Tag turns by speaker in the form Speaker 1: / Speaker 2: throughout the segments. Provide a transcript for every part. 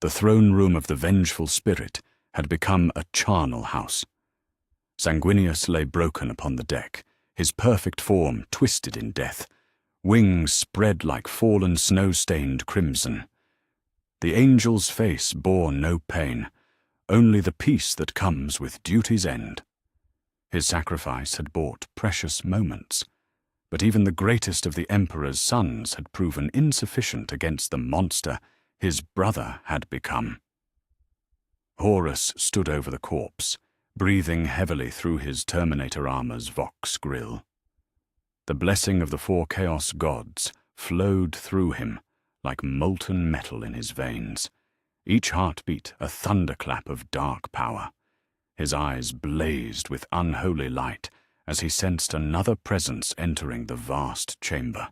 Speaker 1: The throne room of the vengeful spirit had become a charnel house. Sanguinius lay broken upon the deck, his perfect form twisted in death, wings spread like fallen snow-stained crimson. The angel's face bore no pain, only the peace that comes with duty's end. His sacrifice had bought precious moments, but even the greatest of the emperor's sons had proven insufficient against the monster his brother had become. Horus stood over the corpse, breathing heavily through his Terminator armor's Vox grill. The blessing of the four Chaos gods flowed through him like molten metal in his veins, each heartbeat a thunderclap of dark power. His eyes blazed with unholy light as he sensed another presence entering the vast chamber.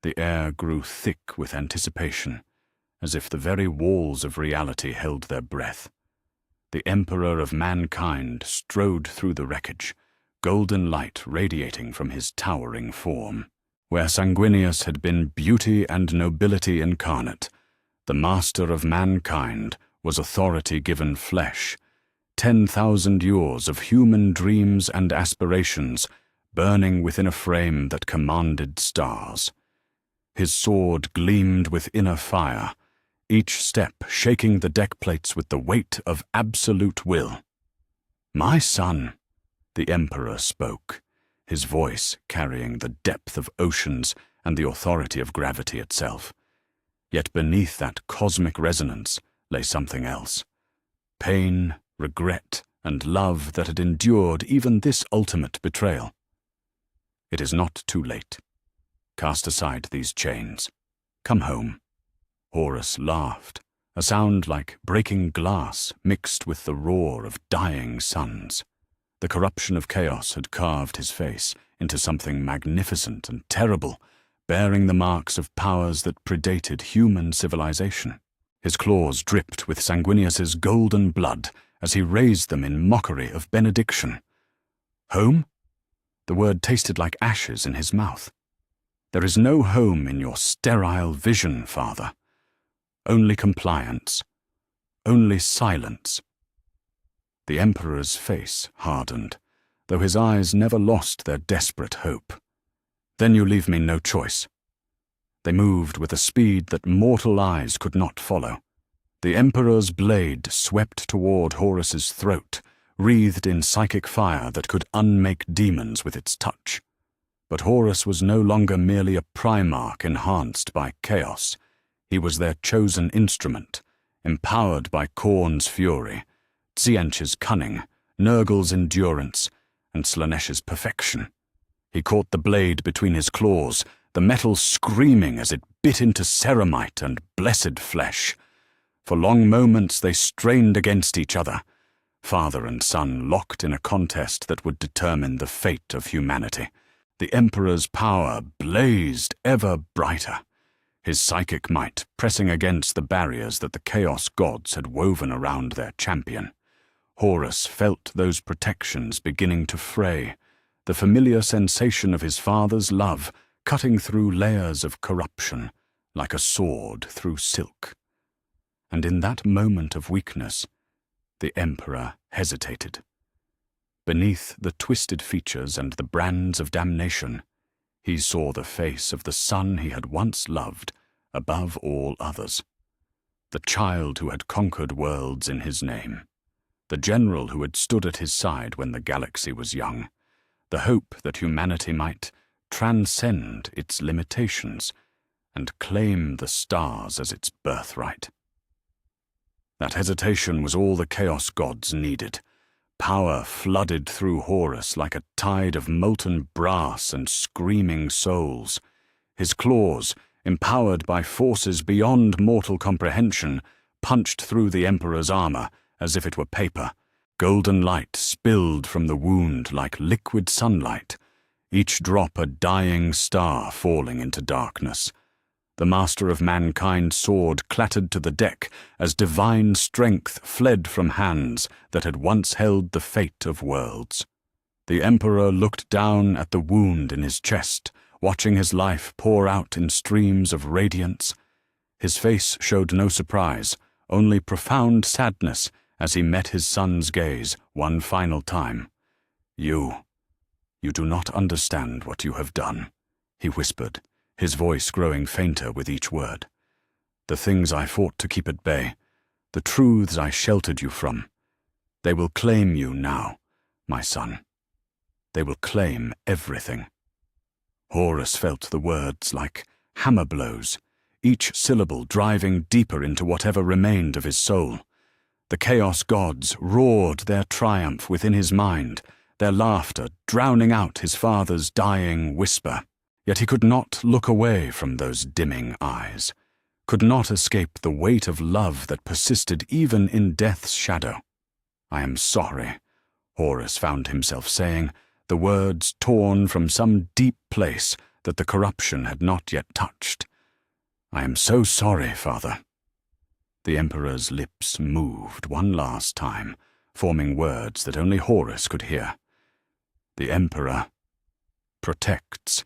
Speaker 1: The air grew thick with anticipation, as if the very walls of reality held their breath. The Emperor of mankind strode through the wreckage, golden light radiating from his towering form. Where Sanguinius had been beauty and nobility incarnate, the master of mankind was authority given flesh, 10,000 years of human dreams and aspirations burning within a frame that commanded stars. His sword gleamed with inner fire, each step shaking the deck plates with the weight of absolute will. "My son," the Emperor spoke, his voice carrying the depth of oceans and the authority of gravity itself. Yet beneath that cosmic resonance lay something else. Pain, regret, and love that had endured even this ultimate betrayal. "It is not too late. Cast aside these chains. Come home." Horus laughed, a sound like breaking glass mixed with the roar of dying suns. The corruption of chaos had carved his face into something magnificent and terrible, bearing the marks of powers that predated human civilization. His claws dripped with Sanguinius's golden blood as he raised them in mockery of benediction. "Home?" The word tasted like ashes in his mouth. "There is no home in your sterile vision, father. Only compliance. Only silence." The Emperor's face hardened, though his eyes never lost their desperate hope. "Then you leave me no choice." They moved with a speed that mortal eyes could not follow. The Emperor's blade swept toward Horus's throat, wreathed in psychic fire that could unmake demons with its touch. But Horus was no longer merely a Primarch enhanced by chaos. He was their chosen instrument, empowered by Khorne's fury, Tzientch's cunning, Nurgle's endurance, and Slaaneish's perfection. He caught the blade between his claws, the metal screaming as it bit into ceramite and blessed flesh. For long moments they strained against each other, father and son locked in a contest that would determine the fate of humanity. The Emperor's power blazed ever brighter, his psychic might pressing against the barriers that the Chaos gods had woven around their champion. Horus felt those protections beginning to fray, the familiar sensation of his father's love cutting through layers of corruption like a sword through silk. And in that moment of weakness, the Emperor hesitated. Beneath the twisted features and the brands of damnation, he saw the face of the son he had once loved above all others. The child who had conquered worlds in his name. The general who had stood at his side when the galaxy was young. The hope that humanity might transcend its limitations and claim the stars as its birthright. That hesitation was all the Chaos gods needed. Power flooded through Horus like a tide of molten brass and screaming souls. His claws, empowered by forces beyond mortal comprehension, punched through the Emperor's armor as if it were paper. Golden light spilled from the wound like liquid sunlight, each drop a dying star falling into darkness. The master of mankind's sword clattered to the deck as divine strength fled from hands that had once held the fate of worlds. The Emperor looked down at the wound in his chest, watching his life pour out in streams of radiance. His face showed no surprise, only profound sadness as he met his son's gaze one final time. You do not understand what you have done," he whispered, his voice growing fainter with each word. "The things I fought to keep at bay, the truths I sheltered you from, they will claim you now, my son. They will claim everything." Horus felt the words like hammer blows, each syllable driving deeper into whatever remained of his soul. The Chaos gods roared their triumph within his mind, their laughter drowning out his father's dying whisper. Yet he could not look away from those dimming eyes, could not escape the weight of love that persisted even in death's shadow. "I am sorry," Horus found himself saying, the words torn from some deep place that the corruption had not yet touched. "I am so sorry, Father." The Emperor's lips moved one last time, forming words that only Horus could hear. "The Emperor protects."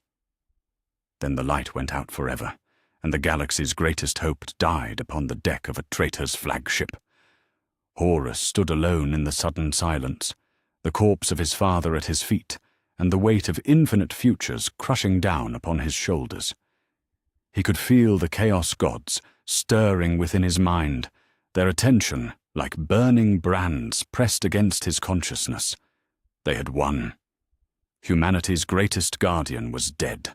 Speaker 1: Then the light went out forever, and the galaxy's greatest hope died upon the deck of a traitor's flagship. Horus stood alone in the sudden silence, the corpse of his father at his feet, and the weight of infinite futures crushing down upon his shoulders. He could feel the Chaos gods stirring within his mind, their attention, like burning brands, pressed against his consciousness. They had won. Humanity's greatest guardian was dead,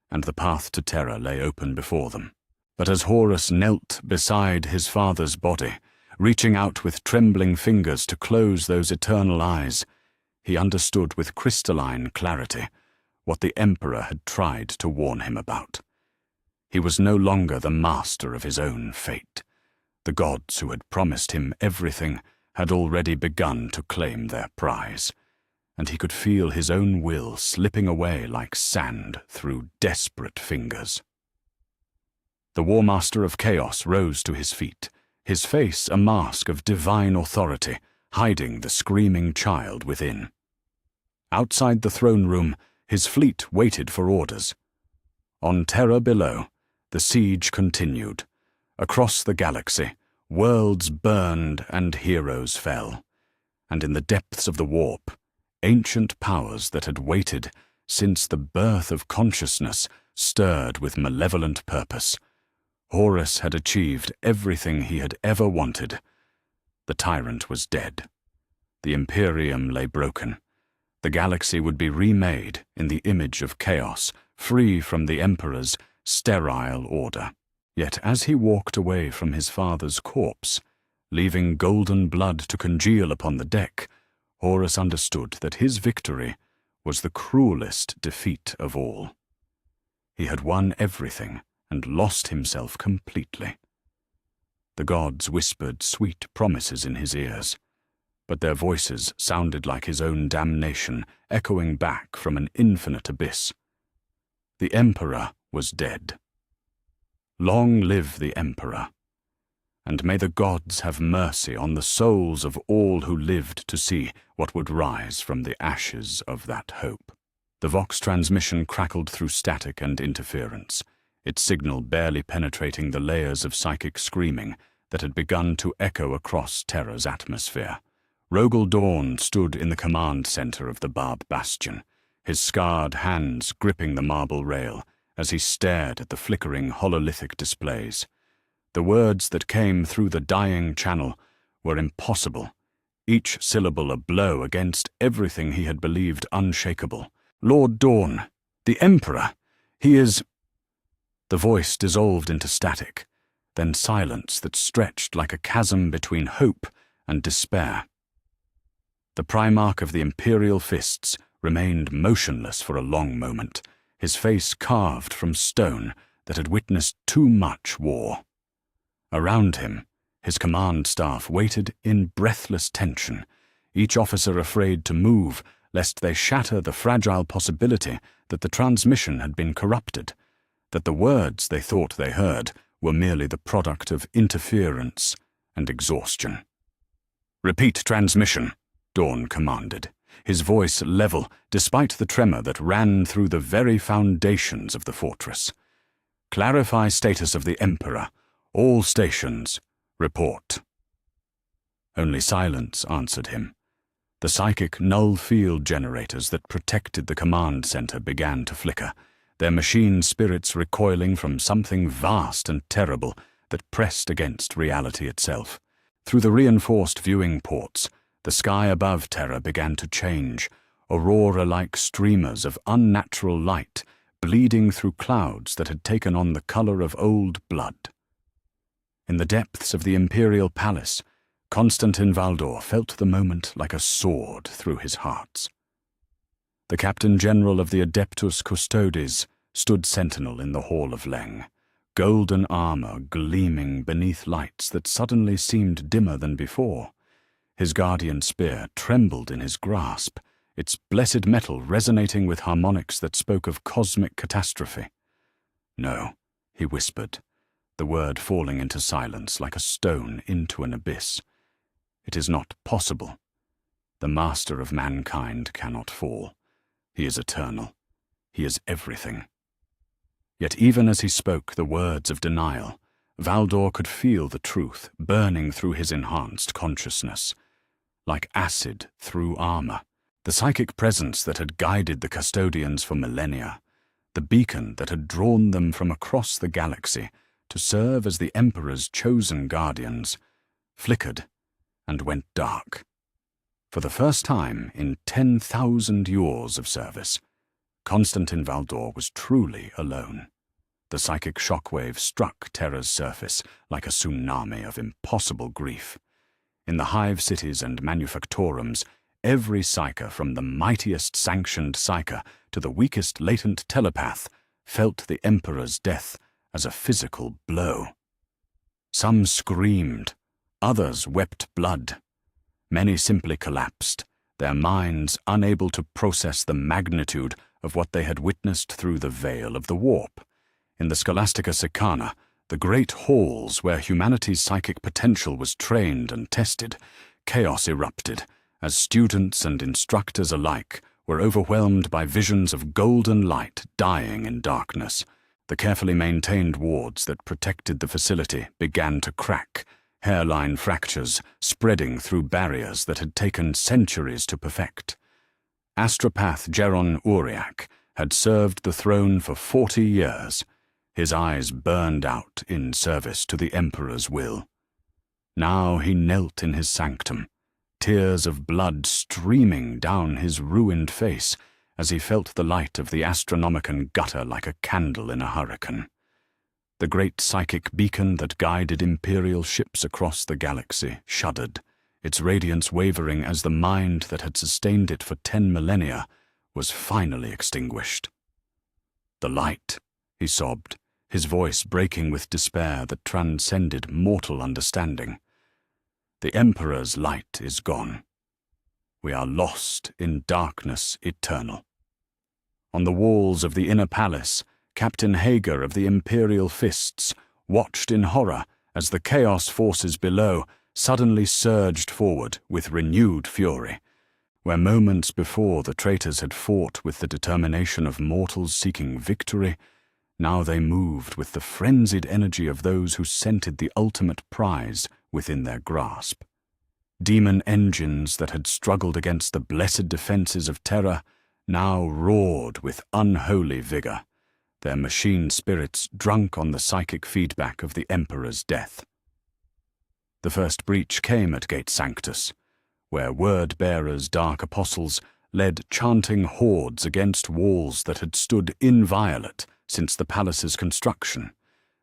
Speaker 1: and the path to Terra lay open before them. But as Horus knelt beside his father's body, reaching out with trembling fingers to close those eternal eyes, he understood with crystalline clarity what the Emperor had tried to warn him about. He was no longer the master of his own fate. The gods who had promised him everything had already begun to claim their prize, and he could feel his own will slipping away like sand through desperate fingers. The War Master of Chaos rose to his feet, his face a mask of divine authority, hiding the screaming child within. Outside the throne room, his fleet waited for orders. On Terra below, the siege continued. Across the galaxy, worlds burned and heroes fell. And in the depths of the warp, ancient powers that had waited since the birth of consciousness stirred with malevolent purpose. Horus had achieved everything he had ever wanted. The tyrant was dead. The Imperium lay broken. The galaxy would be remade in the image of chaos, free from the Emperor's sterile order. Yet as he walked away from his father's corpse, leaving golden blood to congeal upon the deck, Horus understood that his victory was the cruelest defeat of all. He had won everything and lost himself completely. The gods whispered sweet promises in his ears, but their voices sounded like his own damnation echoing back from an infinite abyss. The Emperor was dead. Long live the Emperor, and may the gods have mercy on the souls of all who lived to see what would rise from the ashes of that hope. The Vox transmission crackled through static and interference, its signal barely penetrating the layers of psychic screaming that had begun to echo across Terra's atmosphere. Rogel Dawn stood in the command center of the Barb Bastion, his scarred hands gripping the marble rail as he stared at the flickering hololithic displays. The words that came through the dying channel were impossible, each syllable a blow against everything he had believed unshakable. "Lord Dawn, the Emperor, he is—" The voice dissolved into static, then silence that stretched like a chasm between hope and despair. The Primarch of the Imperial Fists remained motionless for a long moment, his face carved from stone that had witnessed too much war. Around him, his command staff waited in breathless tension, each officer afraid to move lest they shatter the fragile possibility that the transmission had been corrupted, that the words they thought they heard were merely the product of interference and exhaustion. "Repeat transmission," Dawn commanded, his voice level despite the tremor that ran through the very foundations of the fortress. "Clarify status of the Emperor. All stations. Report. Only silence answered him. The psychic null field generators that protected the command center began to flicker, their machine spirits recoiling from something vast and terrible that pressed against reality itself. Through the reinforced viewing ports, the sky above Terra began to change, aurora-like streamers of unnatural light bleeding through clouds that had taken on the color of old blood. In the depths of the Imperial Palace, Constantin Valdor felt the moment like a sword through his heart. The Captain General of the Adeptus Custodes stood sentinel in the Hall of Leng, golden armor gleaming beneath lights that suddenly seemed dimmer than before. His guardian spear trembled in his grasp, its blessed metal resonating with harmonics that spoke of cosmic catastrophe. "No," he whispered, the word falling into silence like a stone into an abyss. "It is not possible. The master of mankind cannot fall. He is eternal. He is everything." Yet even as he spoke the words of denial, Valdor could feel the truth burning through his enhanced consciousness. Like acid through armor, the psychic presence that had guided the custodians for millennia, the beacon that had drawn them from across the galaxy to serve as the Emperor's chosen guardians, flickered and went dark. For the first time in 10,000 years of service, Constantin Valdor was truly alone. The psychic shockwave struck Terra's surface like a tsunami of impossible grief. In the hive cities and manufactorums, every psyker from the mightiest sanctioned psyker to the weakest latent telepath felt the Emperor's death as a physical blow. Some screamed, others wept blood. Many simply collapsed, their minds unable to process the magnitude of what they had witnessed through the veil of the warp. In the Scholastica Sicana, the great halls where humanity's psychic potential was trained and tested, chaos erupted as students and instructors alike were overwhelmed by visions of golden light dying in darkness. The carefully maintained wards that protected the facility began to crack, hairline fractures spreading through barriers that had taken centuries to perfect. Astropath Geron Uriak had served the throne for 40 years, his eyes burned out in service to the Emperor's will. Now he knelt in his sanctum, tears of blood streaming down his ruined face as he felt the light of the Astronomicon gutter like a candle in a hurricane. The great psychic beacon that guided Imperial ships across the galaxy shuddered, its radiance wavering as the mind that had sustained it for 10 millennia was finally extinguished. "The light," he sobbed, his voice breaking with despair that transcended mortal understanding. "The Emperor's light is gone. We are lost in darkness eternal." On the walls of the inner palace, Captain Hager of the Imperial Fists watched in horror as the chaos forces below suddenly surged forward with renewed fury. Where moments before the traitors had fought with the determination of mortals seeking victory, now they moved with the frenzied energy of those who scented the ultimate prize within their grasp. Demon engines that had struggled against the blessed defenses of Terra now roared with unholy vigor, their machine spirits drunk on the psychic feedback of the Emperor's death. The first breach came at Gate Sanctus, where word-bearers, dark apostles, led chanting hordes against walls that had stood inviolate since the palace's construction.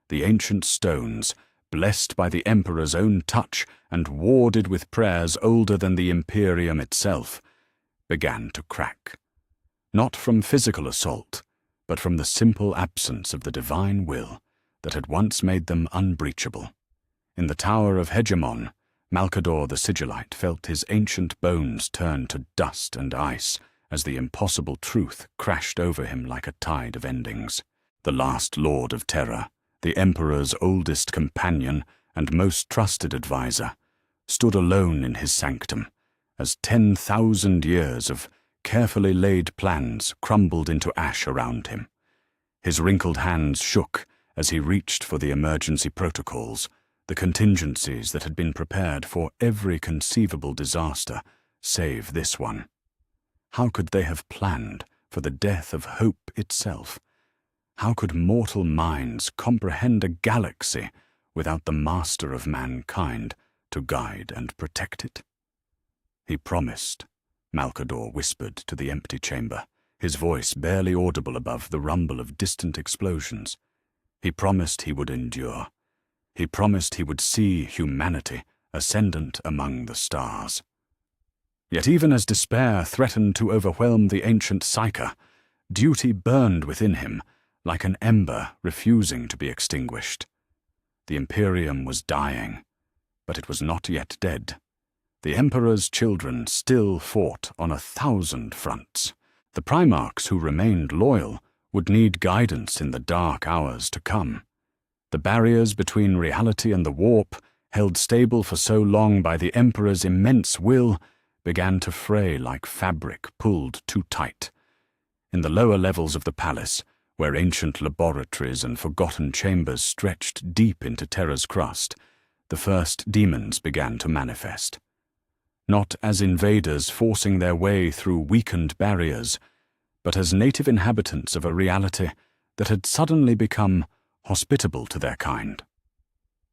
Speaker 1: The ancient stones, blessed by the Emperor's own touch and warded with prayers older than the Imperium itself, began to crack. Not from physical assault, but from the simple absence of the divine will that had once made them unbreachable. In the Tower of Hegemon, Malcador the Sigillite felt his ancient bones turn to dust and ice as the impossible truth crashed over him like a tide of endings. The last Lord of Terra, the Emperor's oldest companion and most trusted advisor, stood alone in his sanctum as 10,000 years of carefully laid plans crumbled into ash around him. His wrinkled hands shook as he reached for the emergency protocols, the contingencies that had been prepared for every conceivable disaster, save this one. How could they have planned for the death of hope itself? How could mortal minds comprehend a galaxy without the master of mankind to guide and protect it? He promised, Malcador whispered to the empty chamber, his voice barely audible above the rumble of distant explosions. He promised he would endure. He promised he would see humanity ascendant among the stars. Yet even as despair threatened to overwhelm the ancient Psyker, duty burned within him like an ember refusing to be extinguished. The Imperium was dying, but it was not yet dead. The Emperor's children still fought on 1,000 fronts. The Primarchs who remained loyal would need guidance in the dark hours to come. The barriers between reality and the warp, held stable for so long by the Emperor's immense will, began to fray like fabric pulled too tight. In the lower levels of the palace, where ancient laboratories and forgotten chambers stretched deep into Terra's crust, the first demons began to manifest. Not as invaders forcing their way through weakened barriers, but as native inhabitants of a reality that had suddenly become hospitable to their kind.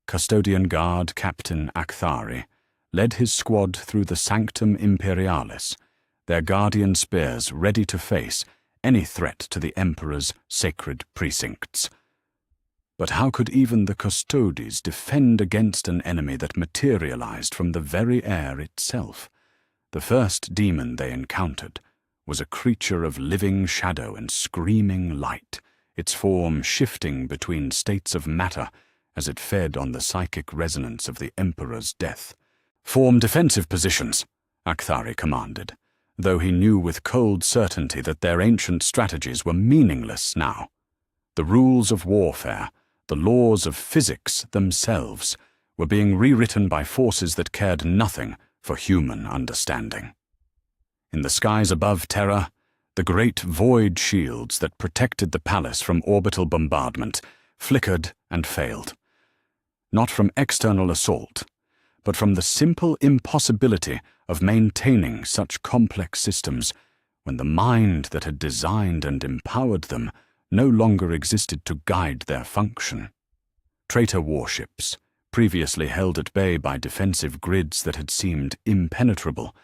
Speaker 1: Custodian Guard Captain Akthari led his squad through the Sanctum Imperialis, their guardian spears ready to face any threat to the Emperor's sacred precincts. But how could even the Custodes defend against an enemy that materialized from the very air itself? The first demon they encountered was a creature of living shadow and screaming light, its form shifting between states of matter as it fed on the psychic resonance of the Emperor's death. "Form defensive positions," Akthari commanded, though he knew with cold certainty that their ancient strategies were meaningless now. The rules of warfare, the laws of physics themselves, were being rewritten by forces that cared nothing for human understanding. In the skies above Terra, the great void shields that protected the palace from orbital bombardment flickered and failed. Not from external assault, but from the simple impossibility of maintaining such complex systems when the mind that had designed and empowered them no longer existed to guide their function. Traitor warships, previously held at bay by defensive grids that had seemed impenetrable,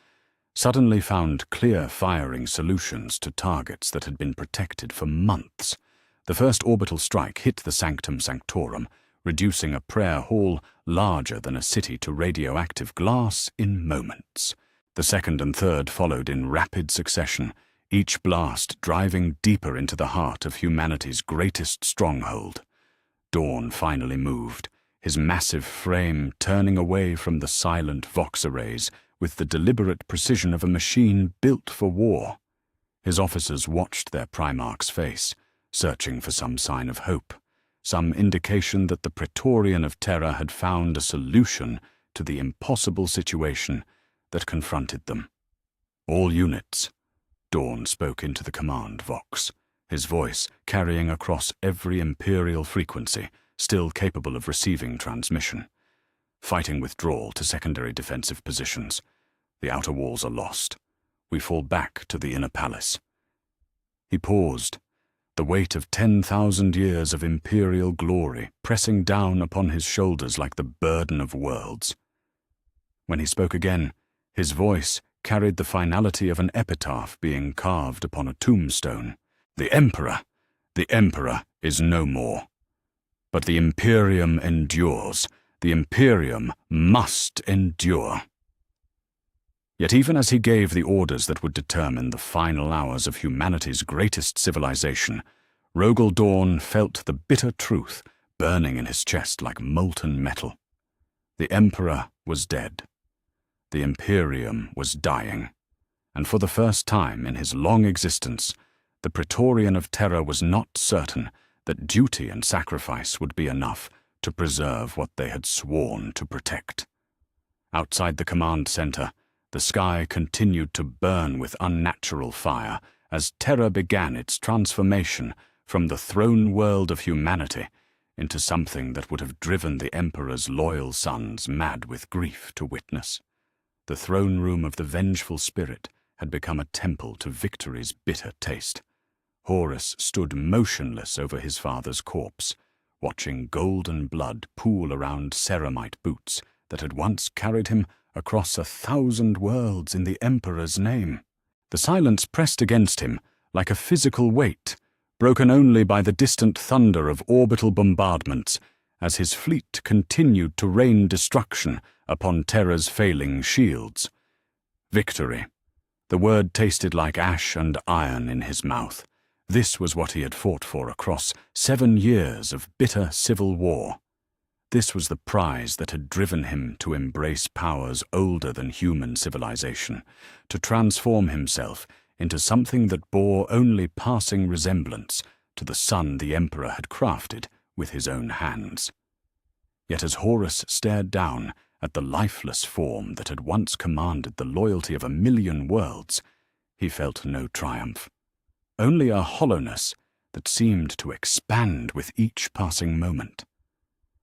Speaker 1: suddenly found clear firing solutions to targets that had been protected for months. The first orbital strike hit the Sanctum Sanctorum, reducing a prayer hall larger than a city to radioactive glass in moments. The second and third followed in rapid succession, each blast driving deeper into the heart of humanity's greatest stronghold. Dawn finally moved, his massive frame turning away from the silent Vox arrays with the deliberate precision of a machine built for war. His officers watched their Primarch's face, searching for some sign of hope, some indication that the Praetorian of Terra had found a solution to the impossible situation that confronted them. "All units," Dawn spoke into the command Vox, his voice carrying across every Imperial frequency, still capable of receiving transmission. "Fighting withdrawal to secondary defensive positions. The outer walls are lost. We fall back to the inner palace." He paused, the weight of 10,000 years of Imperial glory pressing down upon his shoulders like the burden of worlds. When he spoke again, his voice carried the finality of an epitaph being carved upon a tombstone. The Emperor is no more. But the Imperium endures. The Imperium must endure." Yet even as he gave the orders that would determine the final hours of humanity's greatest civilization, Rogel Dawn felt the bitter truth burning in his chest like molten metal. The Emperor was dead. The Imperium was dying, and for the first time in his long existence, the Praetorian of Terra was not certain that duty and sacrifice would be enough to preserve what they had sworn to protect. Outside the command center, the sky continued to burn with unnatural fire as Terra began its transformation from the throne world of humanity into something that would have driven the Emperor's loyal sons mad with grief to witness. The throne room of the vengeful spirit had become a temple to victory's bitter taste. Horus stood motionless over his father's corpse, watching golden blood pool around ceramite boots that had once carried him across 1,000 worlds in the Emperor's name. The silence pressed against him like a physical weight, broken only by the distant thunder of orbital bombardments as his fleet continued to rain destruction upon Terra's failing shields. Victory. The word tasted like ash and iron in his mouth. This was what he had fought for across 7 years of bitter civil war. This was the prize that had driven him to embrace powers older than human civilization, to transform himself into something that bore only passing resemblance to the son the Emperor had crafted with his own hands. Yet as Horus stared down at the lifeless form that had once commanded the loyalty of 1,000,000 worlds, he felt no triumph. Only a hollowness that seemed to expand with each passing moment.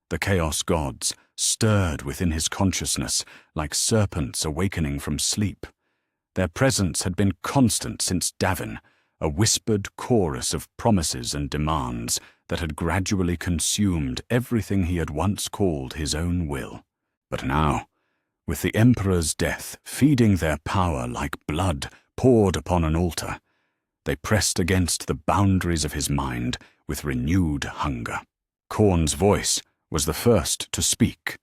Speaker 1: The Chaos Gods stirred within his consciousness like serpents awakening from sleep. Their presence had been constant since Davin, a whispered chorus of promises and demands that had gradually consumed everything he had once called his own will. But now, with the Emperor's death feeding their power like blood poured upon an altar, they pressed against the boundaries of his mind with renewed hunger. Khorne's voice was the first to speak,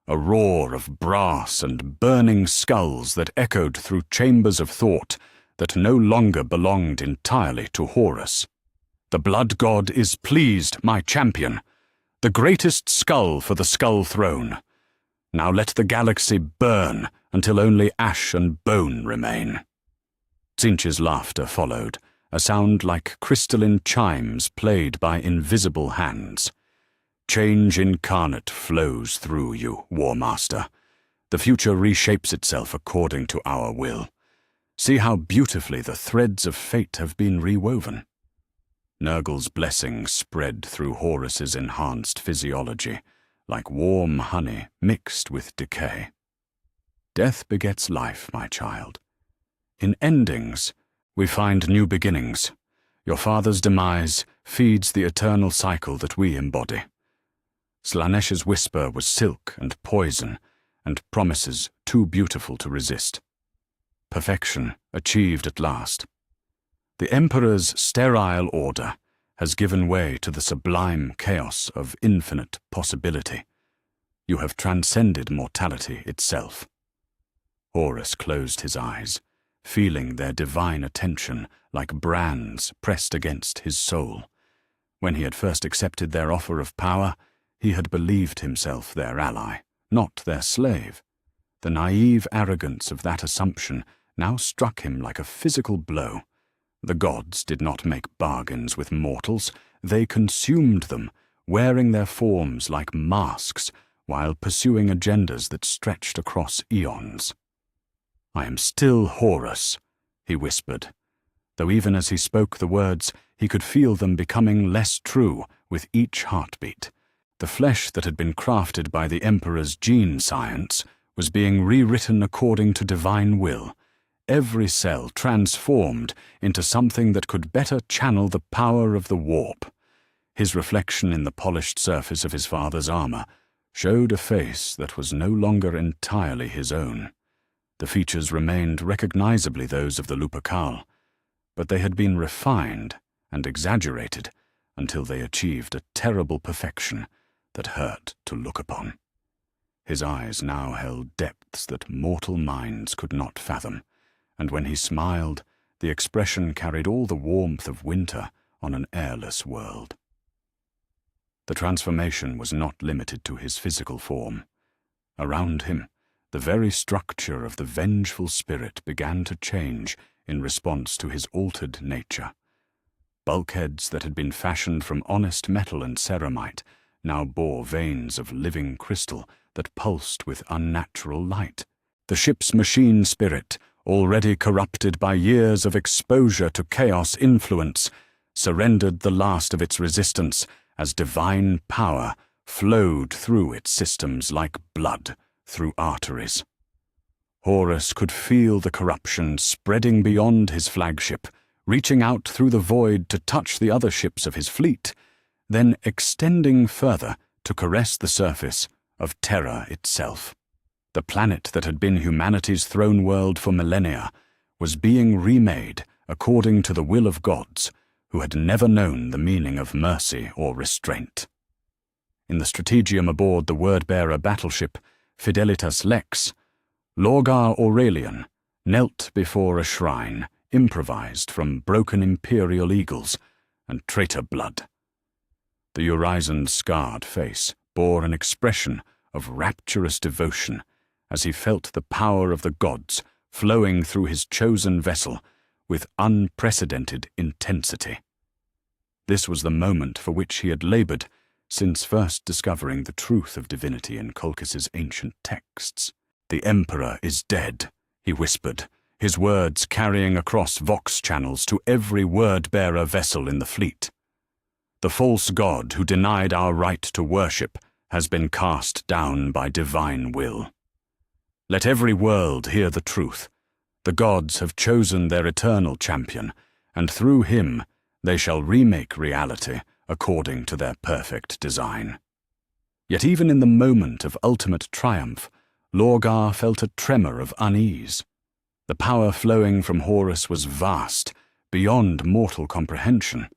Speaker 1: a roar of brass and burning skulls that echoed through chambers of thought that no longer belonged entirely to Horus. "The Blood God is pleased, my champion, the greatest skull for the Skull Throne. Now let the galaxy burn until only ash and bone remain." Tzeentch's laughter followed, a sound like crystalline chimes played by invisible hands. "Change incarnate flows through you, War Master. The future reshapes itself according to our will. See how beautifully the threads of fate have been rewoven." Nurgle's blessing spread through Horus's enhanced physiology, like warm honey mixed with decay. Death begets life, my child. In endings, we find new beginnings. Your father's demise feeds the eternal cycle that we embody. Slaaneish's whisper was silk and poison, and promises too beautiful to resist. Perfection achieved at last. The Emperor's sterile order has given way to the sublime chaos of infinite possibility. You have transcended mortality itself. Horus closed his eyes, feeling their divine attention like brands pressed against his soul. When he had first accepted their offer of power, he had believed himself their ally, not their slave. The naive arrogance of that assumption now struck him like a physical blow. The gods did not make bargains with mortals, they consumed them, wearing their forms like masks while pursuing agendas that stretched across eons. "I am still Horus," he whispered, though even as he spoke the words, he could feel them becoming less true with each heartbeat. The flesh that had been crafted by the Emperor's gene science was being rewritten according to divine will, every cell transformed into something that could better channel the power of the warp. His reflection in the polished surface of his father's armor showed a face that was no longer entirely his own. The features remained recognizably those of the Lupercal, but they had been refined and exaggerated until they achieved a terrible perfection that hurt to look upon. His eyes now held depths that mortal minds could not fathom, and when he smiled, the expression carried all the warmth of winter on an airless world. The transformation was not limited to his physical form. Around him, the very structure of the vengeful spirit began to change in response to his altered nature. Bulkheads that had been fashioned from honest metal and ceramite now bore veins of living crystal that pulsed with unnatural light. The ship's machine spirit, already corrupted by years of exposure to chaos influence, surrendered the last of its resistance as divine power flowed through its systems like blood through arteries. Horus could feel the corruption spreading beyond his flagship, reaching out through the void to touch the other ships of his fleet, then extending further to caress the surface of Terra itself. The planet that had been humanity's throne world for millennia was being remade according to the will of gods who had never known the meaning of mercy or restraint. In the strategium aboard the word-bearer battleship Fidelitas Lex, Lorgar Aurelian knelt before a shrine improvised from broken imperial eagles and traitor blood. The Urizen's scarred face bore an expression of rapturous devotion as he felt the power of the gods flowing through his chosen vessel with unprecedented intensity. This was the moment for which he had labored since first discovering the truth of divinity in Colchis's ancient texts. "The Emperor is dead," he whispered, his words carrying across vox channels to every word-bearer vessel in the fleet. "The false god who denied our right to worship has been cast down by divine will. Let every world hear the truth. The gods have chosen their eternal champion, and through him they shall remake reality according to their perfect design." Yet even in the moment of ultimate triumph, Lorgar felt a tremor of unease. The power flowing from Horus was vast, beyond mortal comprehension,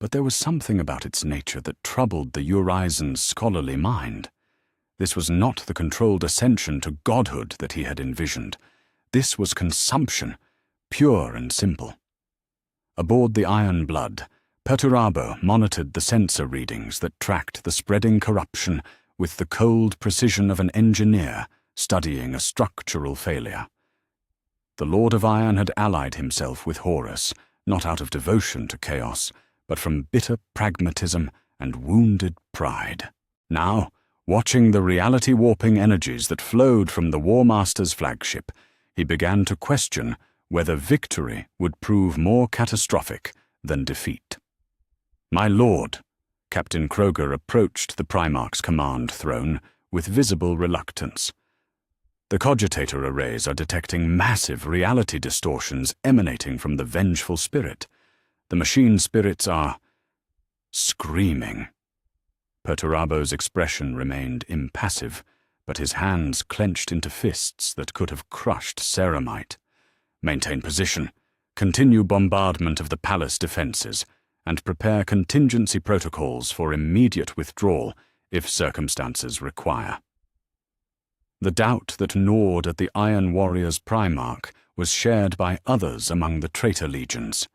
Speaker 1: but there was something about its nature that troubled the Urizen's scholarly mind. This was not the controlled ascension to godhood that he had envisioned. This was consumption, pure and simple. Aboard the Iron Blood, Perturabo monitored the sensor readings that tracked the spreading corruption with the cold precision of an engineer studying a structural failure. The Lord of Iron had allied himself with Horus, not out of devotion to chaos, but from bitter pragmatism and wounded pride. Now, watching the reality-warping energies that flowed from the War Master's flagship, he began to question whether victory would prove more catastrophic than defeat. "My lord," Captain Kroger approached the Primarch's command throne with visible reluctance. "The cogitator arrays are detecting massive reality distortions emanating from the vengeful spirit. The machine spirits are screaming." Perturabo's expression remained impassive, but his hands clenched into fists that could have crushed ceramite. "Maintain position, continue bombardment of the palace defenses, and prepare contingency protocols for immediate withdrawal if circumstances require." The doubt that gnawed at the Iron Warrior's Primarch was shared by others among the traitor legions.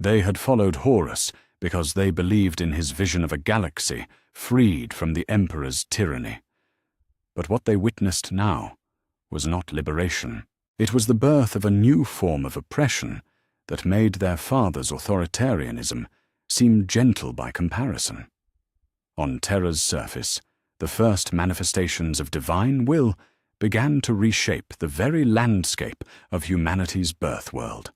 Speaker 1: They had followed Horus because they believed in his vision of a galaxy freed from the Emperor's tyranny. But what they witnessed now was not liberation. It was the birth of a new form of oppression that made their father's authoritarianism seem gentle by comparison. On Terra's surface, the first manifestations of divine will began to reshape the very landscape of humanity's birth world.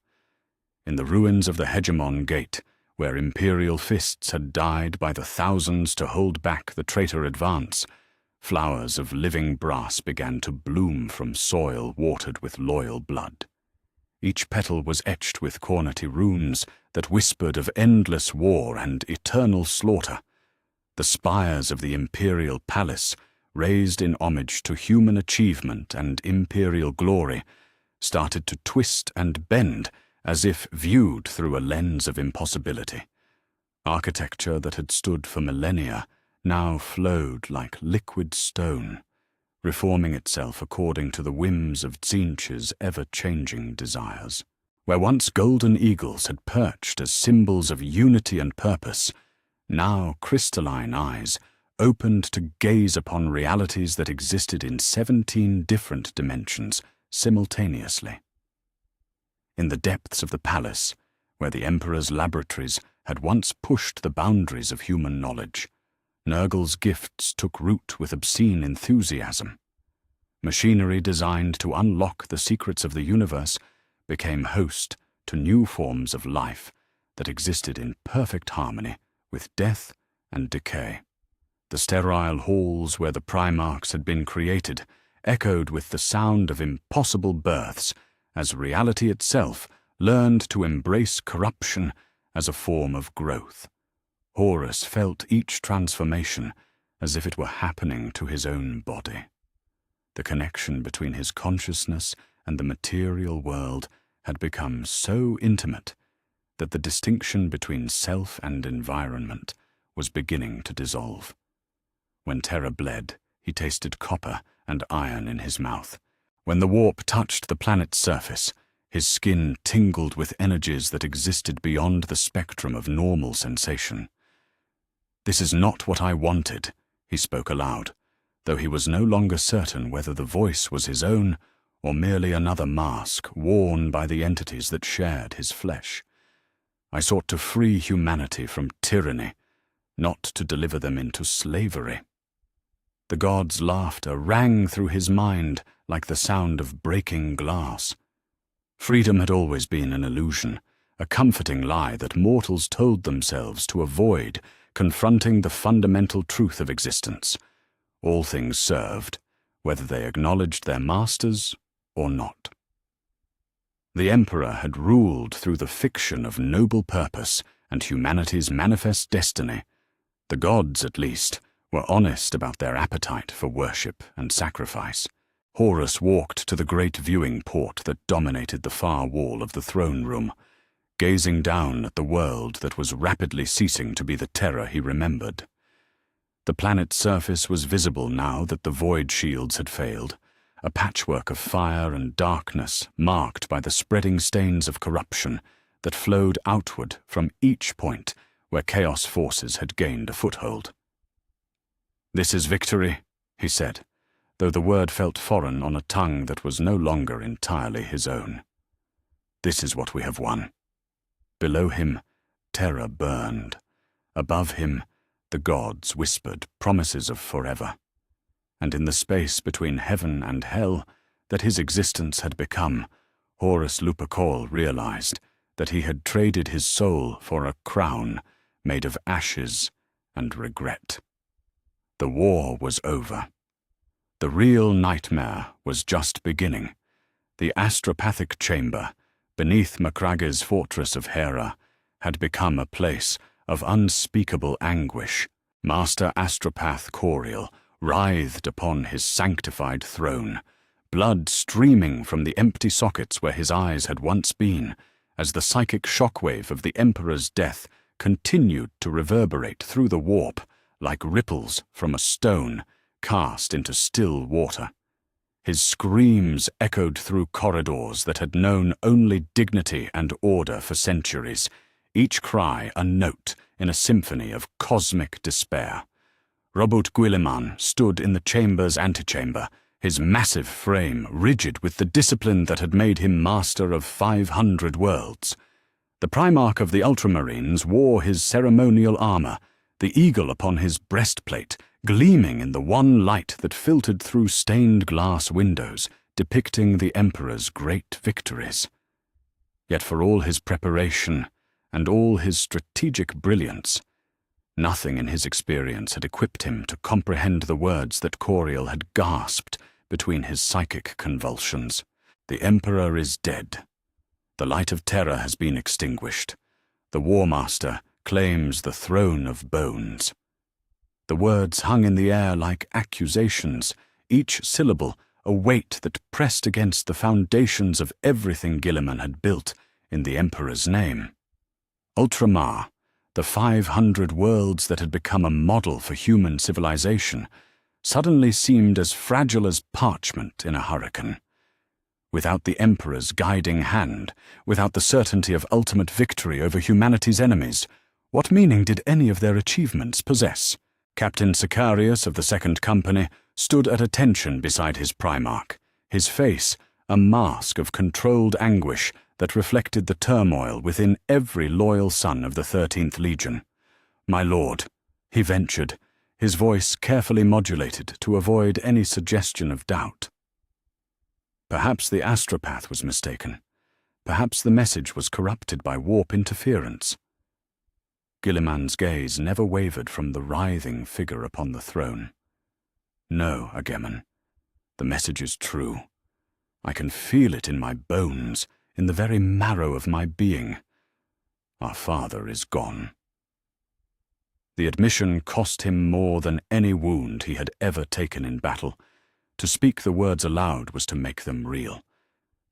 Speaker 1: In the ruins of the Hegemon Gate, where imperial fists had died by the thousands to hold back the traitor advance, flowers of living brass began to bloom from soil watered with loyal blood. Each petal was etched with Kornati runes that whispered of endless war and eternal slaughter. The spires of the imperial palace, raised in homage to human achievement and imperial glory, started to twist and bend as if viewed through a lens of impossibility. Architecture that had stood for millennia now flowed like liquid stone, reforming itself according to the whims of Tzeentch's ever-changing desires. Where once golden eagles had perched as symbols of unity and purpose, now crystalline eyes opened to gaze upon realities that existed in 17 different dimensions simultaneously. In the depths of the palace, where the Emperor's laboratories had once pushed the boundaries of human knowledge, Nurgle's gifts took root with obscene enthusiasm. Machinery designed to unlock the secrets of the universe became host to new forms of life that existed in perfect harmony with death and decay. The sterile halls where the Primarchs had been created echoed with the sound of impossible births as reality itself learned to embrace corruption as a form of growth. Horus felt each transformation as if it were happening to his own body. The connection between his consciousness and the material world had become so intimate that the distinction between self and environment was beginning to dissolve. When Terra bled, he tasted copper and iron in his mouth. When the warp touched the planet's surface, his skin tingled with energies that existed beyond the spectrum of normal sensation. "This is not what I wanted," he spoke aloud, though he was no longer certain whether the voice was his own or merely another mask worn by the entities that shared his flesh. "I sought to free humanity from tyranny, not to deliver them into slavery." The god's laughter rang through his mind like the sound of breaking glass. Freedom had always been an illusion, a comforting lie that mortals told themselves to avoid confronting the fundamental truth of existence. All things served, whether they acknowledged their masters or not. The Emperor had ruled through the fiction of noble purpose and humanity's manifest destiny. The gods, at least, were honest about their appetite for worship and sacrifice. Horus walked to the great viewing port that dominated the far wall of the throne room, gazing down at the world that was rapidly ceasing to be the Terra he remembered. The planet's surface was visible now that the void shields had failed, a patchwork of fire and darkness marked by the spreading stains of corruption that flowed outward from each point where chaos forces had gained a foothold. "This is victory," he said, though the word felt foreign on a tongue that was no longer entirely his own. "This is what we have won." Below him, Terra burned. Above him, the gods whispered promises of forever. And in the space between heaven and hell that his existence had become, Horus Lupercal realized that he had traded his soul for a crown made of ashes and regret. The war was over. The real nightmare was just beginning. The astropathic chamber, beneath Macrage's fortress of Hera, had become a place of unspeakable anguish. Master Astropath Coriel writhed upon his sanctified throne, blood streaming from the empty sockets where his eyes had once been, as the psychic shockwave of the Emperor's death continued to reverberate through the warp like ripples from a stone cast into still water. His screams echoed through corridors that had known only dignity and order for centuries, each cry a note in a symphony of cosmic despair. Robert Guillemin stood in the chamber's antechamber, his massive frame rigid with the discipline that had made him master of 500 worlds. The Primarch of the Ultramarines wore his ceremonial armor, the eagle upon his breastplate gleaming in the one light that filtered through stained glass windows, depicting the Emperor's great victories. Yet for all his preparation and all his strategic brilliance, nothing in his experience had equipped him to comprehend the words that Coriel had gasped between his psychic convulsions. "The Emperor is dead. The light of Terra has been extinguished. The War Master claims the throne of bones." The words hung in the air like accusations, each syllable a weight that pressed against the foundations of everything Guilliman had built in the Emperor's name. Ultramar, the 500 worlds that had become a model for human civilization, suddenly seemed as fragile as parchment in a hurricane. Without the Emperor's guiding hand, without the certainty of ultimate victory over humanity's enemies, what meaning did any of their achievements possess? Captain Sicarius of the Second Company stood at attention beside his Primarch, his face a mask of controlled anguish that reflected the turmoil within every loyal son of the 13th Legion. "My lord," he ventured, his voice carefully modulated to avoid any suggestion of doubt. Perhaps the astropath was mistaken. Perhaps the message was corrupted by warp interference. Gilliman's gaze never wavered from the writhing figure upon the throne. "No, Agemon, the message is true. I can feel it in my bones, in the very marrow of my being. Our father is gone." The admission cost him more than any wound he had ever taken in battle. To speak the words aloud was to make them real,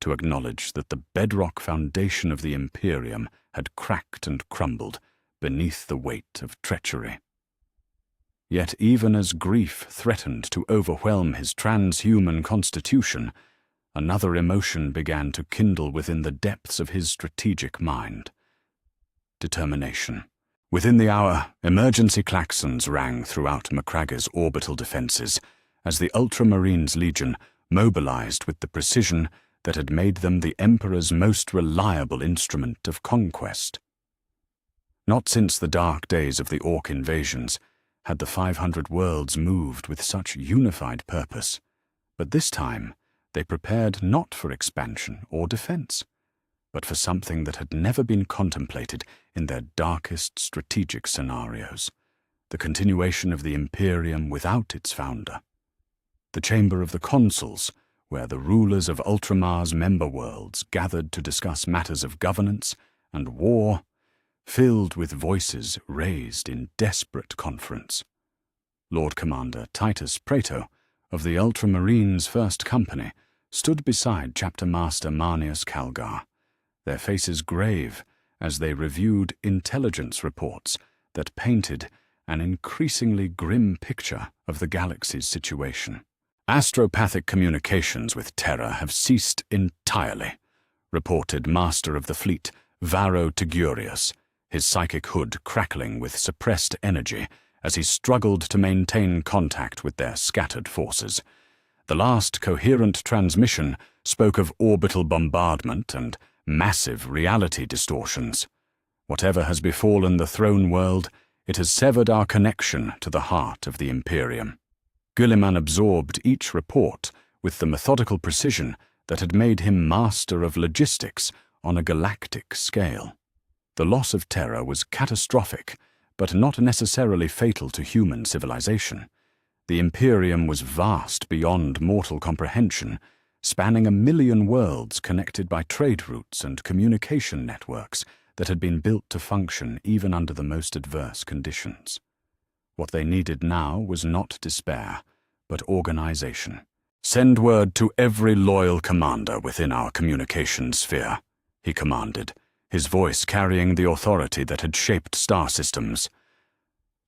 Speaker 1: to acknowledge that the bedrock foundation of the Imperium had cracked and crumbled beneath the weight of treachery. Yet even as grief threatened to overwhelm his transhuman constitution, another emotion began to kindle within the depths of his strategic mind. Determination. Within the hour, emergency klaxons rang throughout Macragge's orbital defenses as the Ultramarines Legion mobilized with the precision that had made them the Emperor's most reliable instrument of conquest. Not since the dark days of the Orc invasions had the 500 worlds moved with such unified purpose, but this time they prepared not for expansion or defense, but for something that had never been contemplated in their darkest strategic scenarios, the continuation of the Imperium without its founder. The Chamber of the Consuls, where the rulers of Ultramar's member worlds gathered to discuss matters of governance and war, filled with voices raised in desperate conference. Lord Commander Titus Praeto of the Ultramarines' First Company stood beside Chapter Master Marnius Calgar, their faces grave as they reviewed intelligence reports that painted an increasingly grim picture of the galaxy's situation. "Astropathic communications with Terra have ceased entirely," reported Master of the Fleet Varro Tigurius, his psychic hood crackling with suppressed energy as he struggled to maintain contact with their scattered forces. The last coherent transmission spoke of orbital bombardment and massive reality distortions. Whatever has befallen the throne world, it has severed our connection to the heart of the Imperium. Guilliman absorbed each report with the methodical precision that had made him master of logistics on a galactic scale. The loss of Terra was catastrophic, but not necessarily fatal to human civilization. The Imperium was vast beyond mortal comprehension, spanning 1,000,000 worlds connected by trade routes and communication networks that had been built to function even under the most adverse conditions. What they needed now was not despair, but organization. "Send word to every loyal commander within our communication sphere," he commanded, his voice carrying the authority that had shaped star systems.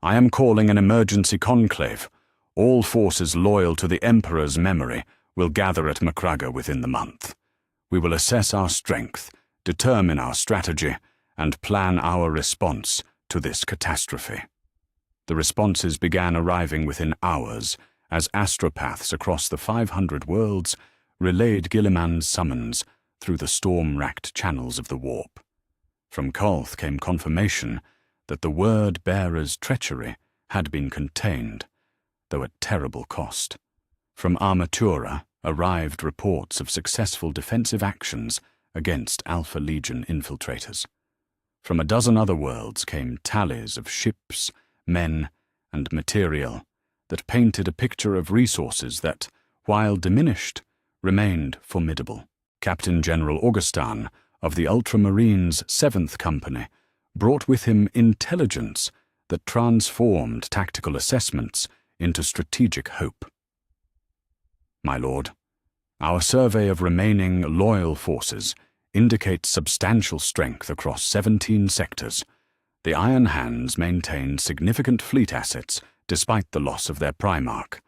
Speaker 1: "I am calling an emergency conclave. All forces loyal to the Emperor's memory will gather at Macragge within the month. We will assess our strength, determine our strategy, and plan our response to this catastrophe." The responses began arriving within hours as astropaths across the 500 worlds relayed Guilliman's summons through the storm-racked channels of the warp. From Kolth came confirmation that the word-bearer's treachery had been contained, though at terrible cost. From Armatura arrived reports of successful defensive actions against Alpha Legion infiltrators. From a dozen other worlds came tallies of ships, men, and material that painted a picture of resources that, while diminished, remained formidable. Captain General Augustin of the Ultramarines' 7th Company brought with him intelligence that transformed tactical assessments into strategic hope. "My lord, our survey of remaining loyal forces indicates substantial strength across 17 sectors. The Iron Hands maintain significant fleet assets despite the loss of their Primarch.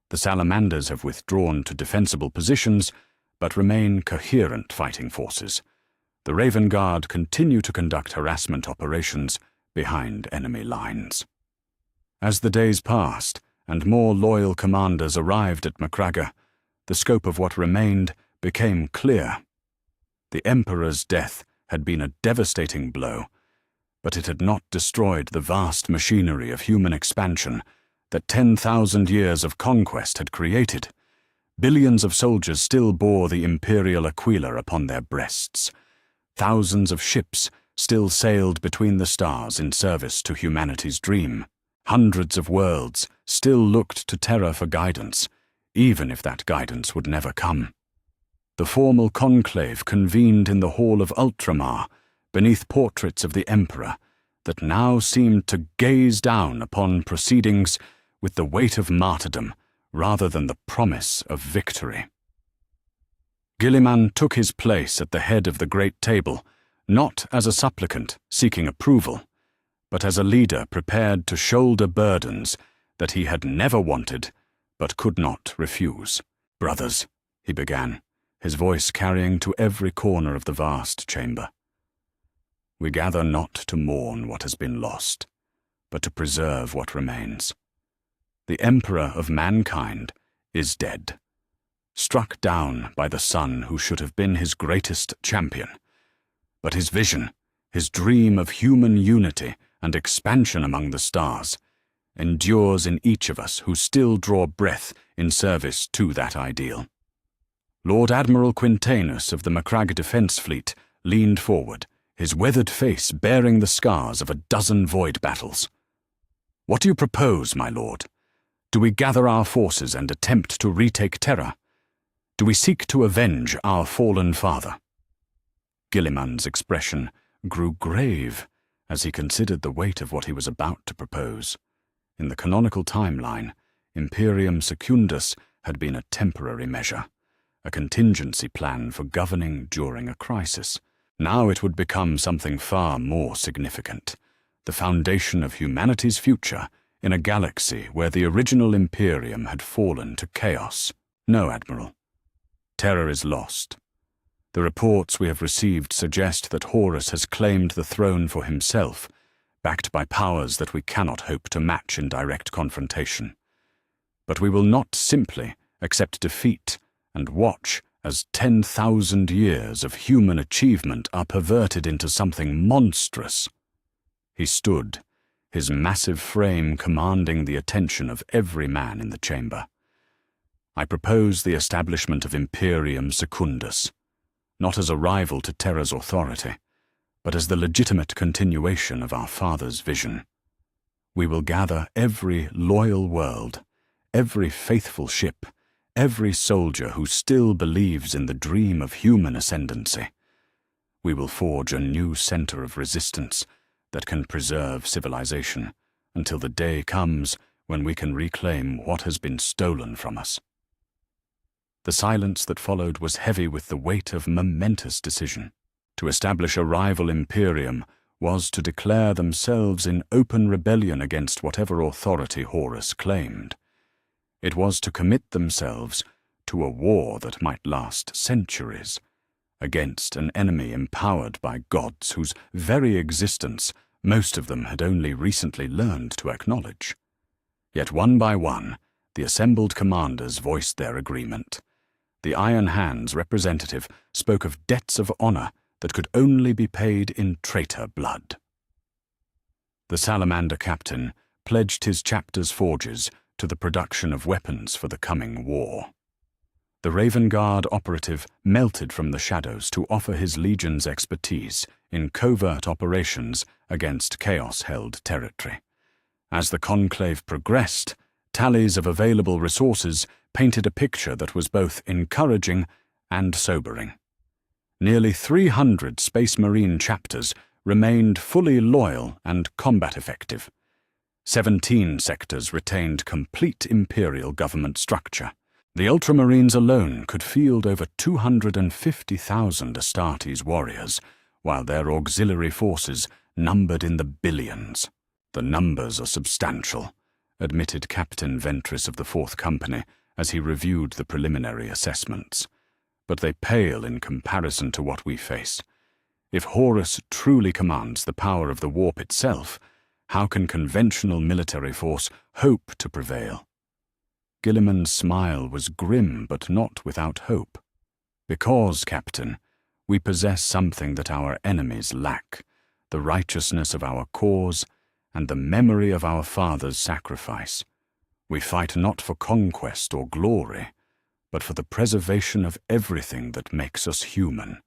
Speaker 1: The Salamanders have withdrawn to defensible positions, but remain coherent fighting forces. The Raven Guard continue to conduct harassment operations behind enemy lines." As the days passed and more loyal commanders arrived at Macragge, the scope of what remained became clear. The Emperor's death had been a devastating blow, but it had not destroyed the vast machinery of human expansion that 10,000 years of conquest had created. Billions of soldiers still bore the imperial aquila upon their breasts. Thousands of ships still sailed between the stars in service to humanity's dream. Hundreds of worlds still looked to Terra for guidance, even if that guidance would never come. The formal conclave convened in the Hall of Ultramar, beneath portraits of the Emperor, that now seemed to gaze down upon proceedings with the weight of martyrdom rather than the promise of victory. Guilliman took his place at the head of the great table, not as a supplicant seeking approval, but as a leader prepared to shoulder burdens that he had never wanted but could not refuse. "Brothers," he began, his voice carrying to every corner of the vast chamber, "we gather not to mourn what has been lost, but to preserve what remains. The Emperor of mankind is dead, struck down by the son who should have been his greatest champion. But his vision, his dream of human unity and expansion among the stars, endures in each of us who still draw breath in service to that ideal." Lord Admiral Quintanus of the Macragge Defence Fleet leaned forward, his weathered face bearing the scars of a dozen void battles. "What do you propose, my lord? Do we gather our forces and attempt to retake Terra? Do we seek to avenge our fallen father?" Guilliman's expression grew grave as he considered the weight of what he was about to propose. In the canonical timeline, Imperium Secundus had been a temporary measure, a contingency plan for governing during a crisis. Now it would become something far more significant, the foundation of humanity's future in a galaxy where the original Imperium had fallen to chaos. "No, Admiral. Terra is lost. The reports we have received suggest that Horus has claimed the throne for himself, backed by powers that we cannot hope to match in direct confrontation. But we will not simply accept defeat and watch as 10,000 years of human achievement are perverted into something monstrous." He stood, his massive frame commanding the attention of every man in the chamber. "I propose the establishment of Imperium Secundus, not as a rival to Terra's authority, but as the legitimate continuation of our father's vision. We will gather every loyal world, every faithful ship, every soldier who still believes in the dream of human ascendancy. We will forge a new center of resistance that can preserve civilization until the day comes when we can reclaim what has been stolen from us." The silence that followed was heavy with the weight of momentous decision. To establish a rival Imperium was to declare themselves in open rebellion against whatever authority Horus claimed. It was to commit themselves to a war that might last centuries, against an enemy empowered by gods whose very existence most of them had only recently learned to acknowledge. Yet one by one, the assembled commanders voiced their agreement. The Iron Hand's representative spoke of debts of honor that could only be paid in traitor blood. The Salamander captain pledged his chapter's forges to the production of weapons for the coming war. The Raven Guard operative melted from the shadows to offer his legion's expertise in covert operations against chaos-held territory. As the conclave progressed, tallies of available resources painted a picture that was both encouraging and sobering. Nearly 300 Space Marine chapters remained fully loyal and combat effective. 17 sectors retained complete Imperial government structure. The Ultramarines alone could field over 250,000 Astartes warriors, while their auxiliary forces numbered in the billions. "The numbers are substantial," admitted Captain Ventris of the 4th Company as he reviewed the preliminary assessments. "But they pale in comparison to what we face. If Horus truly commands the power of the warp itself, how can conventional military force hope to prevail?" Guilliman's smile was grim but not without hope. "Because, Captain, we possess something that our enemies lack, the righteousness of our cause and the memory of our father's sacrifice. We fight not for conquest or glory, but for the preservation of everything that makes us human.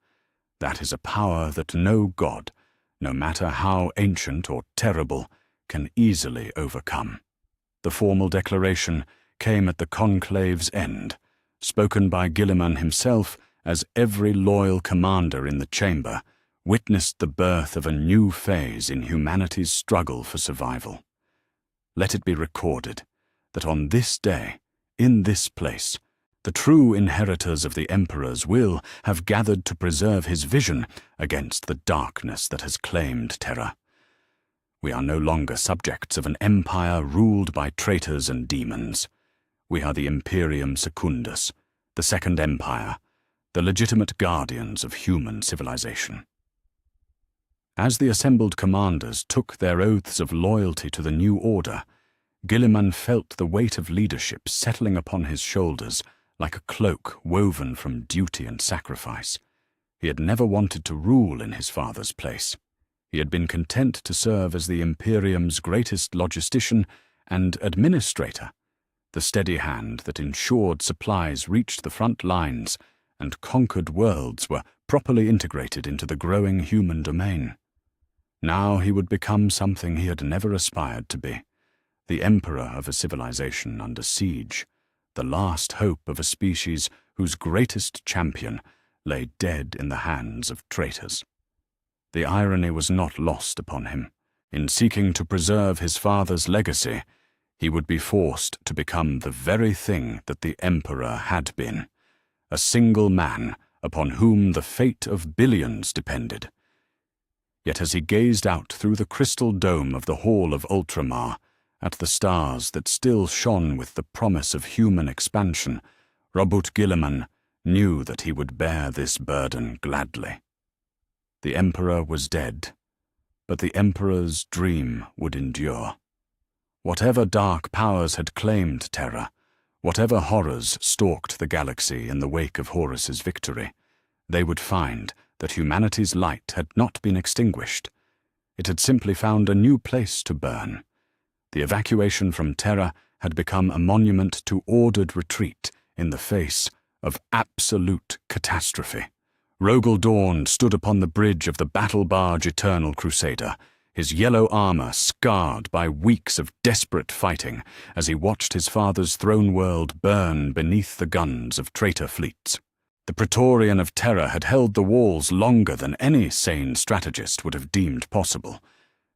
Speaker 1: That is a power that no god, no matter how ancient or terrible, can easily overcome. The formal declaration came at the conclave's end, spoken by Guilliman himself as every loyal commander in the chamber witnessed the birth of a new phase in humanity's struggle for survival. Let it be recorded that on this day, in this place, the true inheritors of the Emperor's will have gathered to preserve his vision against the darkness that has claimed Terra. We are no longer subjects of an empire ruled by traitors and demons. We are the Imperium Secundus, the Second Empire, the legitimate guardians of human civilization. As the assembled commanders took their oaths of loyalty to the new order, Guilliman felt the weight of leadership settling upon his shoulders like a cloak woven from duty and sacrifice. He had never wanted to rule in his father's place. He had been content to serve as the Imperium's greatest logistician and administrator, the steady hand that ensured supplies reached the front lines and conquered worlds were properly integrated into the growing human domain. Now he would become something he had never aspired to be, the emperor of a civilization under siege, the last hope of a species whose greatest champion lay dead in the hands of traitors. The irony was not lost upon him. In seeking to preserve his father's legacy, he would be forced to become the very thing that the emperor had been, a single man upon whom the fate of billions depended. Yet as he gazed out through the crystal dome of the Hall of Ultramar, at the stars that still shone with the promise of human expansion, Robert Guilliman knew that he would bear this burden gladly. The Emperor was dead, but the Emperor's dream would endure. Whatever dark powers had claimed Terra, whatever horrors stalked the galaxy in the wake of Horus's victory, they would find that humanity's light had not been extinguished. It had simply found a new place to burn. The evacuation from Terra had become a monument to ordered retreat in the face of absolute catastrophe. Rogel Dawn stood upon the bridge of the battle barge Eternal Crusader, his yellow armor scarred by weeks of desperate fighting as he watched his father's throne world burn beneath the guns of traitor fleets. The Praetorian of Terra had held the walls longer than any sane strategist would have deemed possible,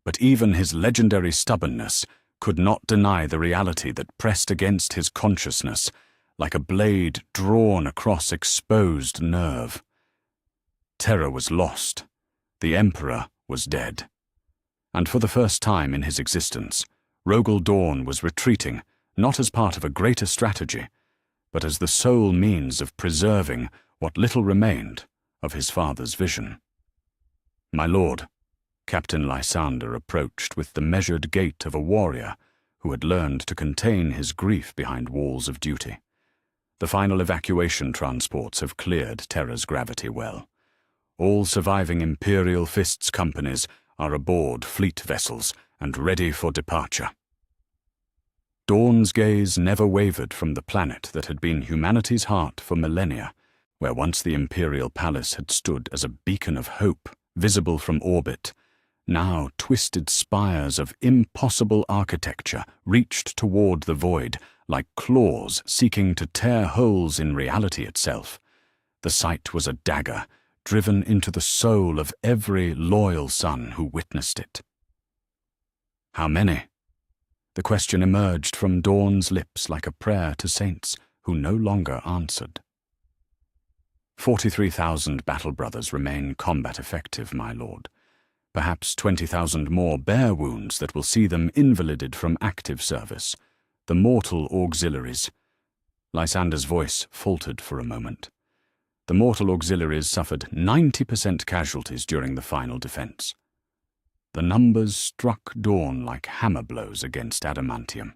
Speaker 1: but even his legendary stubbornness could not deny the reality that pressed against his consciousness like a blade drawn across exposed nerve. Terra was lost. The Emperor was dead. And for the first time in his existence, Rogel Dawn was retreating not as part of a greater strategy, but as the sole means of preserving what little remained of his father's vision. "My lord," Captain Lysander approached with the measured gait of a warrior who had learned to contain his grief behind walls of duty. "The final evacuation transports have cleared Terra's gravity well. All surviving Imperial Fists companies are aboard fleet vessels and ready for departure." Dawn's gaze never wavered from the planet that had been humanity's heart for millennia, where once the Imperial Palace had stood as a beacon of hope, visible from orbit. Now twisted spires of impossible architecture reached toward the void, like claws seeking to tear holes in reality itself. The sight was a dagger, driven into the soul of every loyal son who witnessed it. "How many?" The question emerged from Dawn's lips like a prayer to saints who no longer answered. 43,000 battle brothers remain combat effective, my lord. Perhaps 20,000 more bear wounds that will see them invalided from active service. The mortal auxiliaries. Lysander's voice faltered for a moment. The mortal auxiliaries suffered 90% casualties during the final defense. The numbers struck Dawn like hammer blows against adamantium.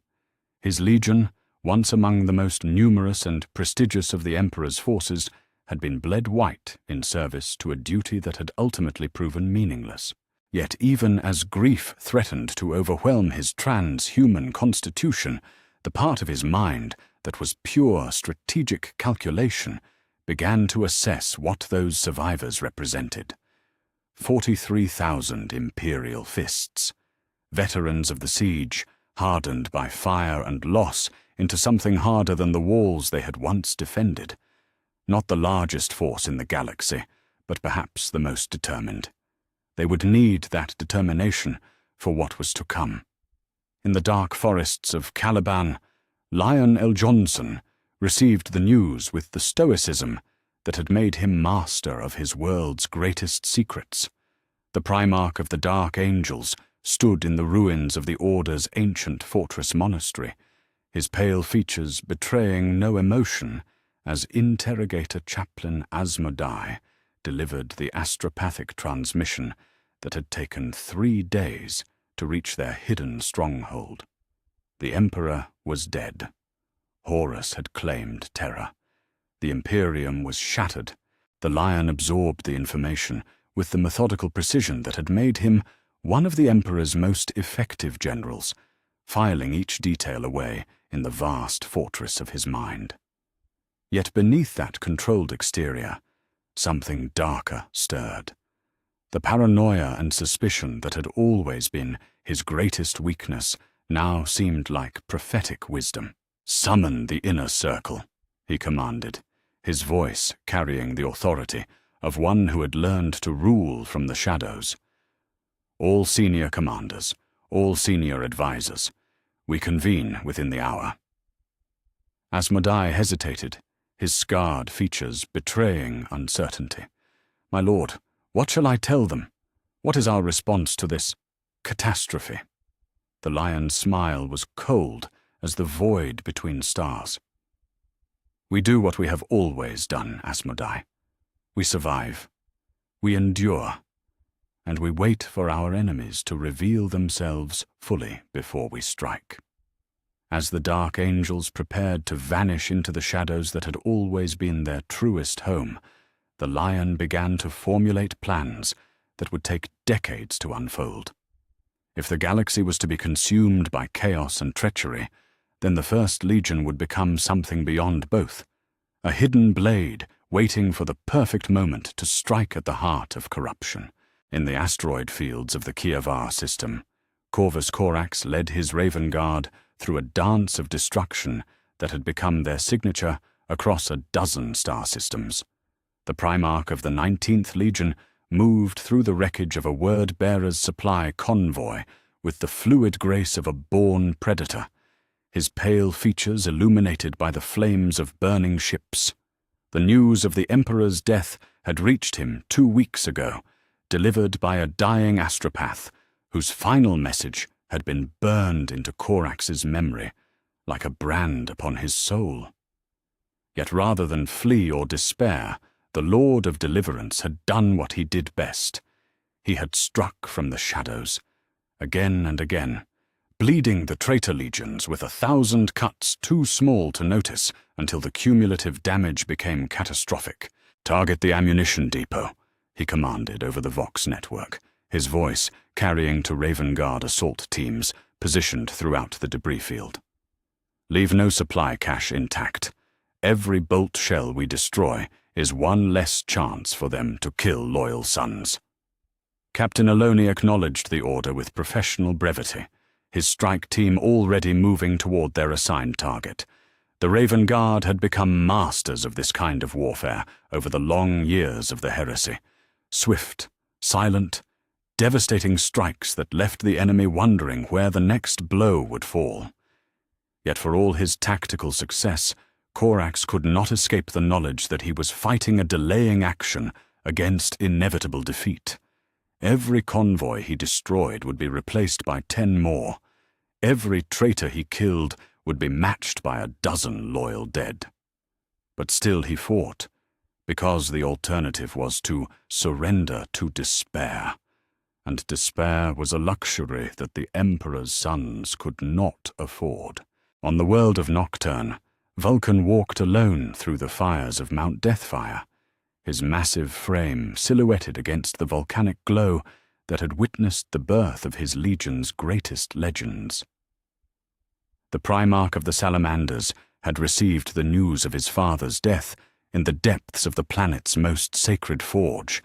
Speaker 1: His legion, once among the most numerous and prestigious of the Emperor's forces, had been bled white in service to a duty that had ultimately proven meaningless. Yet even as grief threatened to overwhelm his transhuman constitution, the part of his mind that was pure strategic calculation began to assess what those survivors represented. 43,000 Imperial fists, veterans of the siege, hardened by fire and loss into something harder than the walls they had once defended. Not the largest force in the galaxy, but perhaps the most determined. They would need that determination for what was to come. In the dark forests of Caliban, Lion L. Johnson received the news with the stoicism that had made him master of his world's greatest secrets. The Primarch of the Dark Angels stood in the ruins of the Order's ancient fortress monastery, his pale features betraying no emotion as Interrogator Chaplain Asmodai delivered the astropathic transmission that had taken 3 days to reach their hidden stronghold. The Emperor was dead. Horus had claimed Terra. The Imperium was shattered. The Lion absorbed the information with the methodical precision that had made him one of the Emperor's most effective generals, filing each detail away in the vast fortress of his mind. Yet beneath that controlled exterior, something darker stirred. The paranoia and suspicion that had always been his greatest weakness now seemed like prophetic wisdom. "Summon the inner circle," he commanded, his voice carrying the authority of one who had learned to rule from the shadows. "All senior commanders, all senior advisors, we convene within the hour." Asmodai hesitated, his scarred features betraying uncertainty. "My lord, what shall I tell them? What is our response to this catastrophe?" The Lion's smile was cold as the void between stars. "We do what we have always done, Asmodai. We survive. We endure. And we wait for our enemies to reveal themselves fully before we strike." As the Dark Angels prepared to vanish into the shadows that had always been their truest home, the Lion began to formulate plans that would take decades to unfold. If the galaxy was to be consumed by chaos and treachery, then the First Legion would become something beyond both, a hidden blade waiting for the perfect moment to strike at the heart of corruption. In the asteroid fields of the Kievar system, Corvus Corax led his Raven Guard through a dance of destruction that had become their signature across a dozen star systems. The Primarch of the 19th Legion moved through the wreckage of a Word-Bearer's supply convoy with the fluid grace of a born predator, his pale features illuminated by the flames of burning ships. The news of the Emperor's death had reached him 2 weeks ago, delivered by a dying astropath whose final message had been burned into Corax's memory like a brand upon his soul. Yet rather than flee or despair, the Lord of Deliverance had done what he did best. He had struck from the shadows, again and again, bleeding the traitor legions with 1,000 cuts too small to notice until the cumulative damage became catastrophic. "Target the ammunition depot," he commanded over the Vox network, his voice carrying to Raven Guard assault teams positioned throughout the debris field. "Leave no supply cache intact. Every bolt shell we destroy is one less chance for them to kill loyal sons." Captain Aloni acknowledged the order with professional brevity, his strike team already moving toward their assigned target. The Raven Guard had become masters of this kind of warfare over the long years of the heresy. Swift, silent, devastating strikes that left the enemy wondering where the next blow would fall. Yet for all his tactical success, Corax could not escape the knowledge that he was fighting a delaying action against inevitable defeat. Every convoy he destroyed would be replaced by 10 more. Every traitor he killed would be matched by a dozen loyal dead. But still he fought, because the alternative was to surrender to despair. And despair was a luxury that the Emperor's sons could not afford. On the world of Nocturne, Vulcan walked alone through the fires of Mount Deathfire, his massive frame silhouetted against the volcanic glow that had witnessed the birth of his legion's greatest legends. The Primarch of the Salamanders had received the news of his father's death in the depths of the planet's most sacred forge,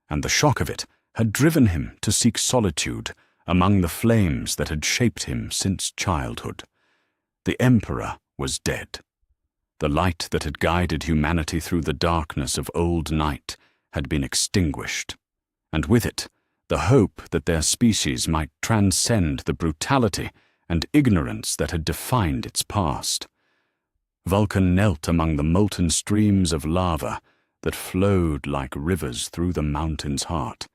Speaker 1: and the shock of it had driven him to seek solitude among the flames that had shaped him since childhood. The Emperor was dead. The light that had guided humanity through the darkness of old night had been extinguished, and with it, the hope that their species might transcend the brutality and ignorance that had defined its past. Vulcan knelt among the molten streams of lava that flowed like rivers through the mountain's heart,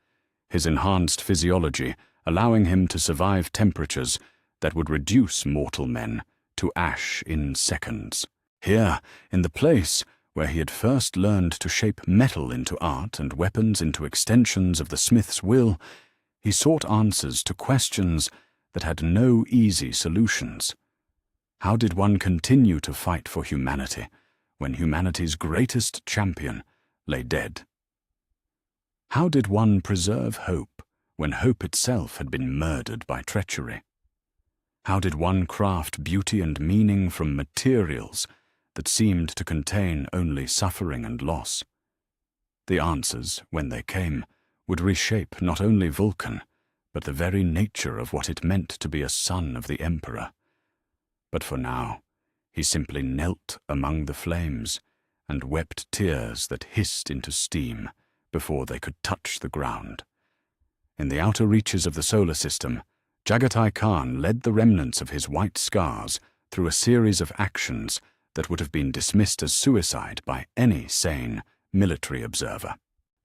Speaker 1: his enhanced physiology allowing him to survive temperatures that would reduce mortal men to ash in seconds. Here, in the place where he had first learned to shape metal into art and weapons into extensions of the smith's will, he sought answers to questions that had no easy solutions. How did one continue to fight for humanity when humanity's greatest champion lay dead? How did one preserve hope when hope itself had been murdered by treachery? How did one craft beauty and meaning from materials that seemed to contain only suffering and loss? The answers, when they came, would reshape not only Vulcan, but the very nature of what it meant to be a son of the Emperor. But for now, he simply knelt among the flames and wept tears that hissed into steam before they could touch the ground. In the outer reaches of the solar system, Jagatai Khan led the remnants of his white scars through a series of actions that would have been dismissed as suicide by any sane military observer.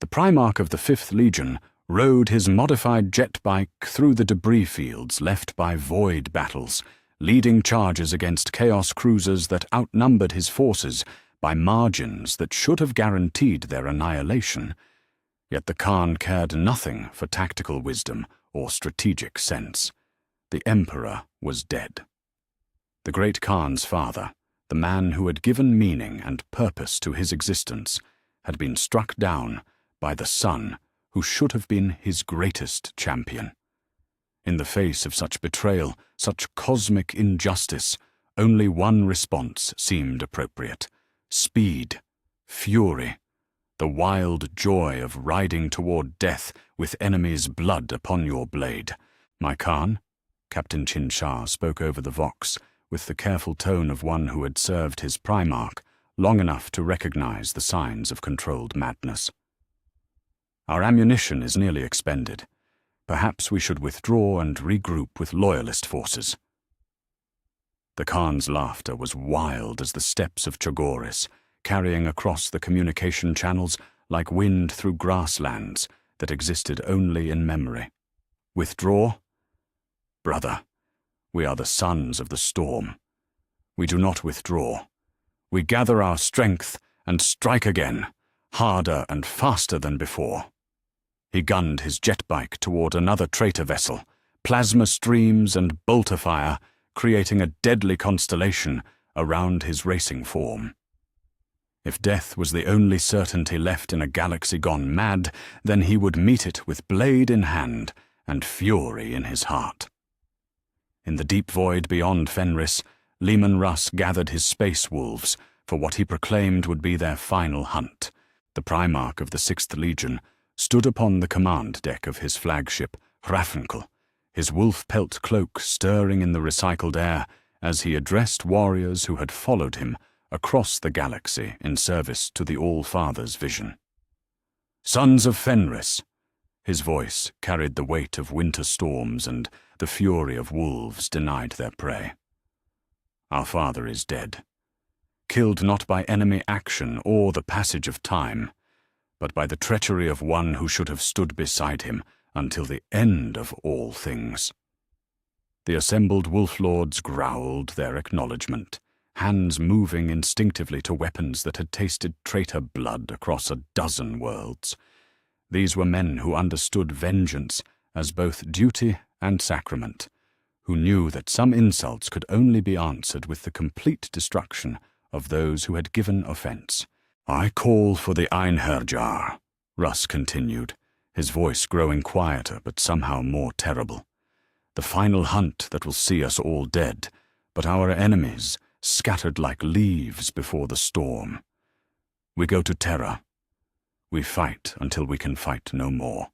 Speaker 1: The Primarch of the 5th Legion rode his modified jet bike through the debris fields left by void battles, leading charges against Chaos cruisers that outnumbered his forces by margins that should have guaranteed their annihilation. Yet the Khan cared nothing for tactical wisdom or strategic sense. The Emperor was dead. The great Khan's father, the man who had given meaning and purpose to his existence, had been struck down by the son who should have been his greatest champion. In the face of such betrayal, such cosmic injustice, only one response seemed appropriate: speed, fury, the wild joy of riding toward death with enemy's blood upon your blade. "My Khan," Captain Chin-Shah spoke over the vox, with the careful tone of one who had served his Primarch long enough to recognize the signs of controlled madness. "Our ammunition is nearly expended. Perhaps we should withdraw and regroup with loyalist forces." The Khan's laughter was wild as the steps of Chogoris, carrying across the communication channels like wind through grasslands that existed only in memory. "Withdraw? Brother, we are the sons of the storm. We do not withdraw. We gather our strength and strike again, harder and faster than before." He gunned his jet bike toward another traitor vessel, plasma streams and bolter fire creating a deadly constellation around his racing form. If death was the only certainty left in a galaxy gone mad, then he would meet it with blade in hand and fury in his heart. In the deep void beyond Fenris, Leman Russ gathered his space wolves for what he proclaimed would be their final hunt. The Primarch of the 6th Legion stood upon the command deck of his flagship, Hrafnkel, his wolf pelt cloak stirring in the recycled air as he addressed warriors who had followed him across the galaxy in service to the All-Father's vision. "Sons of Fenris," his voice carried the weight of winter storms and the fury of wolves denied their prey. "Our father is dead, killed not by enemy action or the passage of time, but by the treachery of one who should have stood beside him until the end of all things." The assembled wolf lords growled their acknowledgement, hands moving instinctively to weapons that had tasted traitor blood across a dozen worlds. These were men who understood vengeance as both duty and sacrament, who knew that some insults could only be answered with the complete destruction of those who had given offense. "I call for the Einherjar," Russ continued, his voice growing quieter but somehow more terrible. "The final hunt that will see us all dead, but our enemies scattered like leaves before the storm. We go to Terra. We fight until we can fight no more.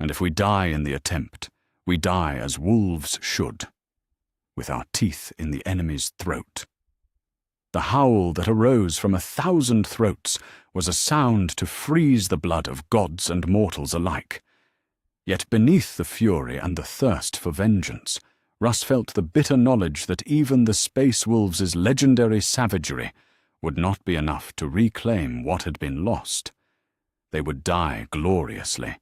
Speaker 1: and if we die in the attempt, we die as wolves should, with our teeth in the enemy's throat. The howl that arose from 1,000 throats was a sound to freeze the blood of gods and mortals alike. Yet beneath the fury and the thirst for vengeance, Russ felt the bitter knowledge that even the Space Wolves' legendary savagery would not be enough to reclaim what had been lost. They would die gloriously,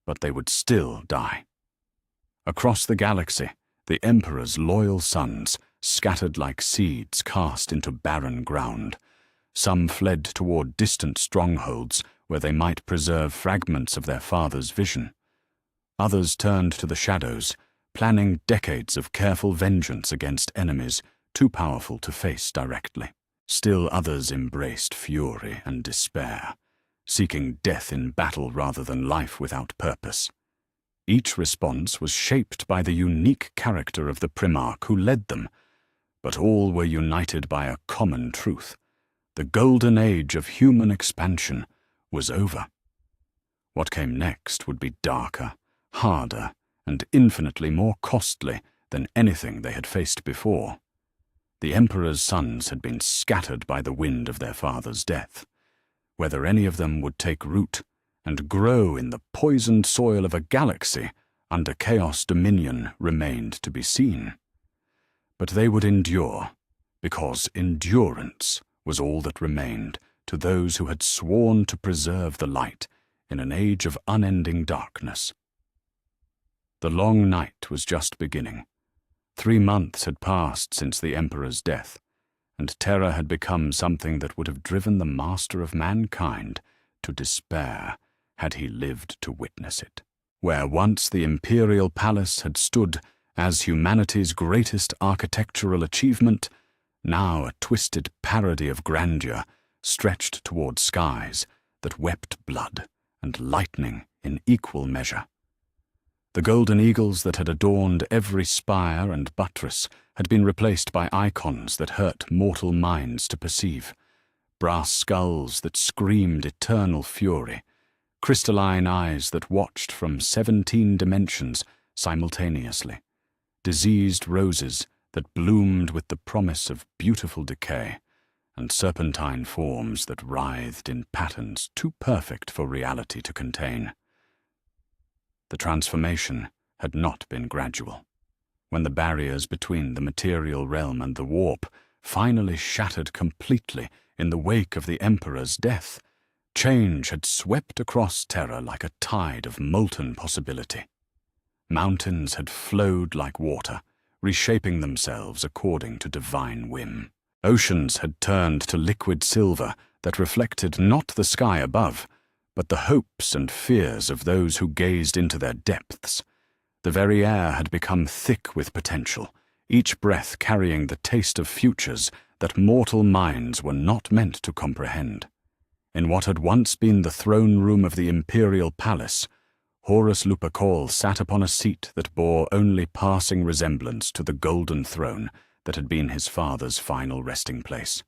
Speaker 1: but they would still die. Across the galaxy, the Emperor's loyal sons, scattered like seeds cast into barren ground. Some fled toward distant strongholds where they might preserve fragments of their father's vision. Others turned to the shadows, planning decades of careful vengeance against enemies too powerful to face directly. Still others embraced fury and despair, seeking death in battle rather than life without purpose. Each response was shaped by the unique character of the Primarch who led them, but all were united by a common truth. The golden age of human expansion was over. What came next would be darker, harder, and infinitely more costly than anything they had faced before. The Emperor's sons had been scattered by the wind of their father's death. Whether any of them would take root and grow in the poisoned soil of a galaxy under Chaos dominion remained to be seen. But they would endure, because endurance was all that remained to those who had sworn to preserve the light in an age of unending darkness. The long night was just beginning. 3 months had passed since the Emperor's death, and Terra had become something that would have driven the master of mankind to despair had he lived to witness it. Where once the Imperial Palace had stood as humanity's greatest architectural achievement, now a twisted parody of grandeur stretched toward skies that wept blood and lightning in equal measure. The golden eagles that had adorned every spire and buttress had been replaced by icons that hurt mortal minds to perceive, brass skulls that screamed eternal fury, crystalline eyes that watched from 17 dimensions simultaneously, diseased roses that bloomed with the promise of beautiful decay, and serpentine forms that writhed in patterns too perfect for reality to contain. The transformation had not been gradual. When the barriers between the material realm and the warp finally shattered completely in the wake of the Emperor's death, change had swept across Terra like a tide of molten possibility. Mountains had flowed like water, reshaping themselves according to divine whim. Oceans had turned to liquid silver that reflected not the sky above, but the hopes and fears of those who gazed into their depths. The very air had become thick with potential, each breath carrying the taste of futures that mortal minds were not meant to comprehend. In what had once been the throne room of the Imperial Palace, Horus Lupercal sat upon a seat that bore only passing resemblance to the golden throne that had been his father's final resting place.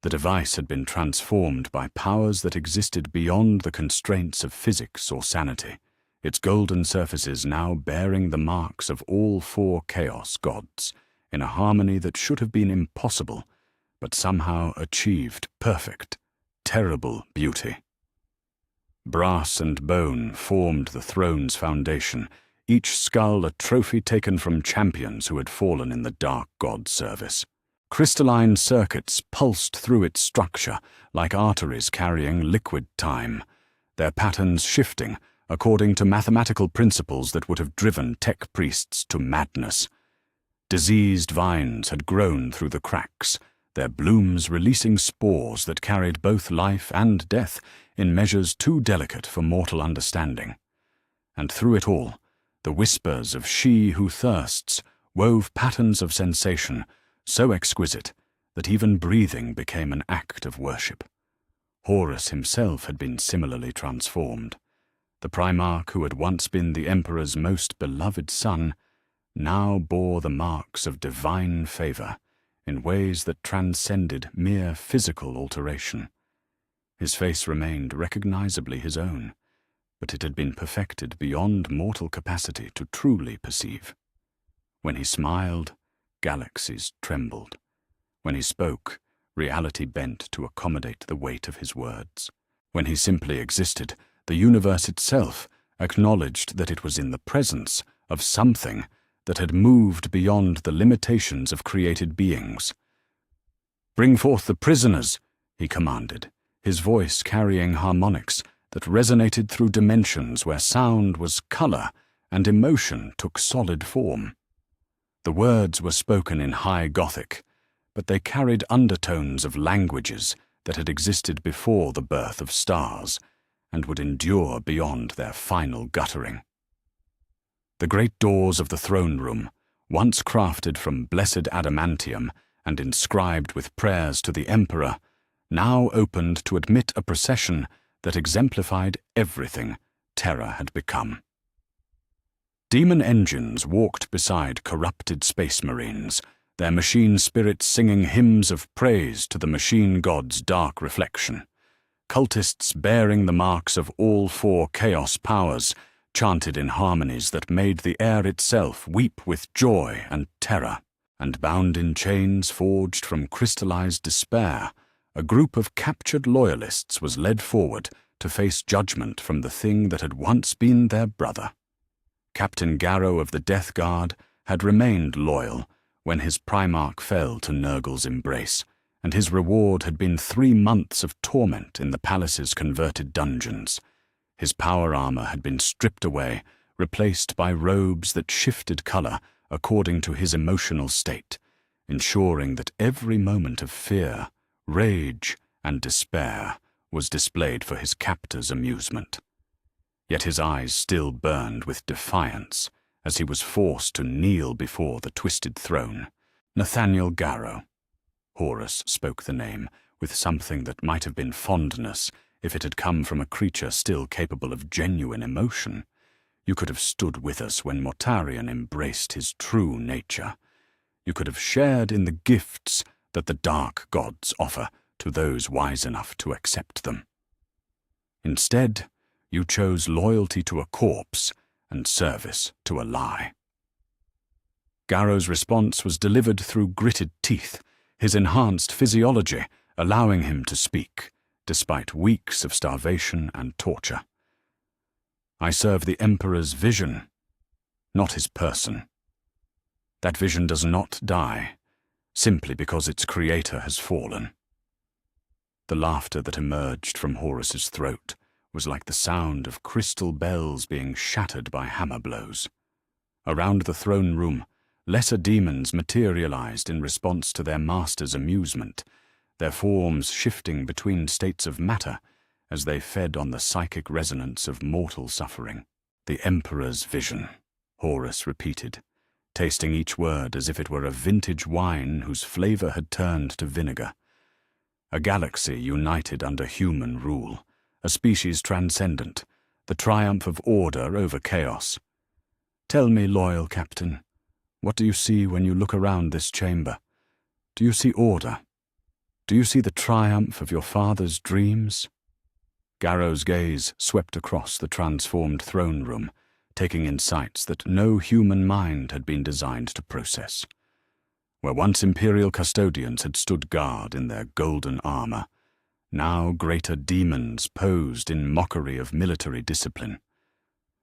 Speaker 1: The device had been transformed by powers that existed beyond the constraints of physics or sanity, its golden surfaces now bearing the marks of all 4 chaos gods, in a harmony that should have been impossible, but somehow achieved perfect, terrible beauty. Brass and bone formed the throne's foundation, each skull a trophy taken from champions who had fallen in the dark god service. Crystalline circuits pulsed through its structure like arteries carrying liquid time, their patterns shifting according to mathematical principles that would have driven tech priests to madness. Diseased vines had grown through the cracks, their blooms releasing spores that carried both life and death in measures too delicate for mortal understanding. And through it all, the whispers of she who thirsts wove patterns of sensation so exquisite that even breathing became an act of worship. Horus himself had been similarly transformed. The Primarch who had once been the Emperor's most beloved son now bore the marks of divine favor in ways that transcended mere physical alteration. His face remained recognizably his own, but it had been perfected beyond mortal capacity to truly perceive. When he smiled, galaxies trembled. When he spoke, reality bent to accommodate the weight of his words. When he simply existed, the universe itself acknowledged that it was in the presence of something that had moved beyond the limitations of created beings. "Bring forth the prisoners," he commanded, his voice carrying harmonics that resonated through dimensions where sound was color and emotion took solid form. The words were spoken in High Gothic, but they carried undertones of languages that had existed before the birth of stars and would endure beyond their final guttering. The great doors of the throne room, once crafted from blessed adamantium and inscribed with prayers to the Emperor, now opened to admit a procession that exemplified everything Terra had become. Demon engines walked beside corrupted space marines, their machine spirits singing hymns of praise to the machine god's dark reflection. Cultists bearing the marks of all four chaos powers chanted in harmonies that made the air itself weep with joy and terror. And bound in chains forged from crystallized despair, a group of captured loyalists was led forward to face judgment from the thing that had once been their brother. Captain Garrow of the Death Guard had remained loyal when his Primarch fell to Nurgle's embrace, and his reward had been 3 months of torment in the palace's converted dungeons. His power armor had been stripped away, replaced by robes that shifted color according to his emotional state, ensuring that every moment of fear, rage, and despair was displayed for his captor's amusement. Yet his eyes still burned with defiance as he was forced to kneel before the twisted throne. "Nathaniel Garrow." Horus spoke the name with something that might have been fondness if it had come from a creature still capable of genuine emotion. "You could have stood with us when Mortarion embraced his true nature. You could have shared in the gifts that the dark gods offer to those wise enough to accept them. Instead, you chose loyalty to a corpse and service to a lie." Garrow's response was delivered through gritted teeth, his enhanced physiology allowing him to speak, despite weeks of starvation and torture. "I serve the Emperor's vision, not his person. That vision does not die, simply because its creator has fallen." The laughter that emerged from Horus's throat was like the sound of crystal bells being shattered by hammer blows. Around the throne room, lesser demons materialized in response to their master's amusement, their forms shifting between states of matter as they fed on the psychic resonance of mortal suffering. "The Emperor's vision," Horus repeated, tasting each word as if it were a vintage wine whose flavor had turned to vinegar. A galaxy united under human rule, a species transcendent, the triumph of order over chaos. "Tell me, loyal captain, what do you see when you look around this chamber? Do you see order? Do you see the triumph of your father's dreams?" Garrow's gaze swept across the transformed throne room, taking in sights that no human mind had been designed to process. Where once Imperial custodians had stood guard in their golden armor, now greater demons posed in mockery of military discipline.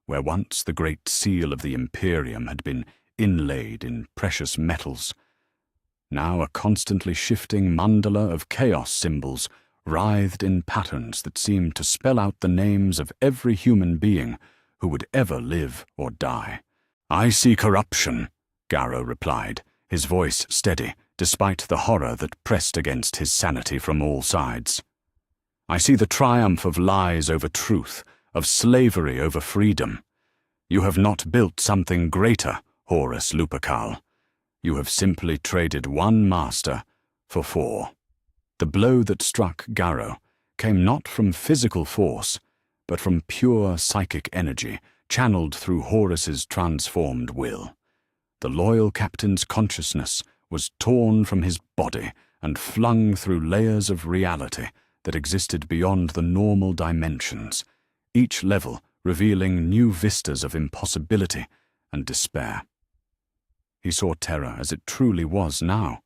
Speaker 1: Where once the great seal of the Imperium had been inlaid in precious metals, now a constantly shifting mandala of chaos symbols writhed in patterns that seemed to spell out the names of every human being who would ever live or die. "I see corruption," Garrow replied, his voice steady, despite the horror that pressed against his sanity from all sides. "I see the triumph of lies over truth, of slavery over freedom. You have not built something greater, Horus Lupercal. You have simply traded one master for 4. The blow that struck Garrow came not from physical force, but from pure psychic energy channeled through Horus's transformed will. The loyal captain's consciousness was torn from his body and flung through layers of reality that existed beyond the normal dimensions, each level revealing new vistas of impossibility and despair. He saw Terra as it truly was now,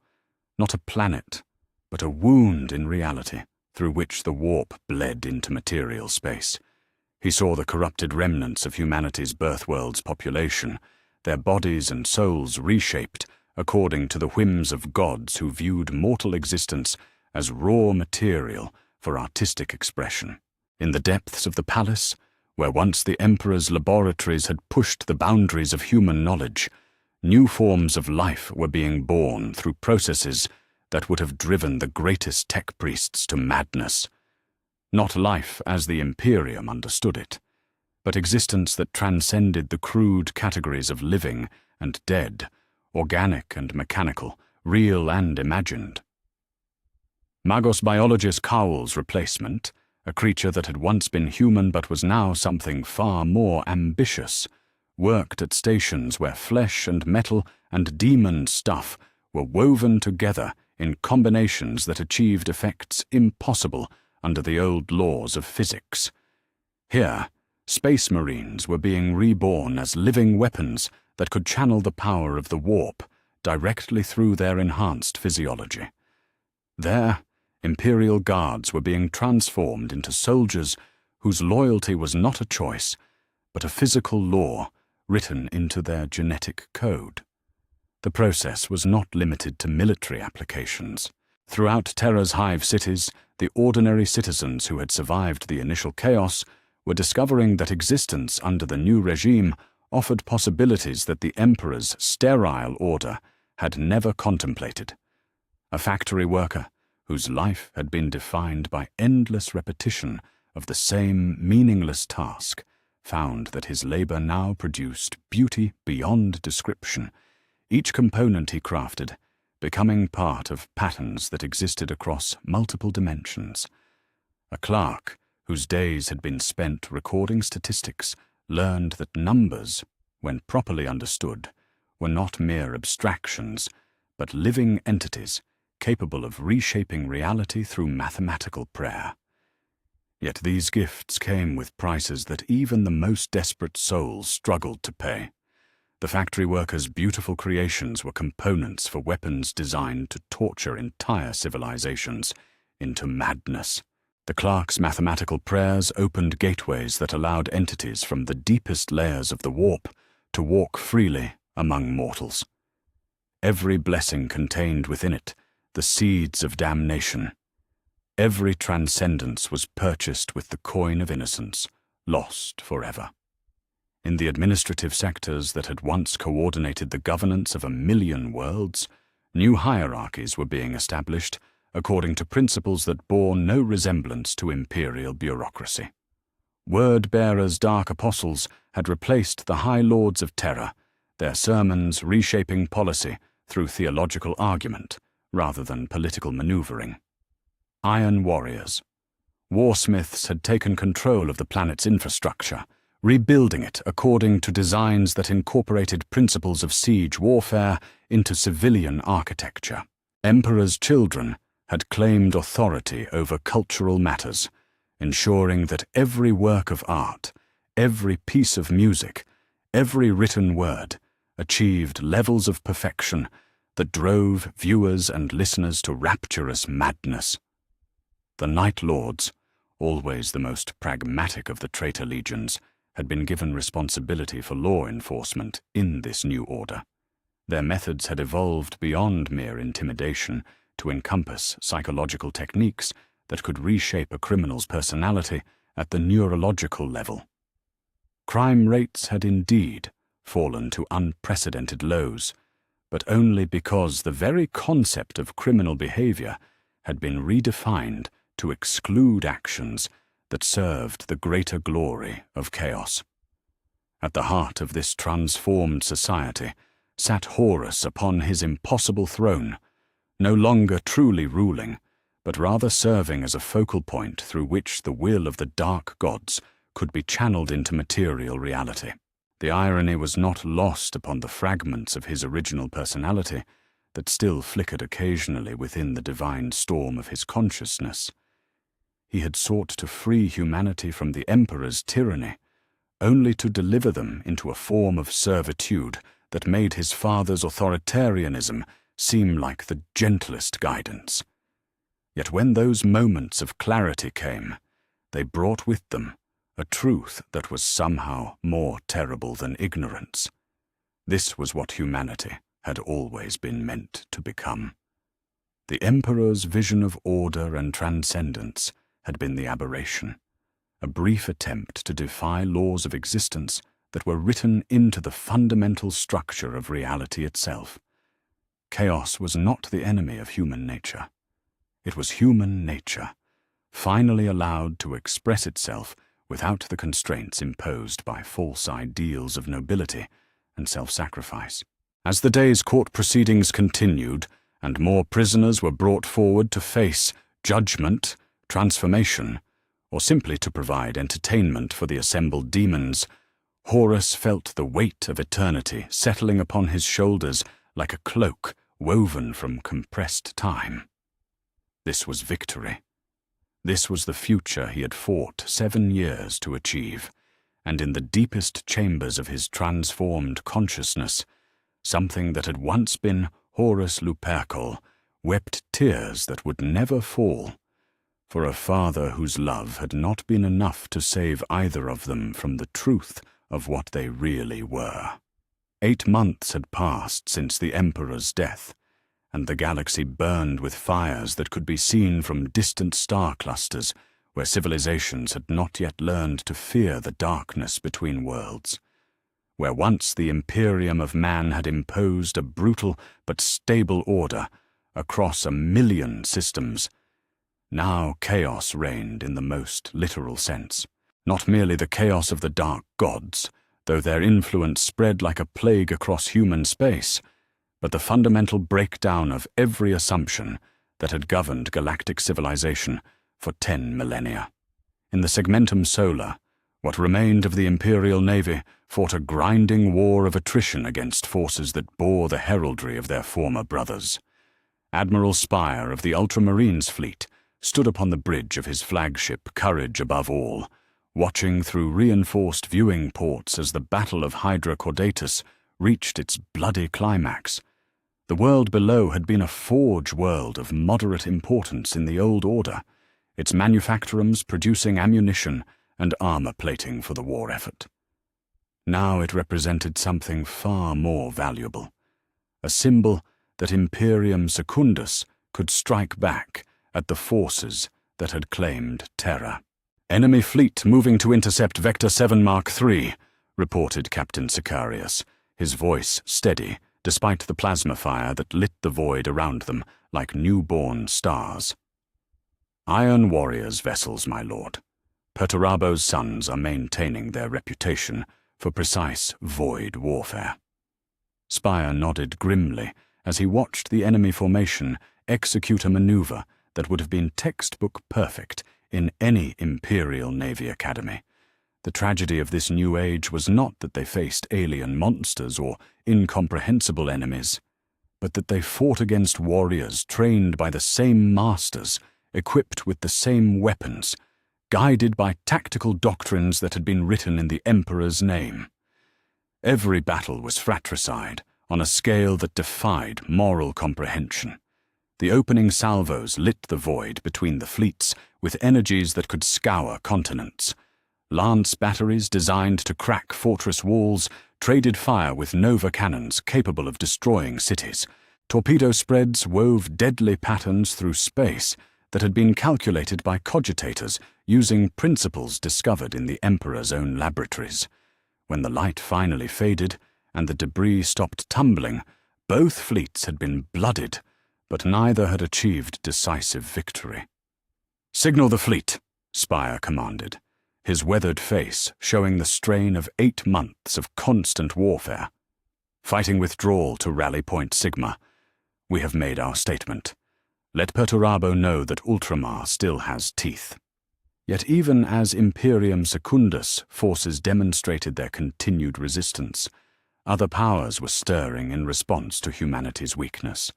Speaker 1: not a planet, but a wound in reality through which the warp bled into material space. He saw the corrupted remnants of humanity's birthworld's population, their bodies and souls reshaped according to the whims of gods who viewed mortal existence as raw material for artistic expression. In the depths of the palace, where once the Emperor's laboratories had pushed the boundaries of human knowledge, new forms of life were being born through processes that would have driven the greatest tech priests to madness. Not life as the Imperium understood it, but existence that transcended the crude categories of living and dead, organic and mechanical, real and imagined. Magos biologist Cowell's replacement, a creature that had once been human but was now something far more ambitious, worked at stations where flesh and metal and demon stuff were woven together in combinations that achieved effects impossible under the old laws of physics. Here, space marines were being reborn as living weapons that could channel the power of the warp directly through their enhanced physiology. There, Imperial guards were being transformed into soldiers whose loyalty was not a choice, but a physical law written into their genetic code. The process was not limited to military applications. Throughout Terra's hive cities, the ordinary citizens who had survived the initial chaos were discovering that existence under the new regime offered possibilities that the Emperor's sterile order had never contemplated. A factory worker, whose life had been defined by endless repetition of the same meaningless task, found that his labor now produced beauty beyond description, each component he crafted becoming part of patterns that existed across multiple dimensions. A clerk, whose days had been spent recording statistics, learned that numbers, when properly understood, were not mere abstractions, but living entities capable of reshaping reality through mathematical prayer. Yet these gifts came with prices that even the most desperate souls struggled to pay. The factory workers' beautiful creations were components for weapons designed to torture entire civilizations into madness. The clerk's mathematical prayers opened gateways that allowed entities from the deepest layers of the warp to walk freely among mortals. Every blessing contained within it the seeds of damnation. Every transcendence was purchased with the coin of innocence, lost forever. In the administrative sectors that had once coordinated the governance of 1,000,000 worlds, new hierarchies were being established according to principles that bore no resemblance to imperial bureaucracy. Word-bearers' dark apostles had replaced the high lords of Terra, their sermons reshaping policy through theological argument rather than political maneuvering. Iron warriors, warsmiths had taken control of the planet's infrastructure, rebuilding it according to designs that incorporated principles of siege warfare into civilian architecture. Emperors' children had claimed authority over cultural matters, ensuring that every work of art, every piece of music, every written word achieved levels of perfection that drove viewers and listeners to rapturous madness. The Night Lords, always the most pragmatic of the traitor legions, had been given responsibility for law enforcement in this new order. Their methods had evolved beyond mere intimidation to encompass psychological techniques that could reshape a criminal's personality at the neurological level. Crime rates had indeed fallen to unprecedented lows, but only because the very concept of criminal behavior had been redefined to exclude actions that served the greater glory of chaos. At the heart of this transformed society sat Horus upon his impossible throne, no longer truly ruling, but rather serving as a focal point through which the will of the dark gods could be channeled into material reality. The irony was not lost upon the fragments of his original personality that still flickered occasionally within the divine storm of his consciousness. He had sought to free humanity from the Emperor's tyranny, only to deliver them into a form of servitude that made his father's authoritarianism seem like the gentlest guidance. Yet when those moments of clarity came, they brought with them a truth that was somehow more terrible than ignorance. This was what humanity had always been meant to become. The Emperor's vision of order and transcendence had been the aberration, a brief attempt to defy laws of existence that were written into the fundamental structure of reality itself. Chaos was not the enemy of human nature. It was human nature, finally allowed to express itself without the constraints imposed by false ideals of nobility and self-sacrifice. As the day's court proceedings continued, and more prisoners were brought forward to face judgment, transformation, or simply to provide entertainment for the assembled demons, Horus felt the weight of eternity settling upon his shoulders like a cloak woven from compressed time. This was victory. This was the future he had fought 7 years to achieve, and in the deepest chambers of his transformed consciousness, something that had once been Horus Lupercal wept tears that would never fall, for a father whose love had not been enough to save either of them from the truth of what they really were. 8 months had passed since the Emperor's death, and the galaxy burned with fires that could be seen from distant star clusters where civilizations had not yet learned to fear the darkness between worlds. Where once the Imperium of man had imposed a brutal but stable order across 1,000,000 systems, now chaos reigned in the most literal sense. Not merely the chaos of the dark gods, though their influence spread like a plague across human space, but the fundamental breakdown of every assumption that had governed galactic civilization for 10 millennia. In the Segmentum Solar, what remained of the Imperial Navy fought a grinding war of attrition against forces that bore the heraldry of their former brothers. Admiral Spire of the Ultramarines fleet stood upon the bridge of his flagship Courage Above All, watching through reinforced viewing ports as the Battle of Hydra Caudatus reached its bloody climax. The world below had been a forge world of moderate importance in the old order, its manufactorums producing ammunition and armor plating for the war effort. Now it represented something far more valuable, a symbol that Imperium Secundus could strike back at the forces that had claimed Terra. "Enemy fleet moving to intercept Vector 7 Mark III, reported Captain Sicarius, his voice steady despite the plasma fire that lit the void around them like newborn stars. "Iron Warriors vessels, my lord. Perturabo's sons are maintaining their reputation for precise void warfare." Spire nodded grimly as he watched the enemy formation execute a maneuver that would have been textbook perfect in any Imperial Navy Academy. The tragedy of this new age was not that they faced alien monsters or incomprehensible enemies, but that they fought against warriors trained by the same masters, equipped with the same weapons, guided by tactical doctrines that had been written in the Emperor's name. Every battle was fratricide on a scale that defied moral comprehension. The opening salvos lit the void between the fleets with energies that could scour continents. Lance batteries designed to crack fortress walls traded fire with Nova cannons capable of destroying cities. Torpedo spreads wove deadly patterns through space that had been calculated by cogitators using principles discovered in the Emperor's own laboratories. When the light finally faded and the debris stopped tumbling, both fleets had been blooded, but neither had achieved decisive victory. "Signal the fleet," Spire commanded, his weathered face showing the strain of 8 months of constant warfare. "Fighting withdrawal to Rally Point Sigma. We have made our statement. Let Perturabo know that Ultramar still has teeth." Yet even as Imperium Secundus forces demonstrated their continued resistance, other powers were stirring in response to humanity's weakness.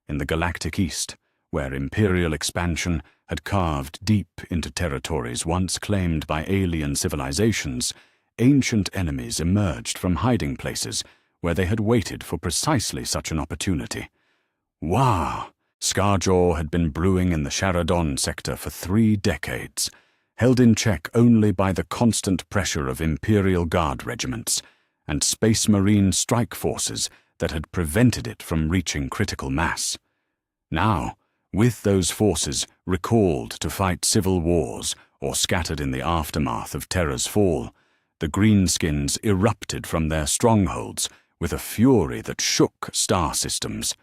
Speaker 1: In the galactic east, where imperial expansion had carved deep into territories once claimed by alien civilizations, ancient enemies emerged from hiding places where they had waited for precisely such an opportunity. Wow! Scarjaw had been brewing in the Sharadon sector for 3 decades, held in check only by the constant pressure of Imperial Guard regiments and Space Marine strike forces that had prevented it from reaching critical mass. Now, with those forces recalled to fight civil wars or scattered in the aftermath of Terra's fall, the Greenskins erupted from their strongholds with a fury that shook star systems.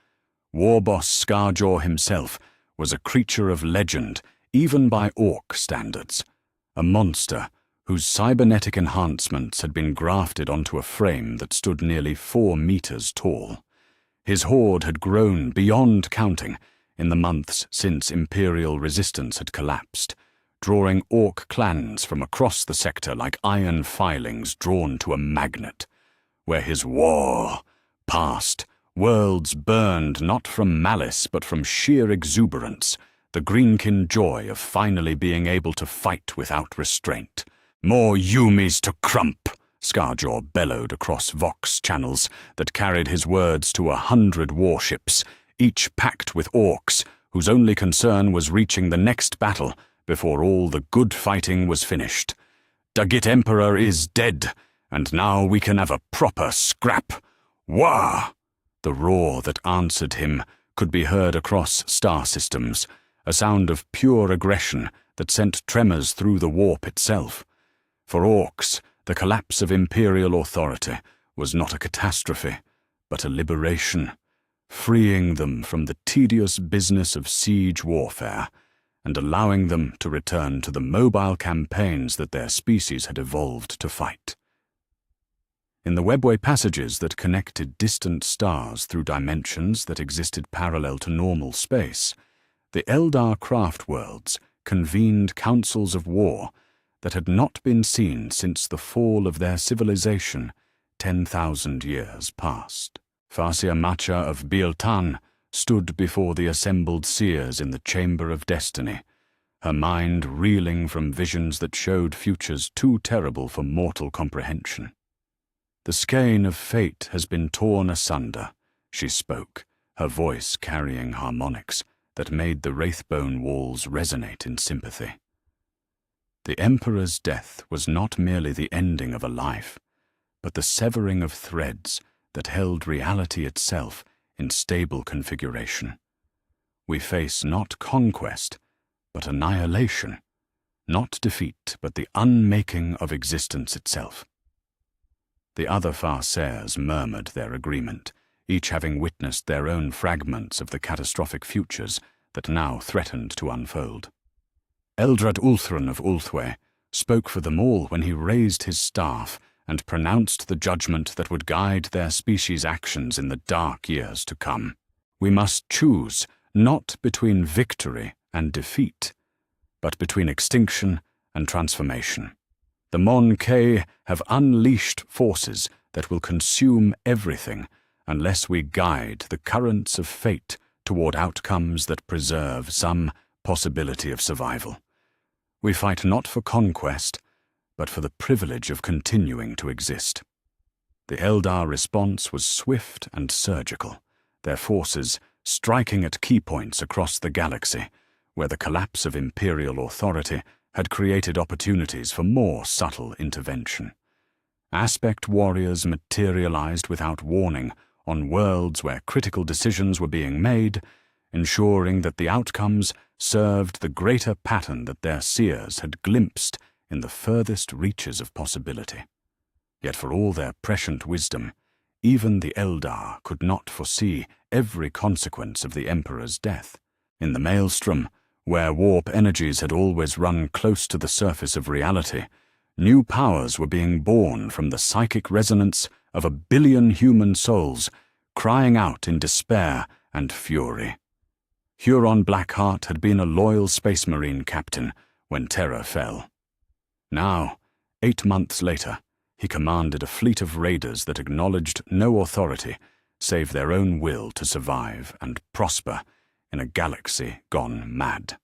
Speaker 1: Warboss Scarjaw himself was a creature of legend even by Orc standards, a monster whose cybernetic enhancements had been grafted onto a frame that stood nearly 4 meters tall. His horde had grown beyond counting in the months since Imperial resistance had collapsed, drawing Orc clans from across the sector like iron filings drawn to a magnet. Where his war passed, worlds burned not from malice but from sheer exuberance, the Greenkin joy of finally being able to fight without restraint. "More Yumis to crump!" Scarjaw bellowed across Vox channels that carried his words to 100 warships, each packed with Orcs whose only concern was reaching the next battle before all the good fighting was finished. "Dagit Emperor is dead, and now we can have a proper scrap. Wah!" The roar that answered him could be heard across star systems, a sound of pure aggression that sent tremors through the warp itself. For Orcs, the collapse of Imperial authority was not a catastrophe, but a liberation, freeing them from the tedious business of siege warfare and allowing them to return to the mobile campaigns that their species had evolved to fight. In the webway passages that connected distant stars through dimensions that existed parallel to normal space, the Eldar craft worlds convened councils of war that had not been seen since the fall of their civilization 10,000 years past. Farsia Macha of Bieltan stood before the assembled seers in the Chamber of Destiny, her mind reeling from visions that showed futures too terrible for mortal comprehension. "The skein of fate has been torn asunder," she spoke, her voice carrying harmonics that made the Wraithbone walls resonate in sympathy. The Emperor's death was not merely the ending of a life, but the severing of threads that held reality itself in stable configuration. We face not conquest, but annihilation, not defeat, but the unmaking of existence itself. The other Farseers murmured their agreement, each having witnessed their own fragments of the catastrophic futures that now threatened to unfold. Eldrad Ulthran of Ulthwé spoke for them all when he raised his staff and pronounced the judgment that would guide their species' actions in the dark years to come. We must choose not between victory and defeat, but between extinction and transformation. The Mon Kay have unleashed forces that will consume everything unless we guide the currents of fate toward outcomes that preserve some possibility of survival. We fight not for conquest, but for the privilege of continuing to exist. The Eldar response was swift and surgical, their forces striking at key points across the galaxy, where the collapse of Imperial authority had created opportunities for more subtle intervention. Aspect warriors materialized without warning on worlds where critical decisions were being made, ensuring that the outcomes served the greater pattern that their seers had glimpsed in the furthest reaches of possibility. Yet for all their prescient wisdom, even the Eldar could not foresee every consequence of the Emperor's death. In the Maelstrom, where warp energies had always run close to the surface of reality, new powers were being born from the psychic resonance of 1 billion human souls crying out in despair and fury. Huron Blackheart had been a loyal Space Marine captain when Terra fell. Now, 8 months later, he commanded a fleet of raiders that acknowledged no authority save their own will to survive and prosper in a galaxy gone mad.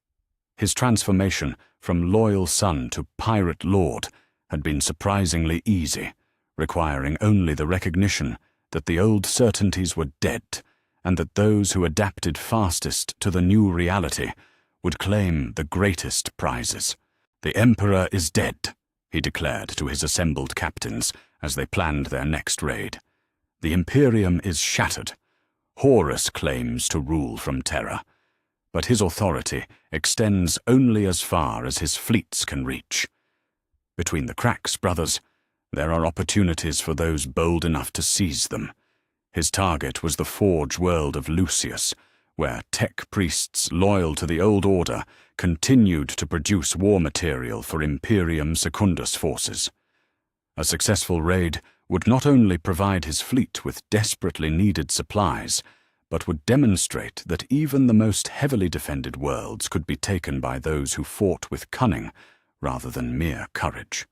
Speaker 1: His transformation from loyal son to pirate lord had been surprisingly easy, requiring only the recognition that the old certainties were dead and that those who adapted fastest to the new reality would claim the greatest prizes. "The Emperor is dead," he declared to his assembled captains as they planned their next raid. "The Imperium is shattered. Horus claims to rule from Terra, but his authority extends only as far as his fleets can reach. Between the cracks, brothers, there are opportunities for those bold enough to seize them." His target was the forge world of Lucius, where tech priests loyal to the old order continued to produce war material for Imperium Secundus forces. A successful raid would not only provide his fleet with desperately needed supplies, but would demonstrate that even the most heavily defended worlds could be taken by those who fought with cunning rather than mere courage.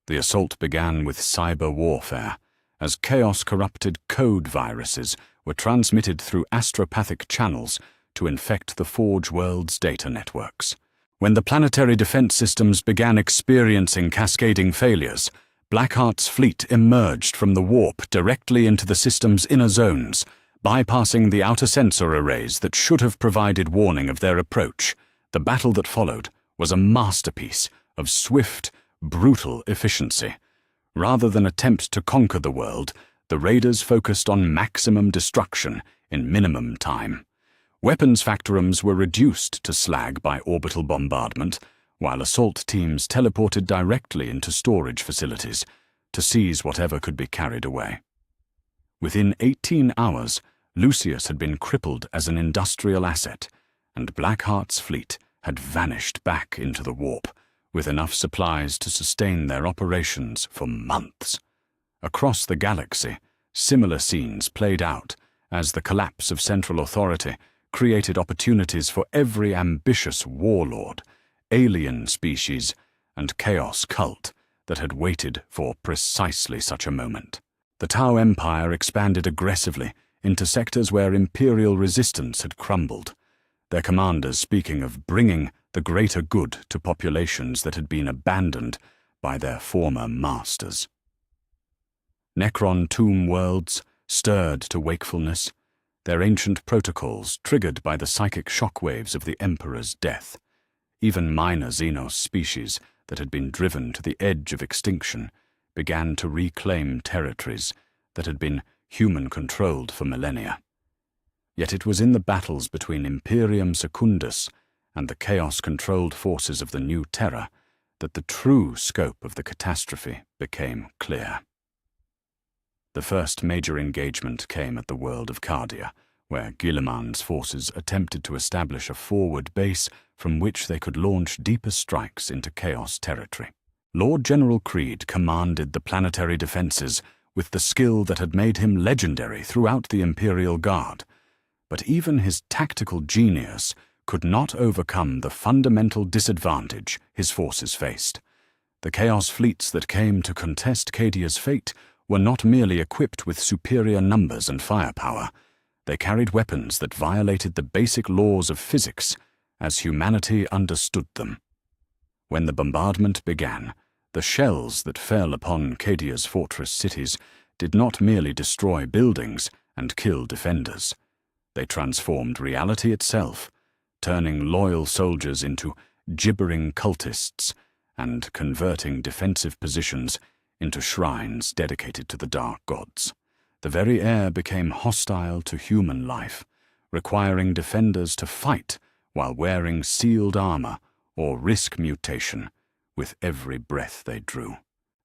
Speaker 1: The assault began with cyber warfare, as chaos-corrupted code viruses were transmitted through astropathic channels to infect the Forge world's data networks. When the planetary defense systems began experiencing cascading failures, Blackheart's fleet emerged from the warp directly into the system's inner zones, bypassing the outer sensor arrays that should have provided warning of their approach. The battle that followed was a masterpiece of swift, brutal efficiency. Rather than attempt to conquer the world, the raiders focused on maximum destruction in minimum time. Weapons factorums were reduced to slag by orbital bombardment, while assault teams teleported directly into storage facilities to seize whatever could be carried away. Within 18 hours, Lucius had been crippled as an industrial asset, and Blackheart's fleet had vanished back into the warp, with enough supplies to sustain their operations for months. Across the galaxy, similar scenes played out as the collapse of central authority created opportunities for every ambitious warlord, alien species, and chaos cult that had waited for precisely such a moment. The Tau Empire expanded aggressively into sectors where imperial resistance had crumbled, their commanders speaking of bringing the greater good to populations that had been abandoned by their former masters. Necron tomb worlds stirred to wakefulness, their ancient protocols triggered by the psychic shockwaves of the Emperor's death. Even minor Xenos species that had been driven to the edge of extinction began to reclaim territories that had been human-controlled for millennia. Yet it was in the battles between Imperium Secundus and the chaos-controlled forces of the new Terra that the true scope of the catastrophe became clear. The first major engagement came at the world of Cardia, where Guilliman's forces attempted to establish a forward base from which they could launch deeper strikes into Chaos territory. Lord General Creed commanded the planetary defenses with the skill that had made him legendary throughout the Imperial Guard, but even his tactical genius could not overcome the fundamental disadvantage his forces faced. The Chaos fleets that came to contest Cadia's fate were not merely equipped with superior numbers and firepower. They carried weapons that violated the basic laws of physics as humanity understood them. When the bombardment began, the shells that fell upon Cadia's fortress cities did not merely destroy buildings and kill defenders. They transformed reality itself, turning loyal soldiers into gibbering cultists and converting defensive positions into shrines dedicated to the dark gods. The very air became hostile to human life, requiring defenders to fight while wearing sealed armor or risk mutation with every breath they drew.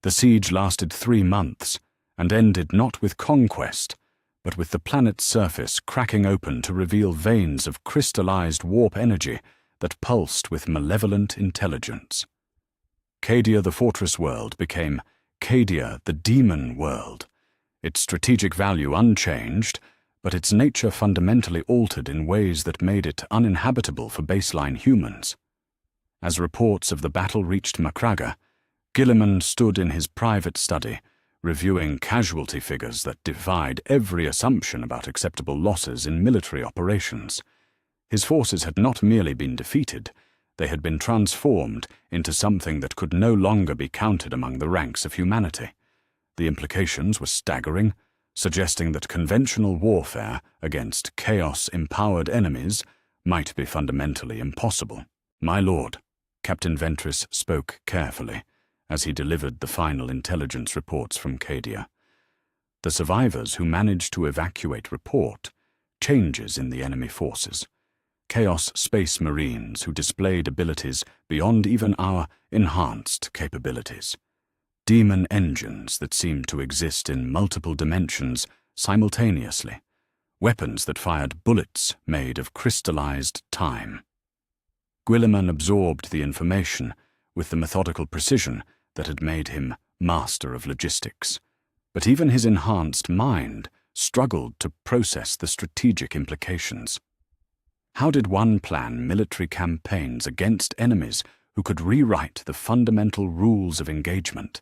Speaker 1: The siege lasted 3 months and ended not with conquest, but with the planet's surface cracking open to reveal veins of crystallized warp energy that pulsed with malevolent intelligence. Cadia the Fortress World became Cadia the Demon World, its strategic value unchanged, but its nature fundamentally altered in ways that made it uninhabitable for baseline humans. As reports of the battle reached Macraga, Guilliman stood in his private study, reviewing casualty figures that defied every assumption about acceptable losses in military operations. His forces had not merely been defeated, They had been transformed into something that could no longer be counted among the ranks of humanity. The implications were staggering, suggesting that conventional warfare against chaos-empowered enemies might be fundamentally impossible. "My lord," Captain Ventress spoke carefully as he delivered the final intelligence reports from Cadia. The survivors who managed to evacuate report changes in the enemy forces. Chaos Space Marines who displayed abilities beyond even our enhanced capabilities. Demon engines that seemed to exist in multiple dimensions simultaneously. Weapons that fired bullets made of crystallized time. Guilliman absorbed the information with the methodical precision that had made him master of logistics. But even his enhanced mind struggled to process the strategic implications. How did one plan military campaigns against enemies who could rewrite the fundamental rules of engagement?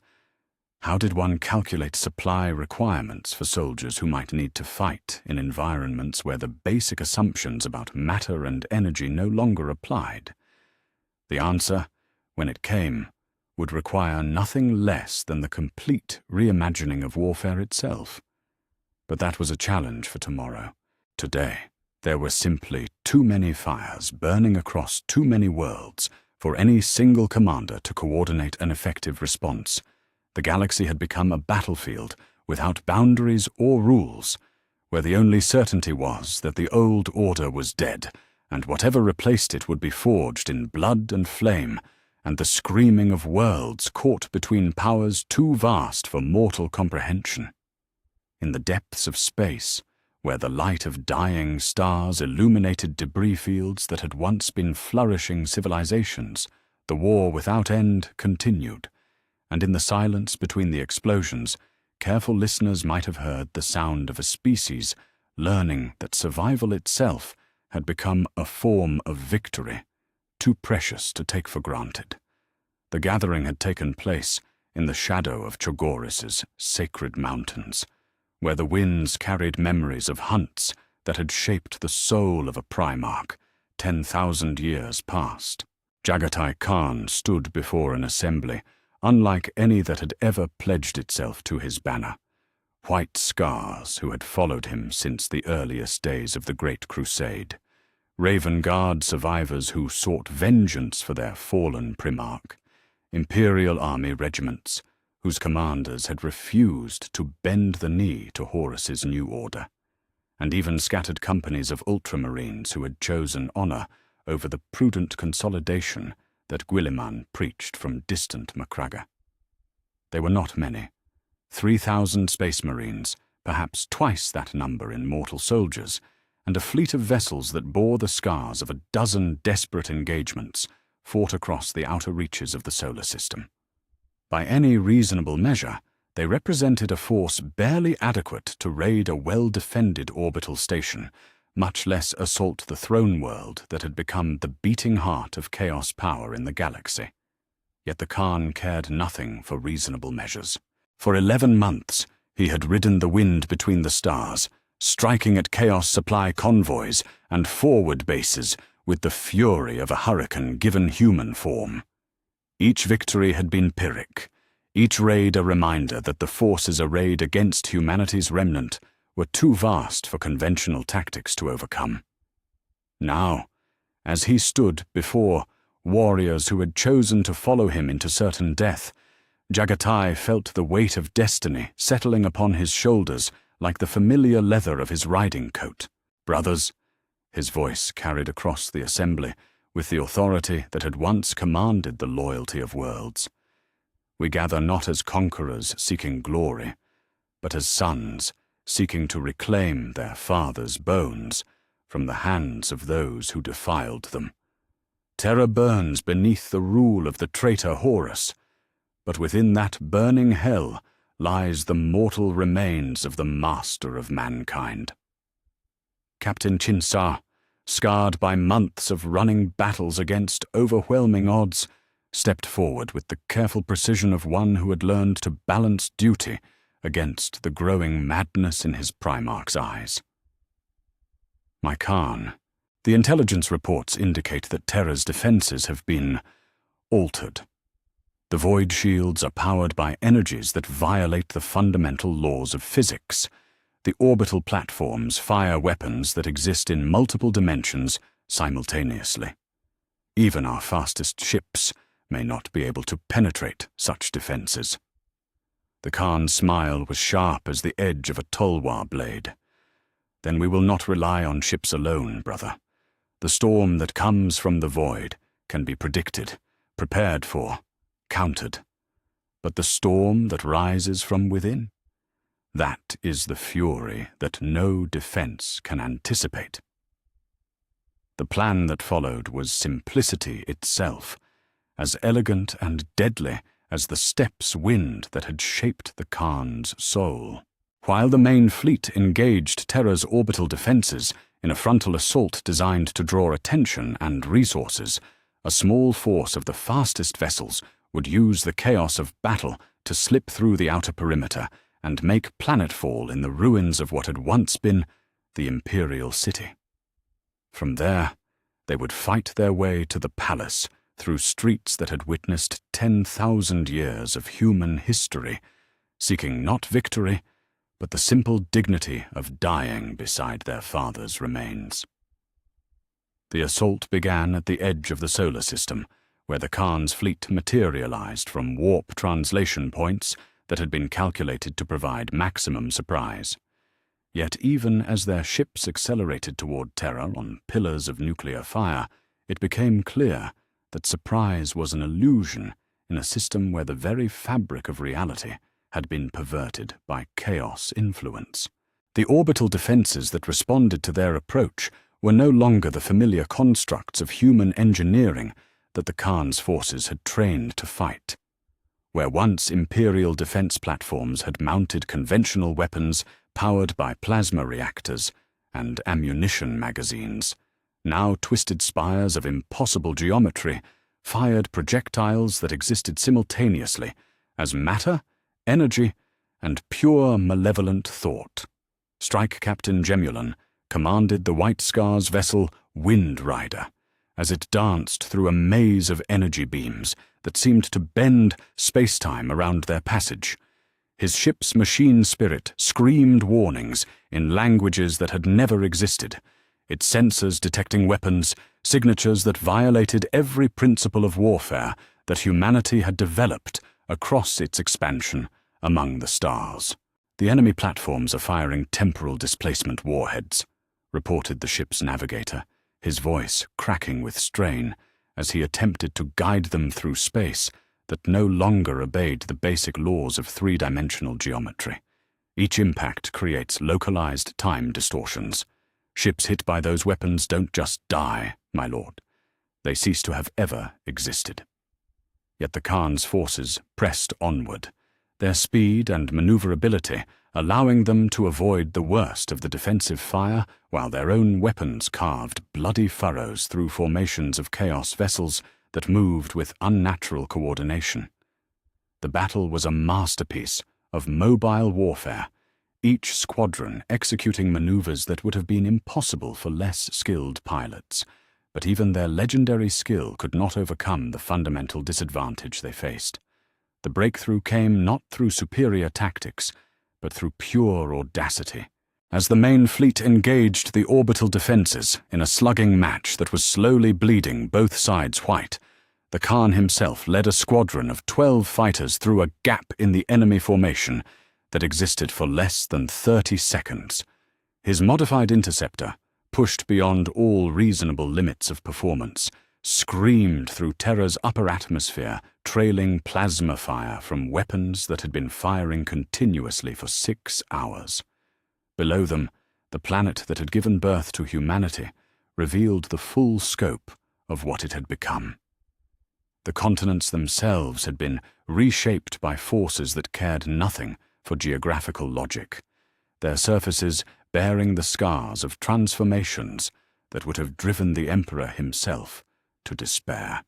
Speaker 1: How did one calculate supply requirements for soldiers who might need to fight in environments where the basic assumptions about matter and energy no longer applied? The answer, when it came, would require nothing less than the complete reimagining of warfare itself. But that was a challenge for tomorrow. Today, there were simply too many fires burning across too many worlds for any single commander to coordinate an effective response. The galaxy had become a battlefield without boundaries or rules, where the only certainty was that the old order was dead, and whatever replaced it would be forged in blood and flame, and the screaming of worlds caught between powers too vast for mortal comprehension. In the depths of space, where the light of dying stars illuminated debris fields that had once been flourishing civilizations, the war without end continued, and in the silence between the explosions, careful listeners might have heard the sound of a species learning that survival itself had become a form of victory, too precious to take for granted. The gathering had taken place in the shadow of Chogoris's sacred mountains, where the winds carried memories of hunts that had shaped the soul of a Primarch 10,000 years past. Jagatai Khan stood before an assembly unlike any that had ever pledged itself to his banner. White scars who had followed him since the earliest days of the Great Crusade. Raven Guard survivors who sought vengeance for their fallen Primarch. Imperial army regiments whose commanders had refused to bend the knee to Horus's new order. And even scattered companies of ultramarines who had chosen honor over the prudent consolidation that Guilliman preached from distant Macraga. They were not many. 3,000 space marines, perhaps twice that number in mortal soldiers, and a fleet of vessels that bore the scars of a dozen desperate engagements fought across the outer reaches of the solar system. By any reasonable measure, they represented a force barely adequate to raid a well-defended orbital station, much less assault the throne world that had become the beating heart of chaos power in the galaxy. Yet the Khan cared nothing for reasonable measures. For 11 months, he had ridden the wind between the stars, striking at chaos supply convoys and forward bases with the fury of a hurricane given human form. Each victory had been Pyrrhic, each raid a reminder that the forces arrayed against humanity's remnant were too vast for conventional tactics to overcome. Now, as he stood before warriors who had chosen to follow him into certain death, Jagatai felt the weight of destiny settling upon his shoulders like the familiar leather of his riding coat. "Brothers," his voice carried across the assembly with the authority that had once commanded the loyalty of worlds. "We gather not as conquerors seeking glory, but as sons seeking to reclaim their father's bones from the hands of those who defiled them. Terra burns beneath the rule of the traitor Horus, but within that burning hell lies the mortal remains of the master of mankind." Captain Chinsar, scarred by months of running battles against overwhelming odds, stepped forward with the careful precision of one who had learned to balance duty against the growing madness in his Primarch's eyes. "My Khan," The intelligence reports indicate that Terra's defenses have been altered. The void shields are powered by energies that violate the fundamental laws of physics. The orbital platforms fire weapons that exist in multiple dimensions simultaneously. Even our fastest ships may not be able to penetrate such defenses. The Khan's smile was sharp as the edge of a tulwar blade. Then we will not rely on ships alone, brother. The storm that comes from the void can be predicted, prepared for, countered. But the storm that rises from within? That is the fury that no defense can anticipate. The plan that followed was simplicity itself, as elegant and deadly as the steppes wind that had shaped the Khan's soul. While the main fleet engaged Terra's orbital defenses in a frontal assault designed to draw attention and resources, a small force of the fastest vessels would use the chaos of battle to slip through the outer perimeter and make planetfall in the ruins of what had once been the Imperial city. From there, they would fight their way to the palace through streets that had witnessed 10,000 years of human history, seeking not victory, but the simple dignity of dying beside their father's remains. The assault began at the edge of the solar system, where the Khan's fleet materialized from warp translation points that had been calculated to provide maximum surprise. Yet even as their ships accelerated toward Terra on pillars of nuclear fire, it became clear that surprise was an illusion in a system where the very fabric of reality had been perverted by chaos influence. The orbital defenses that responded to their approach were no longer the familiar constructs of human engineering that the Khan's forces had trained to fight. Where once Imperial defense platforms had mounted conventional weapons powered by plasma reactors and ammunition magazines, now twisted spires of impossible geometry fired projectiles that existed simultaneously as matter, energy, and pure malevolent thought. Strike Captain Gemulan commanded the White Scar's vessel Wind Rider as it danced through a maze of energy beams that seemed to bend space-time around their passage. His ship's machine spirit screamed warnings in languages that had never existed, its sensors detecting weapons, signatures that violated every principle of warfare that humanity had developed across its expansion among the stars. "The enemy platforms are firing temporal displacement warheads," reported the ship's navigator, his voice cracking with strain as he attempted to guide them through space that no longer obeyed the basic laws of three-dimensional geometry. Each impact creates localized time distortions. Ships hit by those weapons don't just die, my lord. They cease to have ever existed. Yet the Khan's forces pressed onward, their speed and maneuverability allowing them to avoid the worst of the defensive fire while their own weapons carved bloody furrows through formations of chaos vessels that moved with unnatural coordination. The battle was a masterpiece of mobile warfare, each squadron executing maneuvers that would have been impossible for less skilled pilots, but even their legendary skill could not overcome the fundamental disadvantage they faced. The breakthrough came not through superior tactics, but through pure audacity. As the main fleet engaged the orbital defenses in a slugging match that was slowly bleeding both sides white, the Khan himself led a squadron of 12 fighters through a gap in the enemy formation that existed for less than 30 seconds. His modified interceptor, pushed beyond all reasonable limits of performance, screamed through Terra's upper atmosphere, trailing plasma fire from weapons that had been firing continuously for 6 hours. Below them, the planet that had given birth to humanity revealed the full scope of what it had become. The continents themselves had been reshaped by forces that cared nothing for geographical logic, their surfaces bearing the scars of transformations that would have driven the Emperor himself to despair.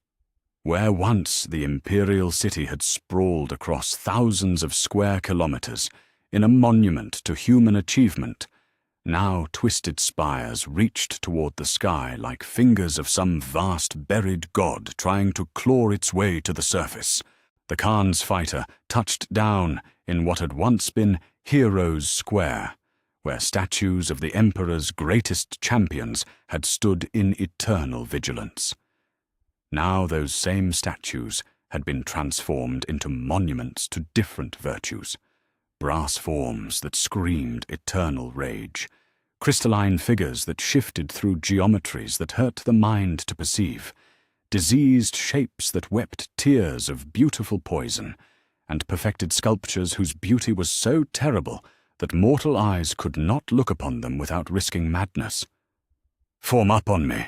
Speaker 1: Where once the Imperial city had sprawled across thousands of square kilometers in a monument to human achievement, Now twisted spires reached toward the sky like fingers of some vast buried god trying to claw its way to the surface. The Khan's fighter touched down in what had once been Heroes' Square, where statues of the Emperor's greatest champions had stood in eternal vigilance. Now those same statues had been transformed into monuments to different virtues, brass forms that screamed eternal rage, crystalline figures that shifted through geometries that hurt the mind to perceive, diseased shapes that wept tears of beautiful poison, and perfected sculptures whose beauty was so terrible that mortal eyes could not look upon them without risking madness. "Form up on me,"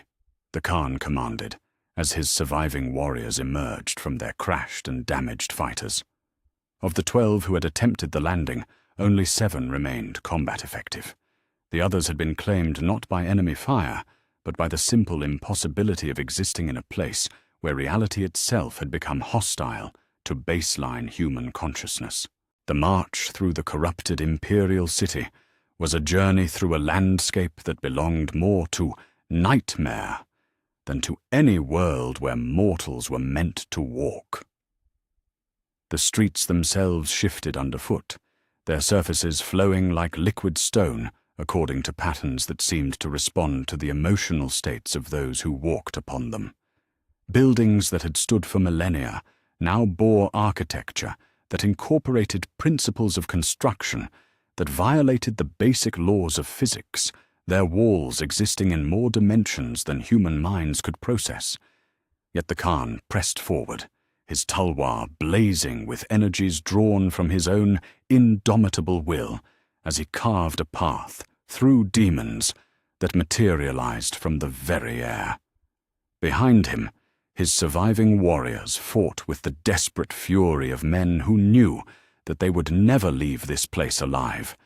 Speaker 1: the Khan commanded, as his surviving warriors emerged from their crashed and damaged fighters. Of the 12 who had attempted the landing, only 7 remained combat effective. The others had been claimed not by enemy fire, but by the simple impossibility of existing in a place where reality itself had become hostile to baseline human consciousness. The march through the corrupted imperial city was a journey through a landscape that belonged more to nightmare than to any world where mortals were meant to walk. The streets themselves shifted underfoot, their surfaces flowing like liquid stone according to patterns that seemed to respond to the emotional states of those who walked upon them. Buildings that had stood for millennia now bore architecture that incorporated principles of construction that violated the basic laws of physics, their walls existing in more dimensions than human minds could process. Yet the Khan pressed forward, his tulwar blazing with energies drawn from his own indomitable will, as he carved a path through demons that materialized from the very air. Behind him, his surviving warriors fought with the desperate fury of men who knew that they would never leave this place alive,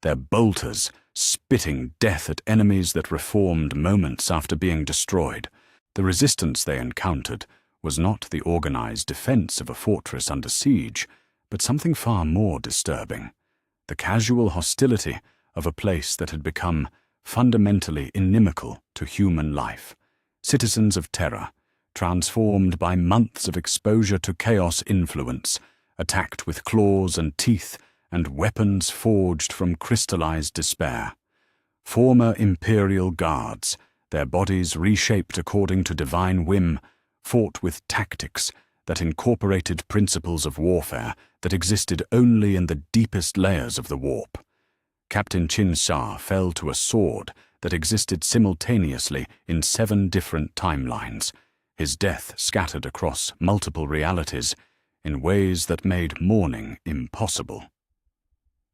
Speaker 1: their bolters spitting death at enemies that reformed moments after being destroyed. The resistance they encountered was not the organized defense of a fortress under siege, but something far more disturbing: the casual hostility of a place that had become fundamentally inimical to human life. Citizens of Terra, transformed by months of exposure to chaos influence, attacked with claws and teeth and weapons forged from crystallized despair. Former Imperial guards, their bodies reshaped according to divine whim, fought with tactics that incorporated principles of warfare that existed only in the deepest layers of the warp. Captain Chinsha fell to a sword that existed simultaneously in 7 different timelines, his death scattered across multiple realities in ways that made mourning impossible.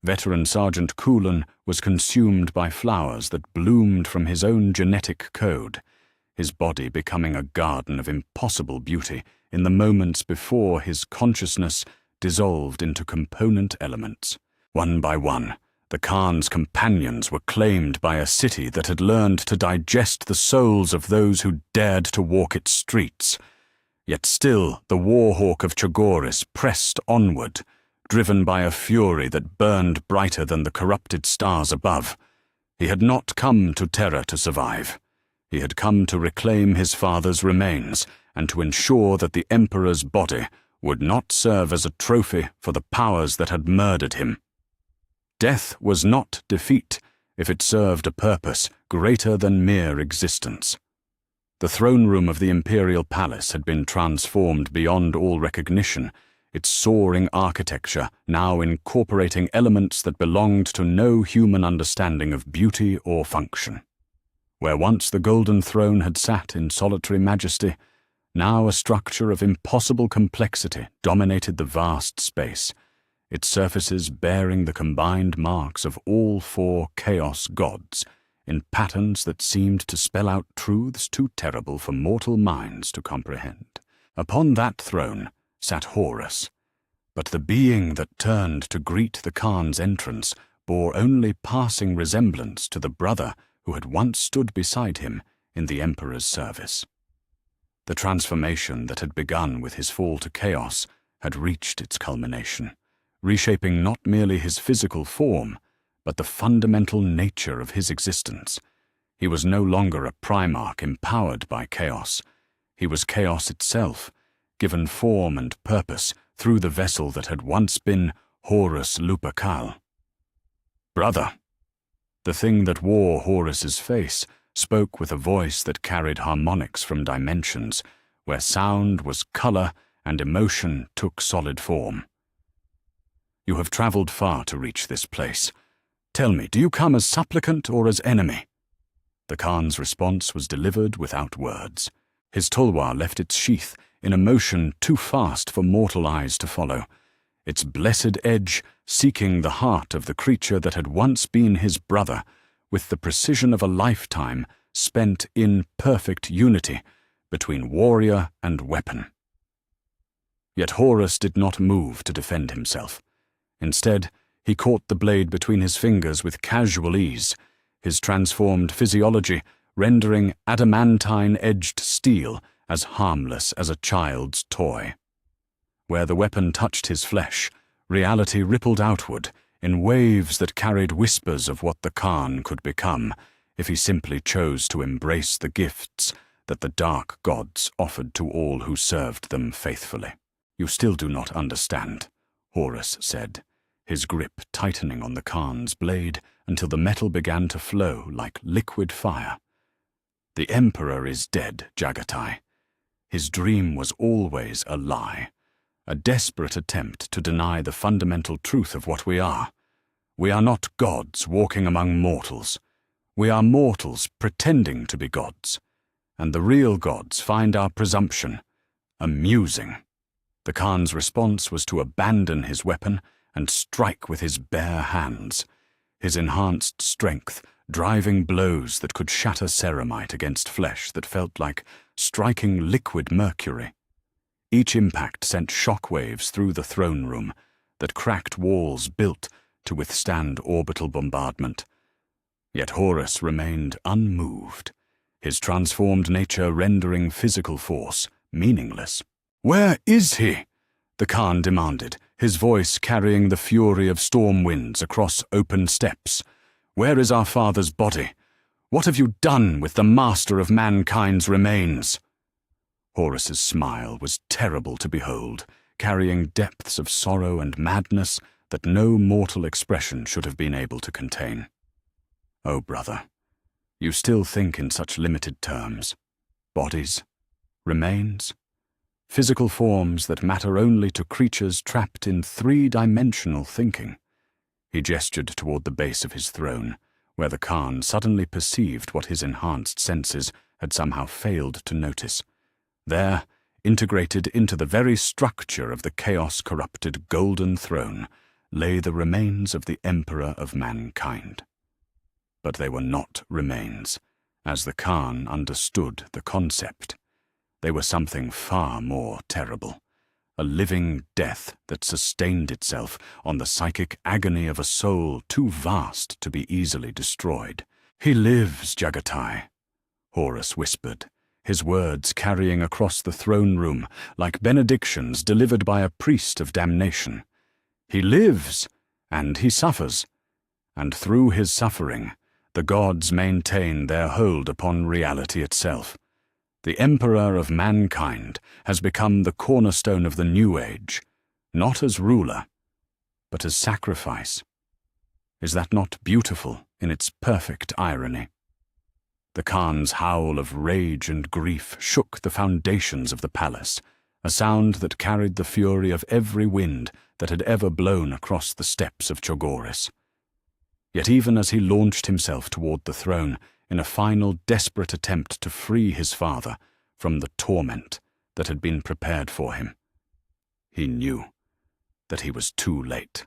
Speaker 1: Veteran Sergeant Kulan was consumed by flowers that bloomed from his own genetic code, his body becoming a garden of impossible beauty in the moments before his consciousness dissolved into component elements. One by one, the Khan's companions were claimed by a city that had learned to digest the souls of those who dared to walk its streets. Yet still the warhawk of Chogoris pressed onward, driven by a fury that burned brighter than the corrupted stars above. He had not come to Terra to survive. He had come to reclaim his father's remains and to ensure that the Emperor's body would not serve as a trophy for the powers that had murdered him. Death was not defeat if it served a purpose greater than mere existence. The throne room of the Imperial Palace had been transformed beyond all recognition, its soaring architecture now incorporating elements that belonged to no human understanding of beauty or function. Where once the golden throne had sat in solitary majesty, now a structure of impossible complexity dominated the vast space, its surfaces bearing the combined marks of all 4 chaos gods in patterns that seemed to spell out truths too terrible for mortal minds to comprehend. Upon that throne sat Horus, but the being that turned to greet the Khan's entrance bore only passing resemblance to the brother who had once stood beside him in the Emperor's service. The transformation that had begun with his fall to chaos had reached its culmination, reshaping not merely his physical form, but the fundamental nature of his existence. He was no longer a primarch empowered by chaos. He was chaos itself, given form and purpose through the vessel that had once been Horus Lupercal. "Brother." The thing that wore Horus's face spoke with a voice that carried harmonics from dimensions, where sound was color and emotion took solid form. "You have traveled far to reach this place. Tell me, do you come as supplicant or as enemy?" The Khan's response was delivered without words. His tulwar left its sheath in a motion too fast for mortal eyes to follow, its blessed edge seeking the heart of the creature that had once been his brother, with the precision of a lifetime spent in perfect unity between warrior and weapon. Yet Horus did not move to defend himself. Instead, he caught the blade between his fingers with casual ease, his transformed physiology rendering adamantine-edged steel as harmless as a child's toy. Where the weapon touched his flesh, reality rippled outward in waves that carried whispers of what the Khan could become if he simply chose to embrace the gifts that the dark gods offered to all who served them faithfully. "You still do not understand," Horus said, his grip tightening on the Khan's blade until the metal began to flow like liquid fire. "The Emperor is dead, Jagatai. His dream was always a lie, a desperate attempt to deny the fundamental truth of what we are. We are not gods walking among mortals. We are mortals pretending to be gods, and the real gods find our presumption amusing." The Khan's response was to abandon his weapon and strike with his bare hands, his enhanced strength driving blows that could shatter ceramite against flesh that felt like striking liquid mercury. Each impact sent shockwaves through the throne room that cracked walls built to withstand orbital bombardment. Yet Horus remained unmoved, his transformed nature rendering physical force meaningless. "Where is he?" the Khan demanded, his voice carrying the fury of storm winds across open steppes. "Where is our father's body? What have you done with the master of mankind's remains?" Horus's smile was terrible to behold, carrying depths of sorrow and madness that no mortal expression should have been able to contain. "Oh, brother, you still think in such limited terms. Bodies, remains, physical forms that matter only to creatures trapped in three-dimensional thinking." He gestured toward the base of his throne, where the Khan suddenly perceived what his enhanced senses had somehow failed to notice. There, integrated into the very structure of the chaos-corrupted golden throne, lay the remains of the Emperor of mankind. But they were not remains, as the Khan understood the concept. They were something far more terrible. A living death that sustained itself on the psychic agony of a soul too vast to be easily destroyed. "He lives, Jagatai," Horus whispered, his words carrying across the throne room like benedictions delivered by a priest of damnation. "He lives, and he suffers, and through his suffering, the gods maintain their hold upon reality itself. The Emperor of mankind has become the cornerstone of the New Age, not as ruler, but as sacrifice. Is that not beautiful in its perfect irony?" The Khan's howl of rage and grief shook the foundations of the palace, a sound that carried the fury of every wind that had ever blown across the steppes of Chogoris. Yet even as he launched himself toward the throne, in a final desperate attempt to free his father from the torment that had been prepared for him, he knew that he was too late.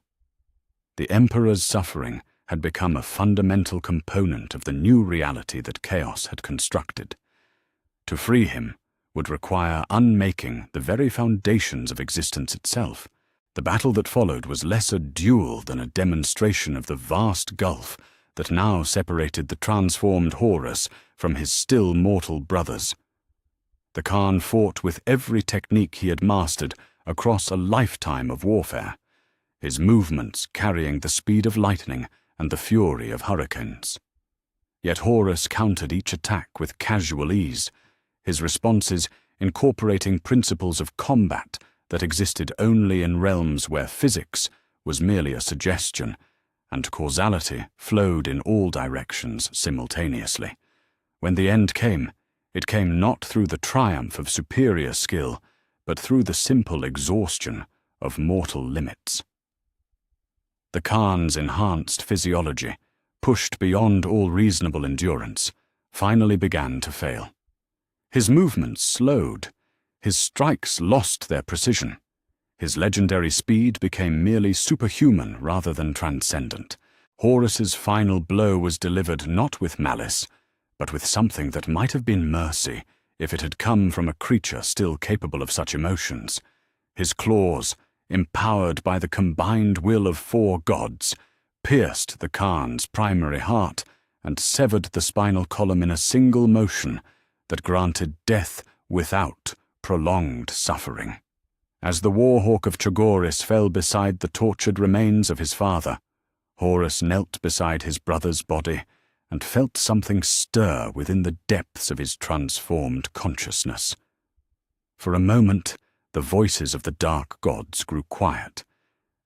Speaker 1: The Emperor's suffering had become a fundamental component of the new reality that chaos had constructed. To free him would require unmaking the very foundations of existence itself. The battle that followed was less a duel than a demonstration of the vast gulf that now separated the transformed Horus from his still mortal brothers. The Khan fought with every technique he had mastered across a lifetime of warfare, his movements carrying the speed of lightning and the fury of hurricanes. Yet Horus countered each attack with casual ease, his responses incorporating principles of combat that existed only in realms where physics was merely a suggestion, and causality flowed in all directions simultaneously. When the end came, it came not through the triumph of superior skill, but through the simple exhaustion of mortal limits. The Khan's enhanced physiology, pushed beyond all reasonable endurance, finally began to fail. His movements slowed, his strikes lost their precision. His legendary speed became merely superhuman rather than transcendent. Horus's final blow was delivered not with malice, but with something that might have been mercy if it had come from a creature still capable of such emotions. His claws, empowered by the combined will of 4 gods, pierced the Khan's primary heart and severed the spinal column in a single motion that granted death without prolonged suffering. As the warhawk of Chogoris fell beside the tortured remains of his father, Horus knelt beside his brother's body and felt something stir within the depths of his transformed consciousness. For a moment, the voices of the dark gods grew quiet,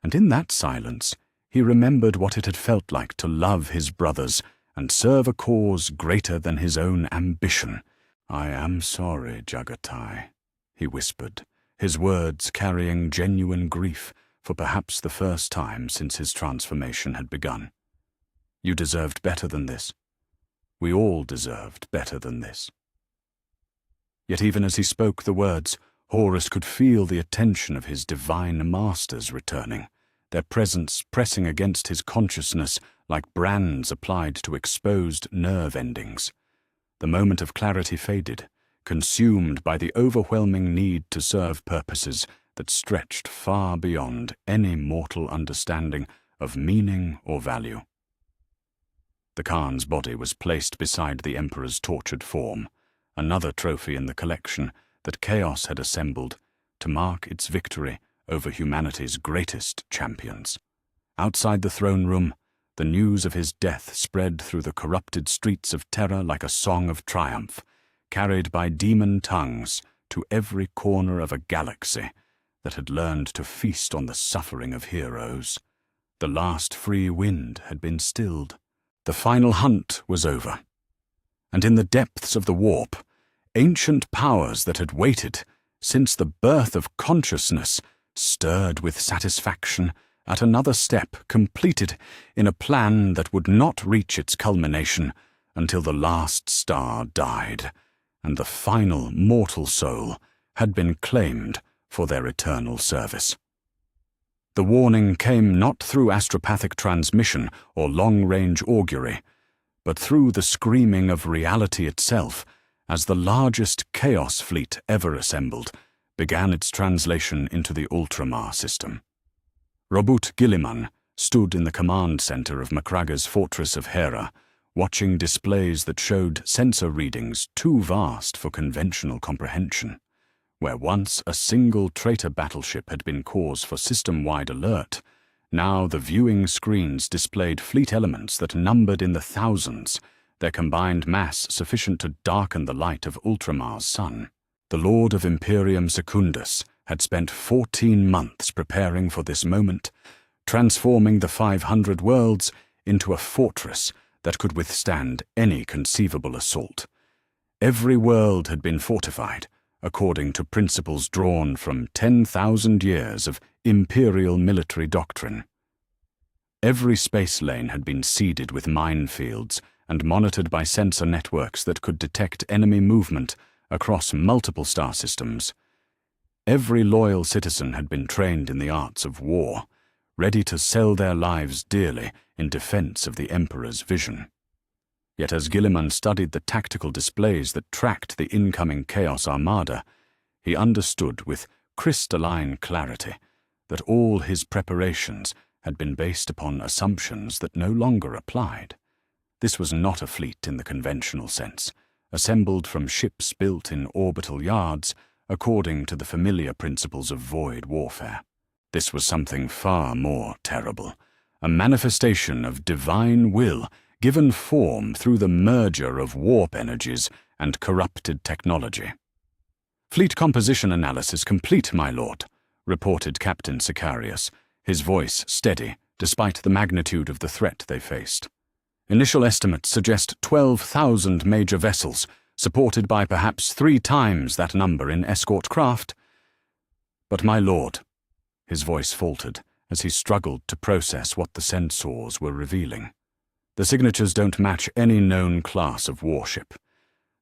Speaker 1: and in that silence he remembered what it had felt like to love his brothers and serve a cause greater than his own ambition. "I am sorry, Jagatai," he whispered, his words carrying genuine grief for perhaps the first time since his transformation had begun. "You deserved better than this. We all deserved better than this." Yet even as he spoke the words, Horus could feel the attention of his divine masters returning, their presence pressing against his consciousness like brands applied to exposed nerve endings. The moment of clarity faded, consumed by the overwhelming need to serve purposes that stretched far beyond any mortal understanding of meaning or value. The Khan's body was placed beside the Emperor's tortured form, another trophy in the collection that chaos had assembled to mark its victory over humanity's greatest champions. Outside the throne room, the news of his death spread through the corrupted streets of Terra like a song of triumph, carried by demon tongues to every corner of a galaxy that had learned to feast on the suffering of heroes. The last free wind had been stilled. The final hunt was over. And in the depths of the warp, ancient powers that had waited since the birth of consciousness stirred with satisfaction at another step completed in a plan that would not reach its culmination until the last star died, and the final mortal soul had been claimed for their eternal service. The warning came not through astropathic transmission or long-range augury, but through the screaming of reality itself as the largest chaos fleet ever assembled began its translation into the Ultramar system. Robut Gilliman stood in the command center of Makraga's fortress of Hera, watching displays that showed sensor readings too vast for conventional comprehension. Where once a single traitor battleship had been cause for system-wide alert, now the viewing screens displayed fleet elements that numbered in the thousands, their combined mass sufficient to darken the light of Ultramar's sun. The Lord of Imperium Secundus had spent 14 months preparing for this moment, transforming the 500 worlds into a fortress that could withstand any conceivable assault. Every world had been fortified, according to principles drawn from 10,000 years of imperial military doctrine. Every space lane had been seeded with minefields and monitored by sensor networks that could detect enemy movement across multiple star systems. Every loyal citizen had been trained in the arts of war, ready to sell their lives dearly in defense of the Emperor's vision. Yet as Gilliman studied the tactical displays that tracked the incoming Chaos Armada, he understood with crystalline clarity that all his preparations had been based upon assumptions that no longer applied. This was not a fleet in the conventional sense, assembled from ships built in orbital yards according to the familiar principles of void warfare. This was something far more terrible, a manifestation of divine will given form through the merger of warp energies and corrupted technology. "Fleet composition analysis complete, my lord," reported Captain Sicarius, his voice steady despite the magnitude of the threat they faced. "Initial estimates suggest 12,000 major vessels, supported by perhaps 3 times that number in escort craft. But my lord," his voice faltered as he struggled to process what the sensors were revealing. "The signatures don't match any known class of warship.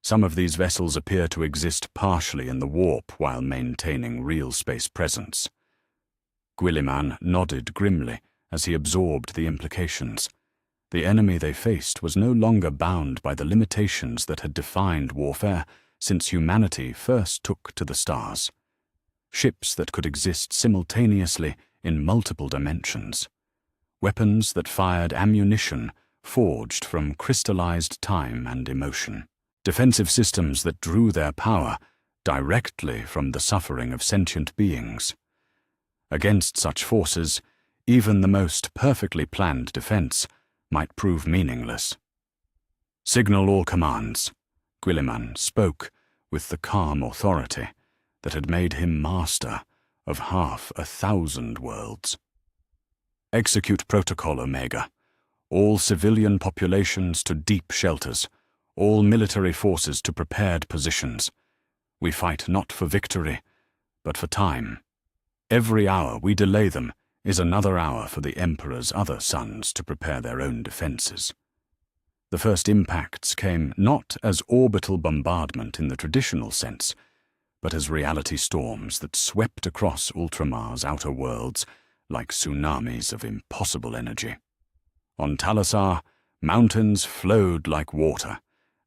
Speaker 1: Some of these vessels appear to exist partially in the warp while maintaining real space presence." Guilliman nodded grimly as he absorbed the implications. The enemy they faced was no longer bound by the limitations that had defined warfare since humanity first took to the stars. Ships that could exist simultaneously in multiple dimensions. Weapons that fired ammunition forged from crystallized time and emotion. Defensive systems that drew their power directly from the suffering of sentient beings. Against such forces, even the most perfectly planned defense might prove meaningless. "Signal all commands," Guilliman spoke with the calm authority that had made him master of 1,000 worlds. "Execute Protocol Omega. All civilian populations to deep shelters. All military forces to prepared positions. We fight not for victory, but for time. Every hour we delay them is another hour for the Emperor's other sons to prepare their own defenses." The first impacts came not as orbital bombardment in the traditional sense, but as reality storms that swept across Ultramar's outer worlds like tsunamis of impossible energy. On Talasar, mountains flowed like water,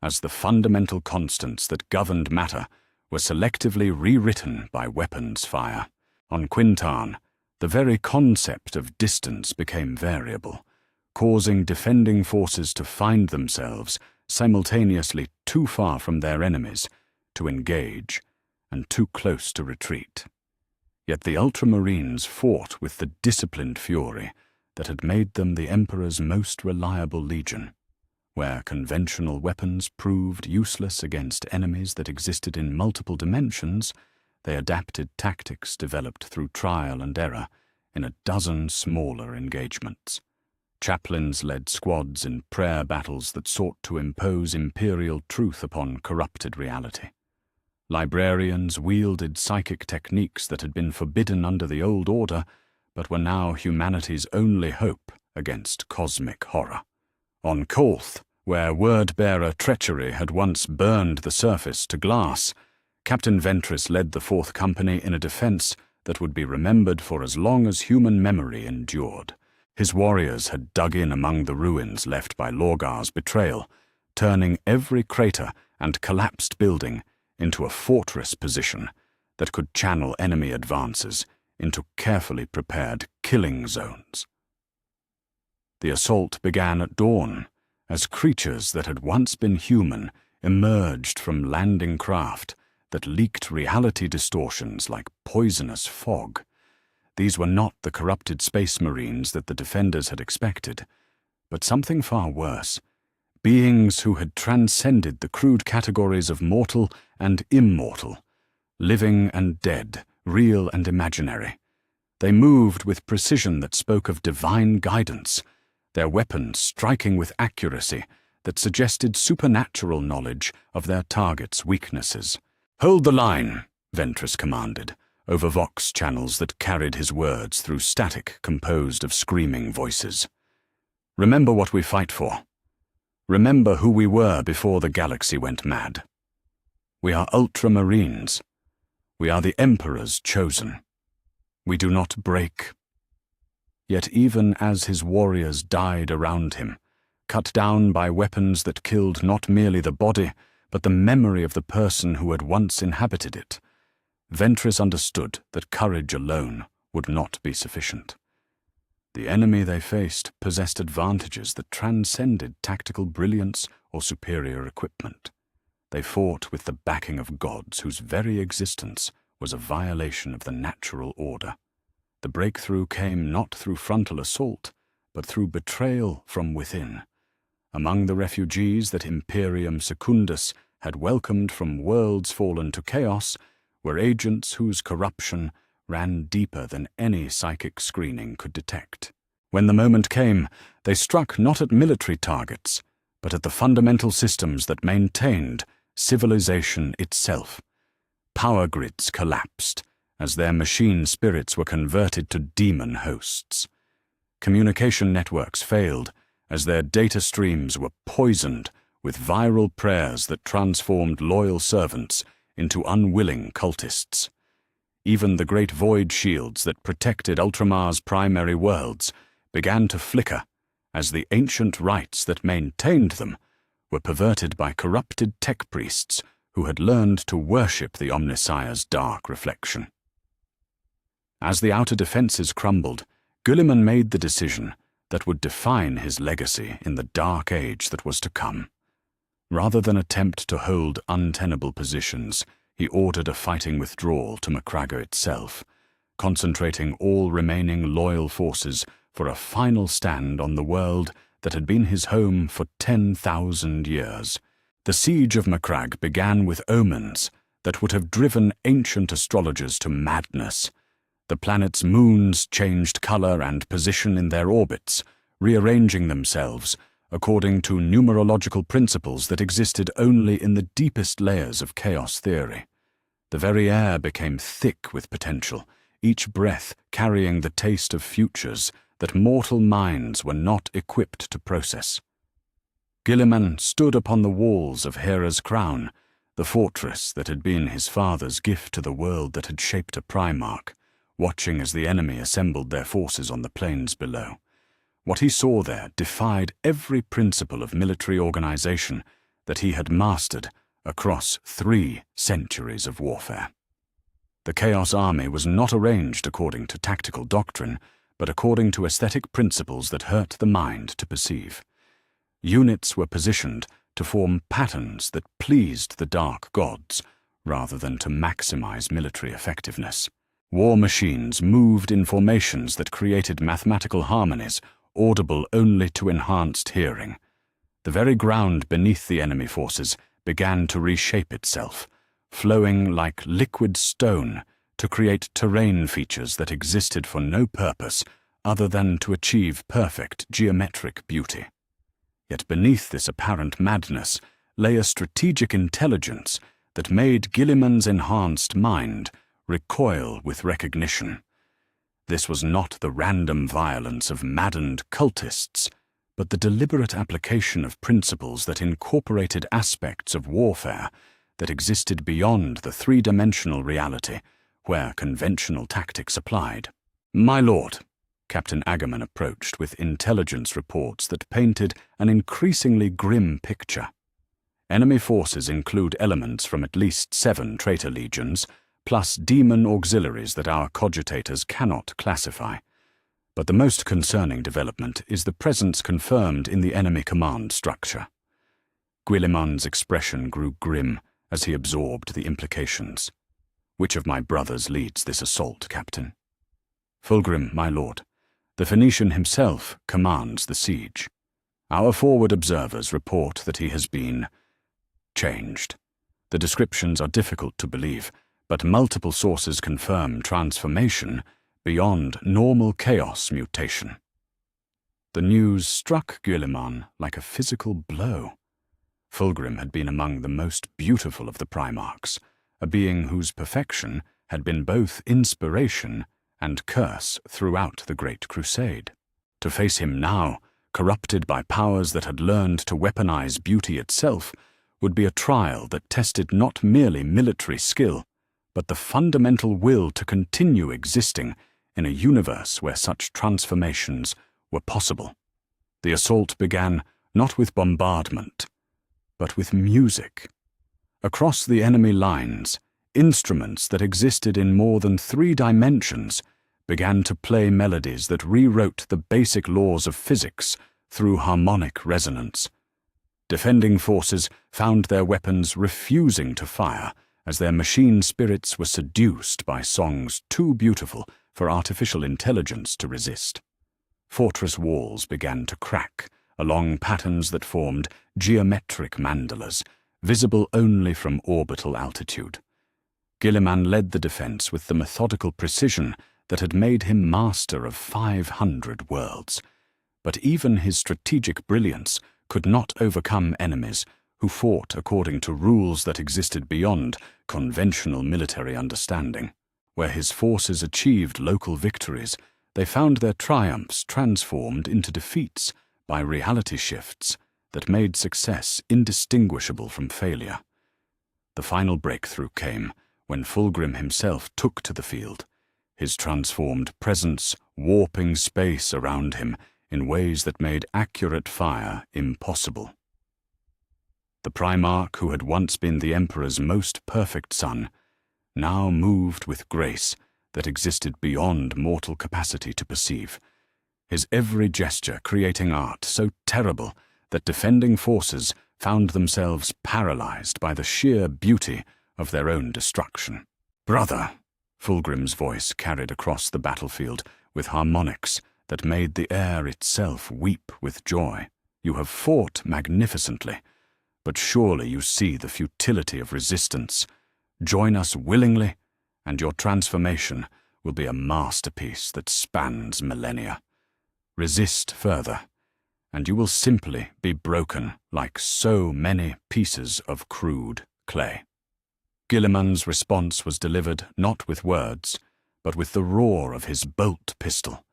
Speaker 1: as the fundamental constants that governed matter were selectively rewritten by weapons fire. On Quintarn, the very concept of distance became variable, causing defending forces to find themselves simultaneously too far from their enemies to engage and too close to retreat. Yet the Ultramarines fought with the disciplined fury that had made them the Emperor's most reliable legion. Where conventional weapons proved useless against enemies that existed in multiple dimensions, they adapted tactics developed through trial and error in a dozen smaller engagements. Chaplains led squads in prayer battles that sought to impose imperial truth upon corrupted reality. Librarians wielded psychic techniques that had been forbidden under the old order, but were now humanity's only hope against cosmic horror. On Kolth, where word-bearer treachery had once burned the surface to glass, Captain Ventress led the Fourth Company in a defense that would be remembered for as long as human memory endured. His warriors had dug in among the ruins left by Lorgar's betrayal, turning every crater and collapsed building into a fortress position that could channel enemy advances into carefully prepared killing zones. The assault began at dawn, as creatures that had once been human emerged from landing craft that leaked reality distortions like poisonous fog. These were not the corrupted space marines that the defenders had expected, but something far worse. Beings who had transcended the crude categories of mortal and immortal, living and dead, real and imaginary. They moved with precision that spoke of divine guidance, their weapons striking with accuracy that suggested supernatural knowledge of their target's weaknesses. "Hold the line," Ventress commanded, over vox channels that carried his words through static composed of screaming voices. "Remember what we fight for. Remember who we were before the galaxy went mad. We are Ultramarines. We are the Emperor's chosen. We do not break." Yet even as his warriors died around him, cut down by weapons that killed not merely the body, but the memory of the person who had once inhabited it, Ventress understood that courage alone would not be sufficient. The enemy they faced possessed advantages that transcended tactical brilliance or superior equipment. They fought with the backing of gods whose very existence was a violation of the natural order. The breakthrough came not through frontal assault, but through betrayal from within. Among the refugees that Imperium Secundus had welcomed from worlds fallen to chaos were agents whose corruption ran deeper than any psychic screening could detect. When the moment came, they struck not at military targets, but at the fundamental systems that maintained civilization itself. Power grids collapsed as their machine spirits were converted to demon hosts. Communication networks failed as their data streams were poisoned with viral prayers that transformed loyal servants into unwilling cultists. Even the great void shields that protected Ultramar's primary worlds began to flicker as the ancient rites that maintained them were perverted by corrupted tech priests who had learned to worship the Omnissiah's dark reflection. As the outer defenses crumbled, Guilliman made the decision that would define his legacy in the dark age that was to come. Rather than attempt to hold untenable positions, he ordered a fighting withdrawal to Macragga itself, concentrating all remaining loyal forces for a final stand on the world that had been his home for 10,000 years. The siege of Macragga began with omens that would have driven ancient astrologers to madness. The planet's moons changed color and position in their orbits, rearranging themselves according to numerological principles that existed only in the deepest layers of chaos theory. The very air became thick with potential, each breath carrying the taste of futures that mortal minds were not equipped to process. Guilliman stood upon the walls of Hera's crown, the fortress that had been his father's gift to the world that had shaped a Primarch, watching as the enemy assembled their forces on the plains below. What he saw there defied every principle of military organization that he had mastered across 3 centuries of warfare. The Chaos Army was not arranged according to tactical doctrine, but according to aesthetic principles that hurt the mind to perceive. Units were positioned to form patterns that pleased the dark gods, rather than to maximize military effectiveness. War machines moved in formations that created mathematical harmonies, audible only to enhanced hearing. The very ground beneath the enemy forces began to reshape itself, flowing like liquid stone to create terrain features that existed for no purpose other than to achieve perfect geometric beauty. Yet beneath this apparent madness lay a strategic intelligence that made Guilliman's enhanced mind recoil with recognition. This was not the random violence of maddened cultists, but the deliberate application of principles that incorporated aspects of warfare that existed beyond the 3-dimensional reality where conventional tactics applied. "My lord," Captain Agamemnon approached with intelligence reports that painted an increasingly grim picture. Enemy forces include elements from at least 7 traitor legions, plus demon auxiliaries that our cogitators cannot classify. But the most concerning development is the presence confirmed in the enemy command structure. Guilliman's expression grew grim as he absorbed the implications. "Which of my brothers leads this assault, Captain?" "Fulgrim, my lord. The Phoenician himself commands the siege. Our forward observers report that he has been changed. The descriptions are difficult to believe, but multiple sources confirm transformation beyond normal chaos mutation." The news struck Guilliman like a physical blow. Fulgrim had been among the most beautiful of the Primarchs, a being whose perfection had been both inspiration and curse throughout the Great Crusade. To face him now, corrupted by powers that had learned to weaponize beauty itself, would be a trial that tested not merely military skill, but the fundamental will to continue existing in a universe where such transformations were possible. The assault began not with bombardment, but with music. Across the enemy lines, instruments that existed in more than 3 dimensions began to play melodies that rewrote the basic laws of physics through harmonic resonance. Defending forces found their weapons refusing to fire as their machine spirits were seduced by songs too beautiful for artificial intelligence to resist. fortress walls began to crack along patterns that formed geometric mandalas, visible only from orbital altitude. Guilliman led the defense with the methodical precision that had made him master of 500 worlds. But even his strategic brilliance could not overcome enemies who fought according to rules that existed beyond conventional military understanding. Where his forces achieved local victories, they found their triumphs transformed into defeats by reality shifts that made success indistinguishable from failure. The final breakthrough came when Fulgrim himself took to the field, his transformed presence warping space around him in ways that made accurate fire impossible. The Primarch, who had once been the Emperor's most perfect son, now moved with grace that existed beyond mortal capacity to perceive, his every gesture creating art so terrible that defending forces found themselves paralyzed by the sheer beauty of their own destruction. "Brother," Fulgrim's voice carried across the battlefield with harmonics that made the air itself weep with joy. "You have fought magnificently, but surely you see the futility of resistance. Join us willingly, and your transformation will be a masterpiece that spans millennia. Resist further, and you will simply be broken like so many pieces of crude clay." Guilliman's response was delivered not with words, but with the roar of his bolt pistol,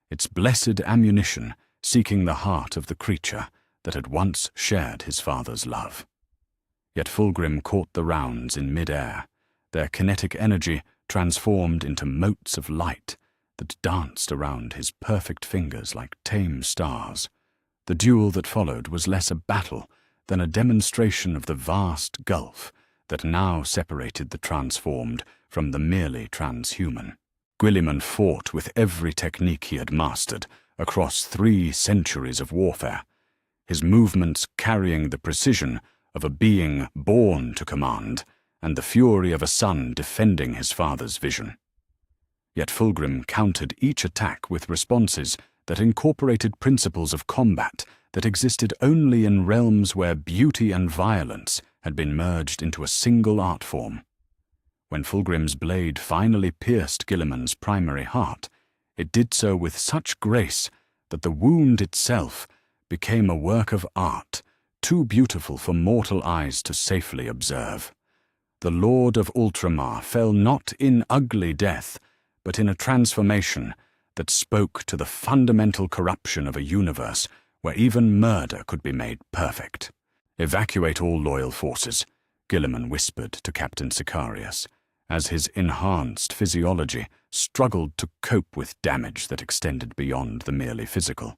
Speaker 1: its blessed ammunition seeking the heart of the creature that had once shared his father's love. Yet Fulgrim caught the rounds in mid-air, their kinetic energy transformed into motes of light that danced around his perfect fingers like tame stars. The duel that followed was less a battle than a demonstration of the vast gulf that now separated the transformed from the merely transhuman. Guilliman fought with every technique he had mastered across 3 centuries of warfare, his movements carrying the precision of a being born to command and the fury of a son defending his father's vision. Yet Fulgrim countered each attack with responses that incorporated principles of combat that existed only in realms where beauty and violence had been merged into a single art form. When Fulgrim's blade finally pierced Guilliman's primary heart, it did so with such grace that the wound itself became a work of art too beautiful for mortal eyes to safely observe. The Lord of Ultramar fell not in ugly death, but in a transformation that spoke to the fundamental corruption of a universe where even murder could be made perfect. "Evacuate all loyal forces," Guilliman whispered to Captain Sicarius, as his enhanced physiology struggled to cope with damage that extended beyond the merely physical.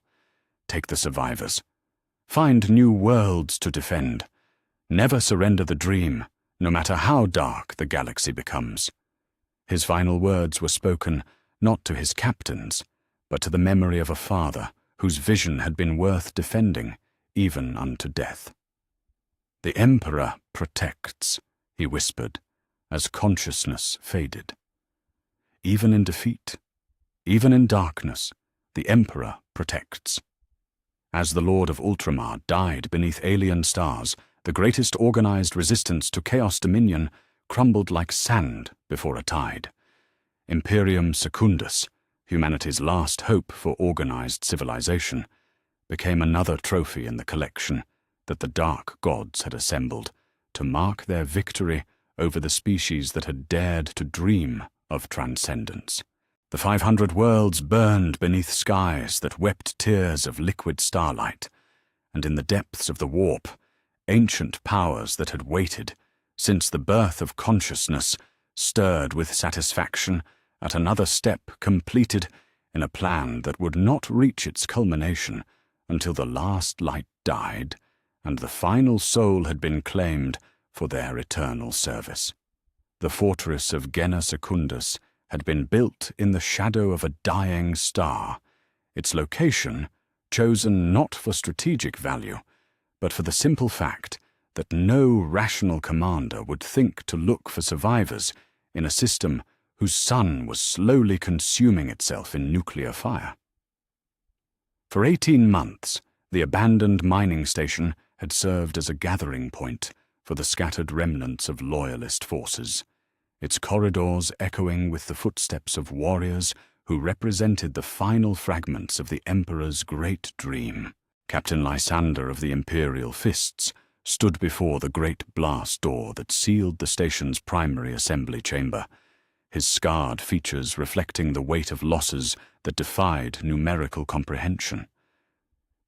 Speaker 1: "Take the survivors. Find new worlds to defend. Never surrender the dream, no matter how dark the galaxy becomes." His final words were spoken not to his captains, but to the memory of a father whose vision had been worth defending, even unto death. "The Emperor protects," he whispered, as consciousness faded. "Even in defeat, even in darkness, the Emperor protects." As the Lord of Ultramar died beneath alien stars, the greatest organized resistance to Chaos Dominion crumbled like sand before a tide. Imperium Secundus, humanity's last hope for organized civilization, became another trophy in the collection that the dark gods had assembled to mark their victory over the species that had dared to dream of transcendence. The 500 worlds burned beneath skies that wept tears of liquid starlight, and in the depths of the warp, ancient powers that had waited since the birth of consciousness stirred with satisfaction at another step completed in a plan that would not reach its culmination until the last light died and the final soul had been claimed for their eternal service. The fortress of Genna Secundus had been built in the shadow of a dying star, its location chosen not for strategic value, but for the simple fact that no rational commander would think to look for survivors in a system whose sun was slowly consuming itself in nuclear fire. For 18 months, the abandoned mining station had served as a gathering point for the scattered remnants of loyalist forces, its corridors echoing with the footsteps of warriors who represented the final fragments of the Emperor's great dream. Captain Lysander of the Imperial Fists stood before the great blast door that sealed the station's primary assembly chamber, his scarred features reflecting the weight of losses that defied numerical comprehension.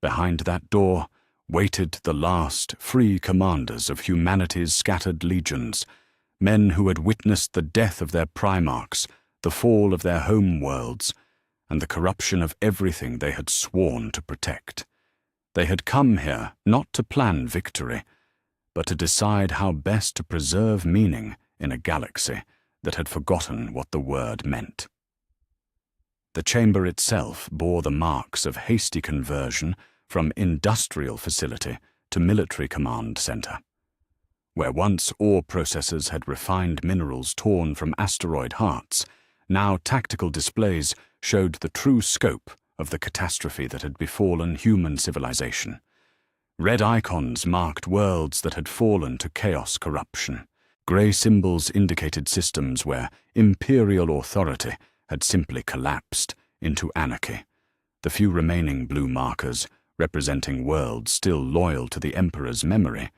Speaker 1: Behind that door waited the last free commanders of humanity's scattered legions, men who had witnessed the death of their primarchs, the fall of their home worlds, and the corruption of everything they had sworn to protect. They had come here not to plan victory, but to decide how best to preserve meaning in a galaxy that had forgotten what the word meant. The chamber itself bore the marks of hasty conversion from industrial facility to military command center. Where once ore processors had refined minerals torn from asteroid hearts, now tactical displays showed the true scope of the catastrophe that had befallen human civilization. Red icons marked worlds that had fallen to chaos corruption. Grey symbols indicated systems where imperial authority had simply collapsed into anarchy. The few remaining blue markers, representing worlds still loyal to the Emperor's memory,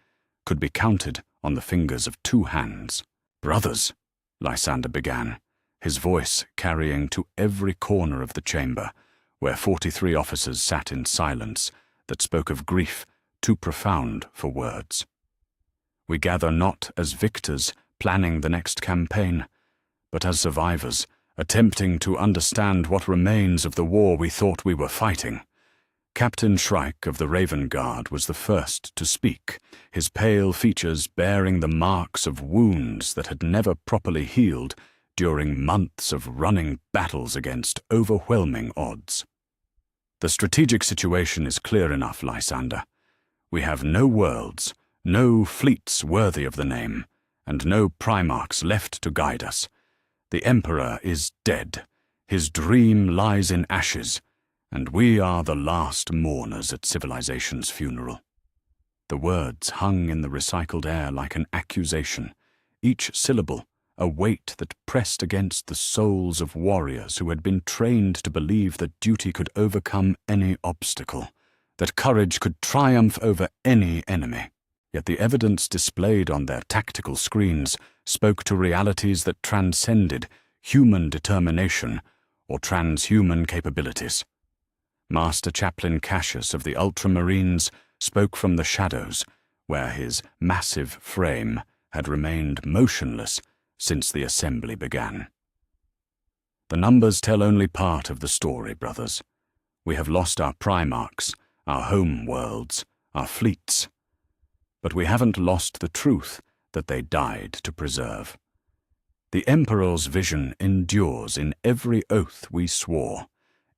Speaker 1: could be counted on the fingers of 2 hands. "Brothers," Lysander began, his voice carrying to every corner of the chamber, where 43 officers sat in silence that spoke of grief too profound for words. "We gather not as victors planning the next campaign, but as survivors attempting to understand what remains of the war we thought we were fighting." Captain Shrike of the Raven Guard was the first to speak, his pale features bearing the marks of wounds that had never properly healed during months of running battles against overwhelming odds. "The strategic situation is clear enough, Lysander. We have no worlds, no fleets worthy of the name, and no primarchs left to guide us. The Emperor is dead, his dream lies in ashes, and we are the last mourners at civilization's funeral." The words hung in the recycled air like an accusation, each syllable a weight that pressed against the souls of warriors who had been trained to believe that duty could overcome any obstacle, that courage could triumph over any enemy. Yet the evidence displayed on their tactical screens spoke to realities that transcended human determination or transhuman capabilities. Master Chaplain Cassius of the Ultramarines spoke from the shadows, where his massive frame had remained motionless since the assembly began. "The numbers tell only part of the story, brothers. We have lost our primarchs, our home worlds, our fleets. But we haven't lost the truth that they died to preserve. The Emperor's vision endures in every oath we swore,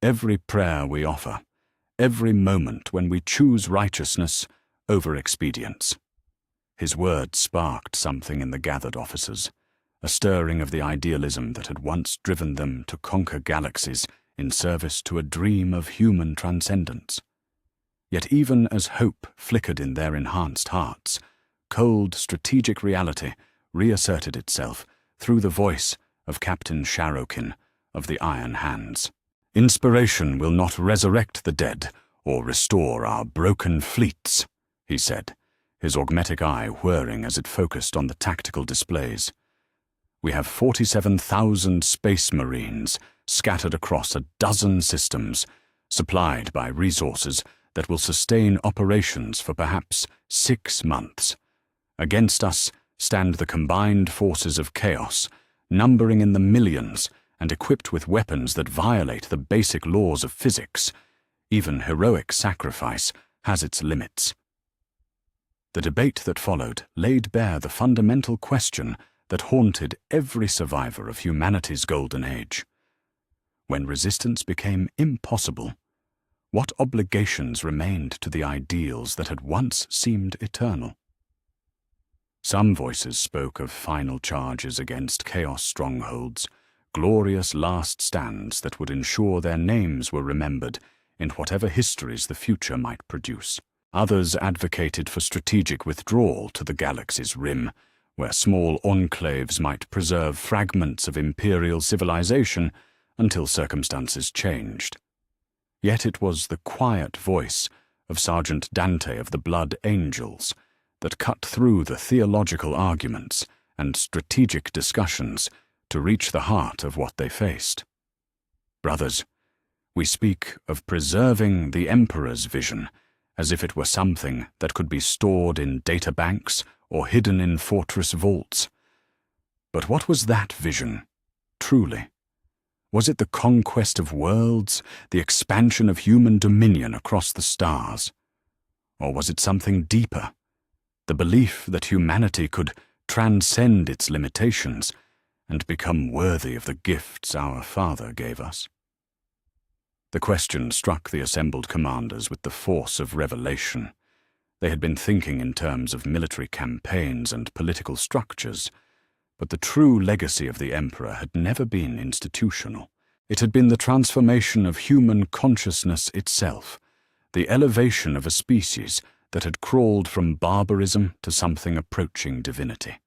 Speaker 1: every prayer we offer, every moment when we choose righteousness over expedience." His words sparked something in the gathered officers, a stirring of the idealism that had once driven them to conquer galaxies in service to a dream of human transcendence. Yet even as hope flickered in their enhanced hearts, cold strategic reality reasserted itself through the voice of Captain Sharokin of the Iron Hands. "Inspiration will not resurrect the dead or restore our broken fleets," he said, his augmetic eye whirring as it focused on the tactical displays. "We have 47,000 space marines scattered across a dozen systems, supplied by resources that will sustain operations for perhaps 6 months. Against us stand the combined forces of chaos, numbering in the millions and equipped with weapons that violate the basic laws of physics. Even heroic sacrifice has its limits." The debate that followed laid bare the fundamental question that haunted every survivor of humanity's golden age. When resistance became impossible, what obligations remained to the ideals that had once seemed eternal? Some voices spoke of final charges against chaos strongholds, glorious last stands that would ensure their names were remembered in whatever histories the future might produce. Others advocated for strategic withdrawal to the galaxy's rim, where small enclaves might preserve fragments of imperial civilization until circumstances changed. Yet it was the quiet voice of Sergeant Dante of the Blood Angels that cut through the theological arguments and strategic discussions to reach the heart of what they faced. Brothers, we speak of preserving the Emperor's vision as if it were something that could be stored in databanks or hidden in fortress vaults. But what was that vision, truly? Was it the conquest of worlds, the expansion of human dominion across the stars? Or was it something deeper, the belief that humanity could transcend its limitations and become worthy of the gifts our Father gave us? The question struck the assembled commanders with the force of revelation. They had been thinking in terms of military campaigns and political structures, but the true legacy of the Emperor had never been institutional. It had been the transformation of human consciousness itself, the elevation of a species that had crawled from barbarism to something approaching divinity.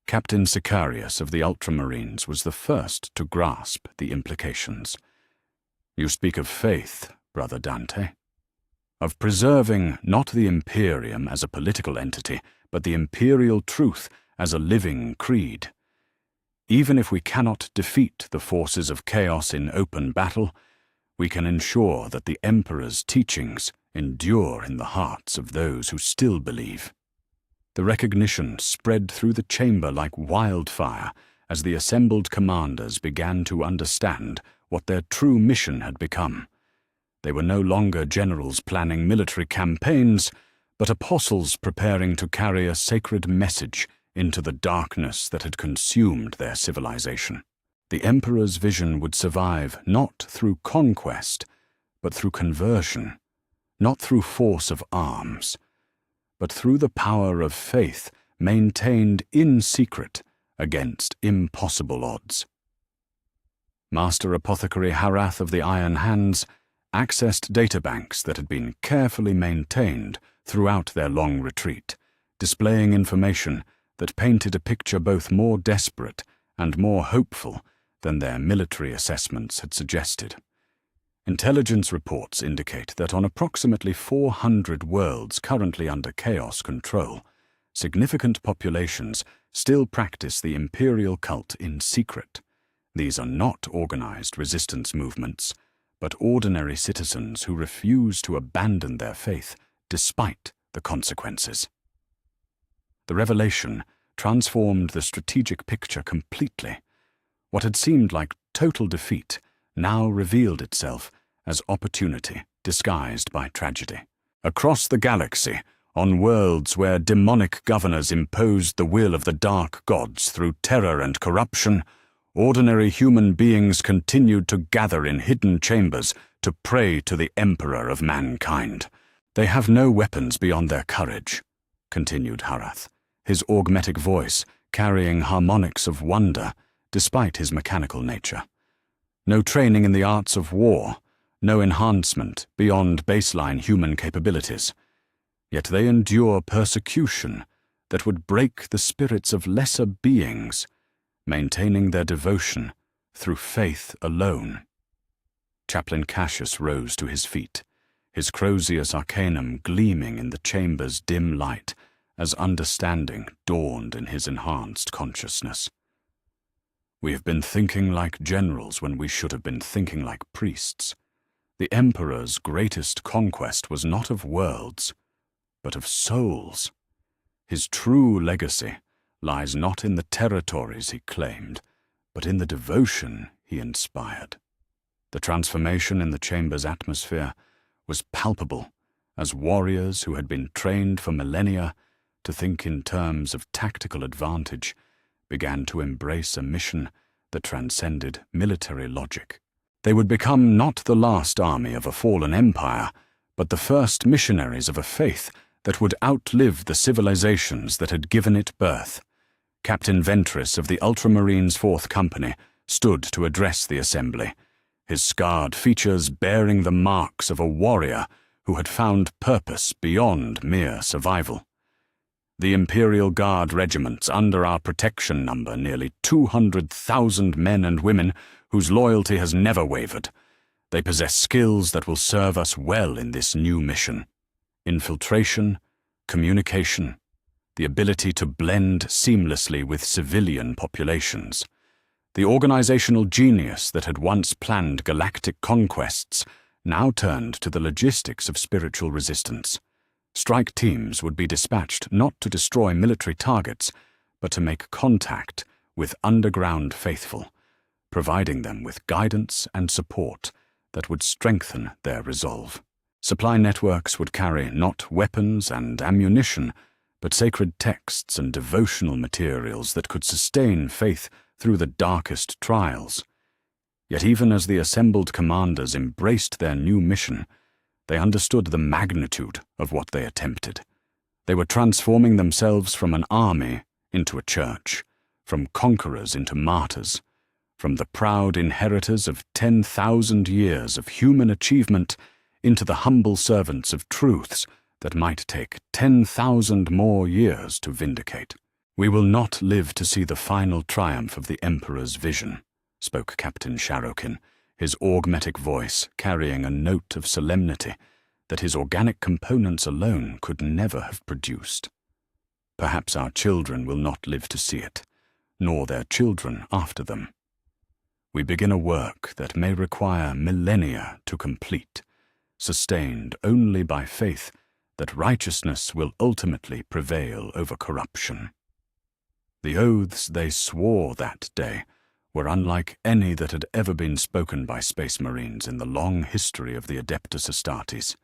Speaker 1: Captain Sicarius of the Ultramarines was the first to grasp the implications. You speak of faith, Brother Dante. Of preserving not the Imperium as a political entity, but the imperial truth as a living creed. Even if we cannot defeat the forces of chaos in open battle, we can ensure that the Emperor's teachings endure in the hearts of those who still believe. The recognition spread through the chamber like wildfire as the assembled commanders began to understand what their true mission had become. They were no longer generals planning military campaigns, but apostles preparing to carry a sacred message into the darkness that had consumed their civilization. The Emperor's vision would survive not through conquest, but through conversion, not through force of arms, but through the power of faith maintained in secret against impossible odds. Master Apothecary Harath of the Iron Hands accessed databanks that had been carefully maintained throughout their long retreat, displaying information that painted a picture both more desperate and more hopeful than their military assessments had suggested. Intelligence reports indicate that on approximately 400 worlds currently under Chaos control, significant populations still practice the imperial cult in secret. These are not organized resistance movements, but ordinary citizens who refuse to abandon their faith despite the consequences. The revelation transformed the strategic picture completely. What had seemed like total defeat now revealed itself as opportunity disguised by tragedy. Across the galaxy, on worlds where demonic governors imposed the will of the dark gods through terror and corruption, ordinary human beings continued to gather in hidden chambers to pray to the Emperor of mankind. They have no weapons beyond their courage, continued Harath, his augmetic voice carrying harmonics of wonder despite his mechanical nature. No training in the arts of war, no enhancement beyond baseline human capabilities. Yet they endure persecution that would break the spirits of lesser beings, maintaining their devotion through faith alone. Chaplain Cassius rose to his feet, his Crozius Arcanum gleaming in the chamber's dim light as understanding dawned in his enhanced consciousness. We have been thinking like generals when we should have been thinking like priests. The Emperor's greatest conquest was not of worlds, but of souls. His true legacy lies not in the territories he claimed, but in the devotion he inspired. The transformation in the chamber's atmosphere was palpable as warriors who had been trained for millennia to think in terms of tactical advantage began to embrace a mission that transcended military logic. They would become not the last army of a fallen empire, but the first missionaries of a faith that would outlive the civilizations that had given it birth. Captain Ventris of the Ultramarines' 4th Company stood to address the assembly, his scarred features bearing the marks of a warrior who had found purpose beyond mere survival. The Imperial Guard regiments under our protection number nearly 200,000 men and women whose loyalty has never wavered. They possess skills that will serve us well in this new mission. Infiltration, communication, the ability to blend seamlessly with civilian populations. The organizational genius that had once planned galactic conquests now turned to the logistics of spiritual resistance. Strike teams would be dispatched not to destroy military targets, but to make contact with underground faithful, providing them with guidance and support that would strengthen their resolve. Supply networks would carry not weapons and ammunition, but sacred texts and devotional materials that could sustain faith through the darkest trials. Yet even as the assembled commanders embraced their new mission, they understood the magnitude of what they attempted. They were transforming themselves from an army into a church, from conquerors into martyrs, from the proud inheritors of 10,000 years of human achievement into the humble servants of truths that might take 10,000 more years to vindicate. "We will not live to see the final triumph of the Emperor's vision," spoke Captain Sharokin, his augmetic voice carrying a note of solemnity that his organic components alone could never have produced. "Perhaps our children will not live to see it, nor their children after them. We begin a work that may require millennia to complete, sustained only by faith that righteousness will ultimately prevail over corruption." The oaths they swore that day were unlike any that had ever been spoken by Space Marines in the long history of the Adeptus Astartes.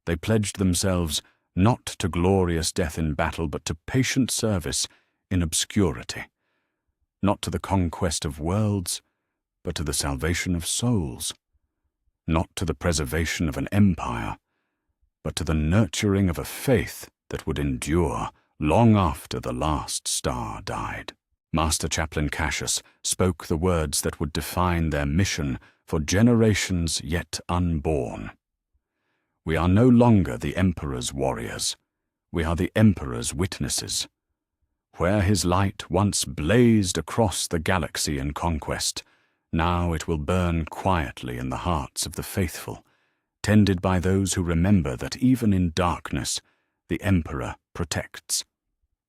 Speaker 1: They pledged themselves not to glorious death in battle, but to patient service in obscurity, not to the conquest of worlds, but to the salvation of souls, not to the preservation of an empire, but to the nurturing of a faith that would endure long after the last star died. Master Chaplain Cassius spoke the words that would define their mission for generations yet unborn. "We are no longer the Emperor's warriors. We are the Emperor's witnesses. Where his light once blazed across the galaxy in conquest, now it will burn quietly in the hearts of the faithful, tended by those who remember that even in darkness, the Emperor protects."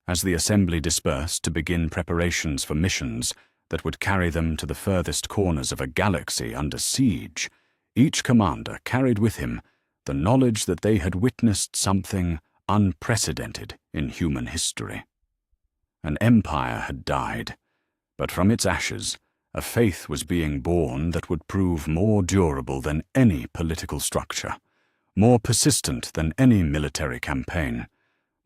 Speaker 1: As the assembly dispersed to begin preparations for missions that would carry them to the furthest corners of a galaxy under siege, each commander carried with him the knowledge that they had witnessed something unprecedented in human history. An empire had died, but from its ashes, a faith was being born that would prove more durable than any political structure, more persistent than any military campaign,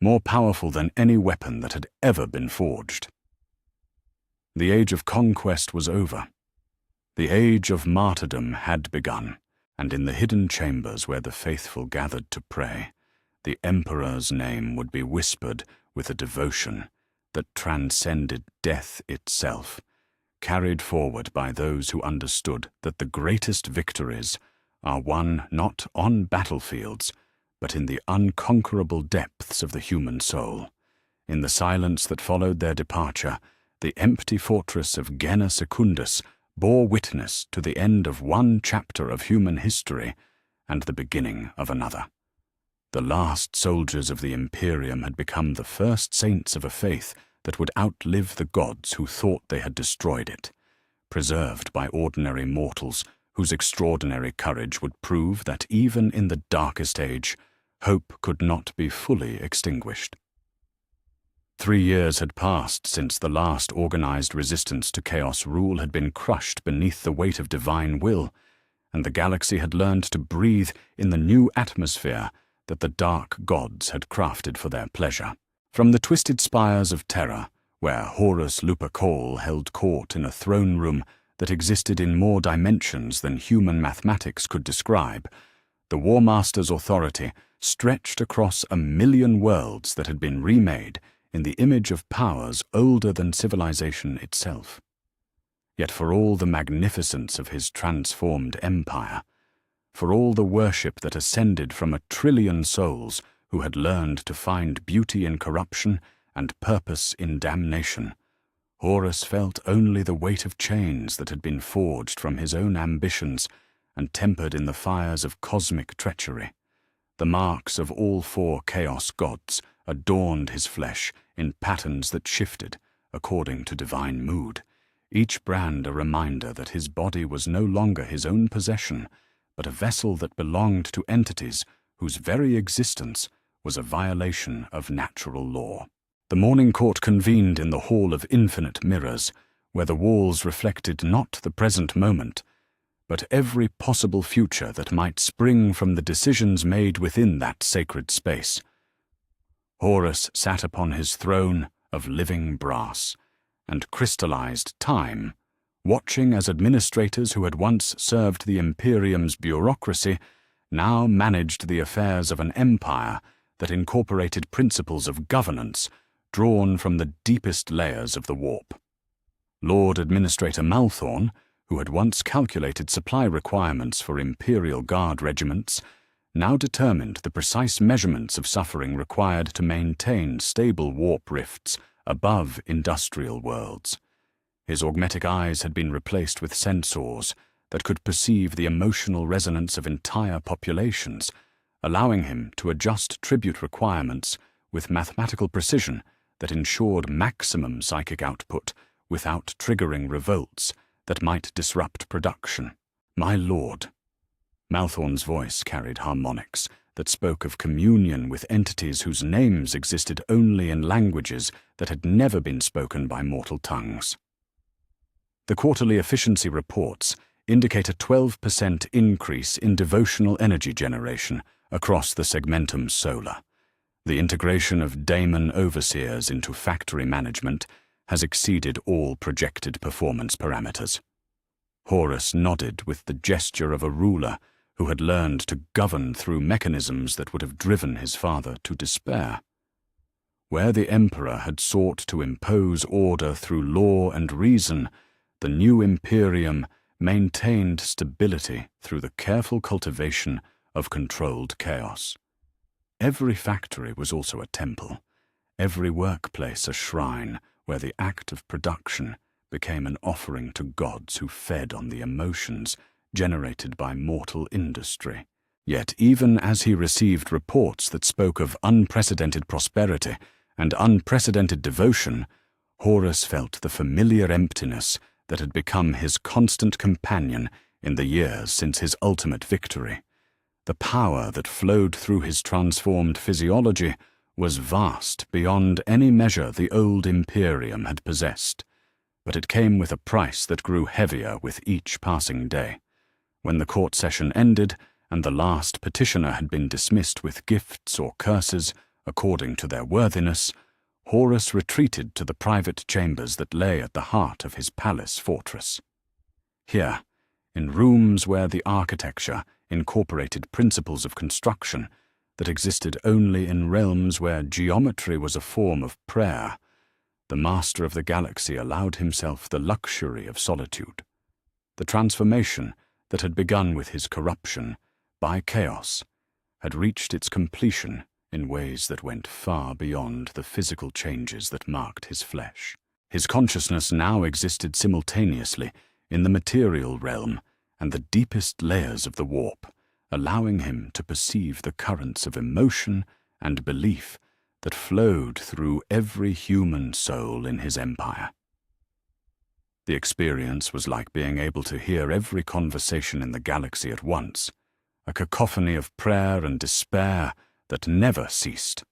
Speaker 1: more powerful than any weapon that had ever been forged. The age of conquest was over. The age of martyrdom had begun, and in the hidden chambers where the faithful gathered to pray, the Emperor's name would be whispered with a devotion that transcended death itself, carried forward by those who understood that the greatest victories are won not on battlefields, but in the unconquerable depths of the human soul. In the silence that followed their departure, the empty fortress of Genna Secundus bore witness to the end of one chapter of human history and the beginning of another. The last soldiers of the Imperium had become the first saints of a faith that would outlive the gods who thought they had destroyed it, preserved by ordinary mortals whose extraordinary courage would prove that even in the darkest age, hope could not be fully extinguished. 3 years had passed since the last organized resistance to chaos rule had been crushed beneath the weight of divine will, and the galaxy had learned to breathe in the new atmosphere that the dark gods had crafted for their pleasure. From the twisted spires of Terra, where Horus Lupercal held court in a throne room that existed in more dimensions than human mathematics could describe, the War Master's authority stretched across 1,000,000 worlds that had been remade in the image of powers older than civilization itself. Yet for all the magnificence of his transformed empire, for all the worship that ascended from 1,000,000,000,000 souls who had learned to find beauty in corruption and purpose in damnation, Horus felt only the weight of chains that had been forged from his own ambitions and tempered in the fires of cosmic treachery. The marks of all 4 chaos gods adorned his flesh in patterns that shifted according to divine mood, each brand a reminder that his body was no longer his own possession, but a vessel that belonged to entities whose very existence was a violation of natural law. The morning court convened in the Hall of Infinite Mirrors, where the walls reflected not the present moment, but every possible future that might spring from the decisions made within that sacred space. Horus sat upon his throne of living brass and crystallized time, watching as administrators who had once served the Imperium's bureaucracy now managed the affairs of an empire that incorporated principles of governance drawn from the deepest layers of the warp. Lord Administrator Malthorn, who had once calculated supply requirements for Imperial Guard regiments, now determined the precise measurements of suffering required to maintain stable warp rifts above industrial worlds. His augmetic eyes had been replaced with sensors that could perceive the emotional resonance of entire populations, allowing him to adjust tribute requirements with mathematical precision that ensured maximum psychic output without triggering revolts that might disrupt production. My lord. Malthorn's voice carried harmonics that spoke of communion with entities whose names existed only in languages that had never been spoken by mortal tongues. The quarterly efficiency reports indicate a 12% increase in devotional energy generation across the segmentum solar. The integration of daemon overseers into factory management has exceeded all projected performance parameters. Horus nodded with the gesture of a ruler who had learned to govern through mechanisms that would have driven his father to despair. Where the emperor had sought to impose order through law and reason, the new Imperium maintained stability through the careful cultivation of controlled chaos. Every factory was also a temple, every workplace a shrine where the act of production became an offering to gods who fed on the emotions generated by mortal industry. Yet even as he received reports that spoke of unprecedented prosperity and unprecedented devotion, Horus felt the familiar emptiness that had become his constant companion in the years since his ultimate victory. The power that flowed through his transformed physiology was vast beyond any measure the old Imperium had possessed, but it came with a price that grew heavier with each passing day. When the court session ended and the last petitioner had been dismissed with gifts or curses according to their worthiness, Horus retreated to the private chambers that lay at the heart of his palace fortress. Here, in rooms where the architecture incorporated principles of construction that existed only in realms where geometry was a form of prayer, the master of the galaxy allowed himself the luxury of solitude. The transformation that had begun with his corruption by chaos had reached its completion in ways that went far beyond the physical changes that marked his flesh. His consciousness now existed simultaneously in the material realm and the deepest layers of the warp, allowing him to perceive the currents of emotion and belief that flowed through every human soul in his empire. The experience was like being able to hear every conversation in the galaxy at once, a cacophony of prayer and despair that never ceased.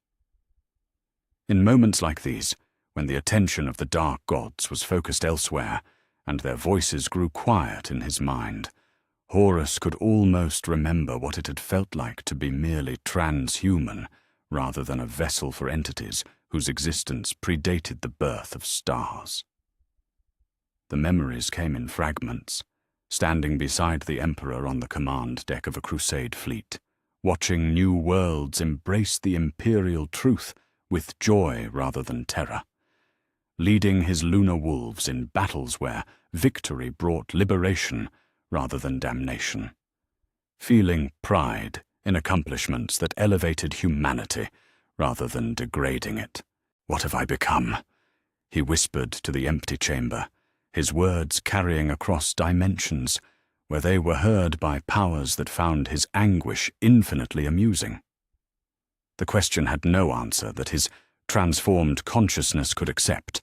Speaker 1: In moments like these, when the attention of the dark gods was focused elsewhere, and their voices grew quiet in his mind, Horus could almost remember what it had felt like to be merely transhuman, rather than a vessel for entities whose existence predated the birth of stars. The memories came in fragments, standing beside the Emperor on the command deck of a crusade fleet, watching new worlds embrace the imperial truth with joy rather than terror. leading his lunar wolves in battles where victory brought liberation rather than damnation. Feeling pride in accomplishments that elevated humanity rather than degrading it. "What have I become?" he whispered to the empty chamber, his words carrying across dimensions where they were heard by powers that found his anguish infinitely amusing. The question had no answer that his transformed consciousness could accept,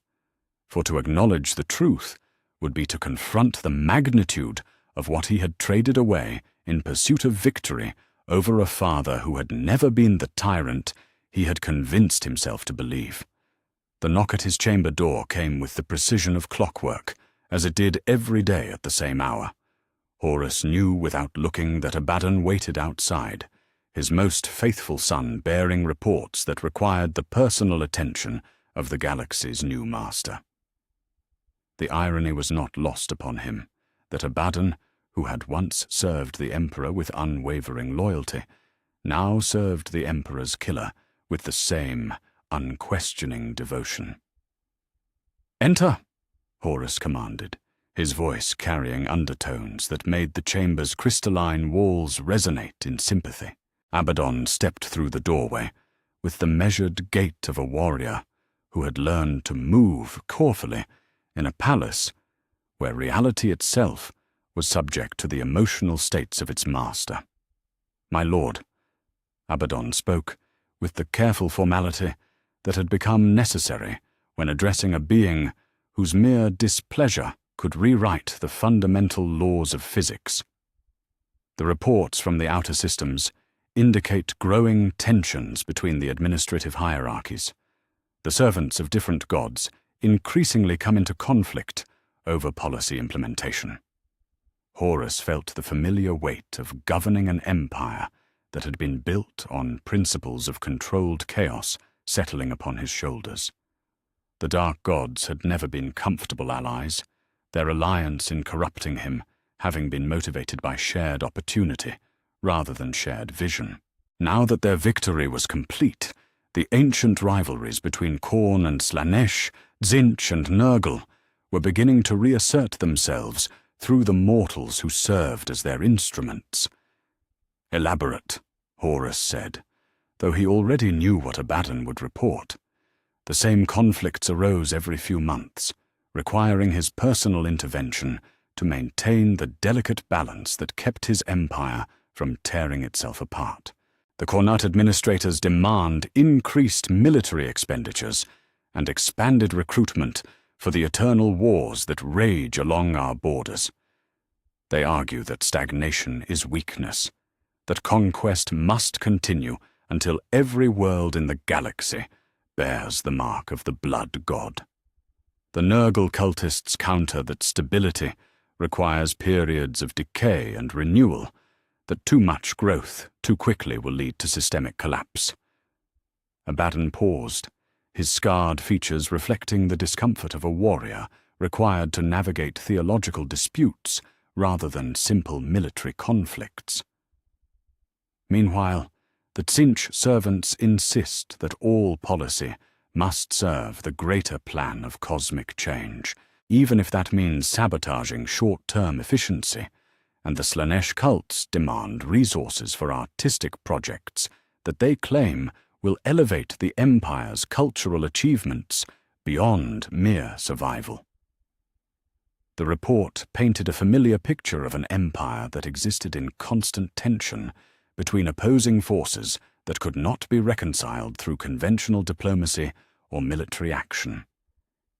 Speaker 1: for to acknowledge the truth would be to confront the magnitude of what he had traded away in pursuit of victory over a father who had never been the tyrant he had convinced himself to believe. The knock at his chamber door came with the precision of clockwork, as it did every day at the same hour. Horus knew without looking that Abaddon waited outside, his most faithful son bearing reports that required the personal attention of the galaxy's new master. The irony was not lost upon him that Abaddon, who had once served the Emperor with unwavering loyalty, now served the Emperor's killer with the same unquestioning devotion. "Enter," Horus commanded, his voice carrying undertones that made the chamber's crystalline walls resonate in sympathy. Abaddon stepped through the doorway with the measured gait of a warrior who had learned to move carefully in a palace where reality itself was subject to the emotional states of its master. "My lord," Abaddon spoke with the careful formality that had become necessary when addressing a being whose mere displeasure could rewrite the fundamental laws of physics. The reports from the outer systems indicate growing tensions between the administrative hierarchies. The servants of different gods increasingly come into conflict over policy implementation. Horus felt the familiar weight of governing an empire that had been built on principles of controlled chaos settling upon his shoulders. The dark gods had never been comfortable allies, their alliance in corrupting him having been motivated by shared opportunity rather than shared vision. Now that their victory was complete, the ancient rivalries between Khorne and Slaanesh, Tzeentch and Nurgle were beginning to reassert themselves through the mortals who served as their instruments. "Elaborate," Horus said, though he already knew what Abaddon would report. The same conflicts arose every few months, requiring his personal intervention to maintain the delicate balance that kept his empire from tearing itself apart. The Khornat administrators demand increased military expenditures and expanded recruitment for the eternal wars that rage along our borders. They argue that stagnation is weakness, that conquest must continue until every world in the galaxy bears the mark of the blood god. The Nurgle cultists counter that stability requires periods of decay and renewal, that too much growth too quickly will lead to systemic collapse. Abaddon paused, his scarred features reflecting the discomfort of a warrior required to navigate theological disputes rather than simple military conflicts. Meanwhile, the Tzeentch servants insist that all policy must serve the greater plan of cosmic change, even if that means sabotaging short-term efficiency, and the Slaanesh cults demand resources for artistic projects that they claim will elevate the Empire's cultural achievements beyond mere survival. The report painted a familiar picture of an empire that existed in constant tension between opposing forces that could not be reconciled through conventional diplomacy or military action.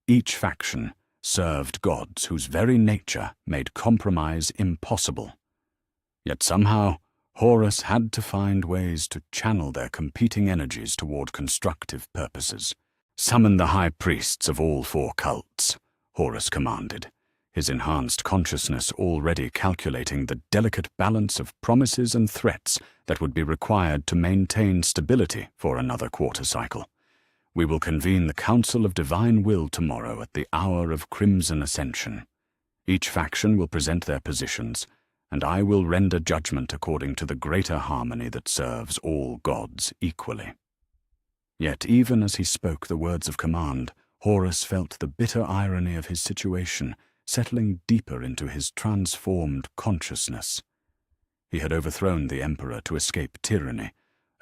Speaker 1: Each faction served gods whose very nature made compromise impossible. Yet somehow, Horus had to find ways to channel their competing energies toward constructive purposes. "Summon the high priests of all four cults," Horus commanded, his enhanced consciousness already calculating the delicate balance of promises and threats that would be required to maintain stability for another quarter cycle. "We will convene the Council of Divine Will tomorrow at the hour of Crimson Ascension. Each faction will present their positions, and I will render judgment according to the greater harmony that serves all gods equally." Yet even as he spoke the words of command, Horus felt the bitter irony of his situation settling deeper into his transformed consciousness. He had overthrown the emperor to escape tyranny,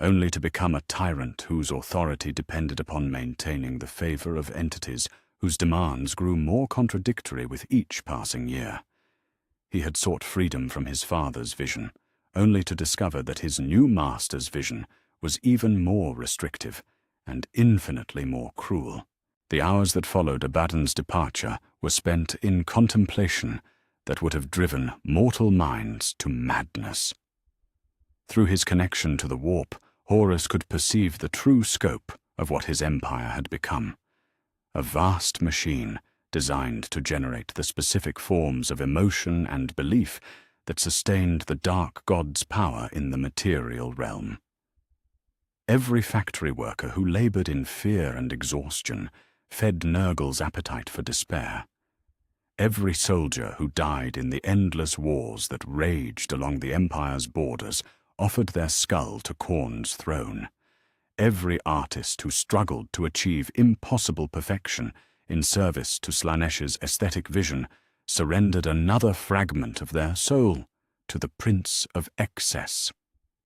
Speaker 1: only to become a tyrant whose authority depended upon maintaining the favor of entities whose demands grew more contradictory with each passing year. He had sought freedom from his father's vision, only to discover that his new master's vision was even more restrictive and infinitely more cruel. The hours that followed Abaddon's departure were spent in contemplation that would have driven mortal minds to madness. Through his connection to the warp, Horus could perceive the true scope of what his empire had become. A vast machine designed to generate the specific forms of emotion and belief that sustained the dark god's power in the material realm. Every factory worker who labored in fear and exhaustion fed Nurgle's appetite for despair. Every soldier who died in the endless wars that raged along the Empire's borders offered their skull to Khorne's throne. Every artist who struggled to achieve impossible perfection in service to Slanesh's aesthetic vision surrendered another fragment of their soul to the Prince of Excess.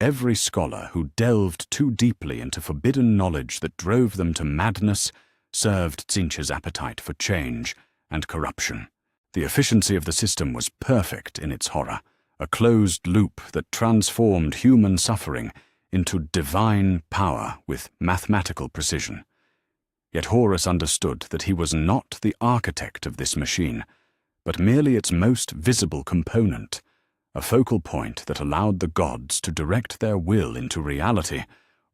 Speaker 1: Every scholar who delved too deeply into forbidden knowledge that drove them to madness served Tzeentch's appetite for change and corruption. The efficiency of the system was perfect in its horror, a closed loop that transformed human suffering into divine power with mathematical precision. Yet Horus understood that he was not the architect of this machine, but merely its most visible component, a focal point that allowed the gods to direct their will into reality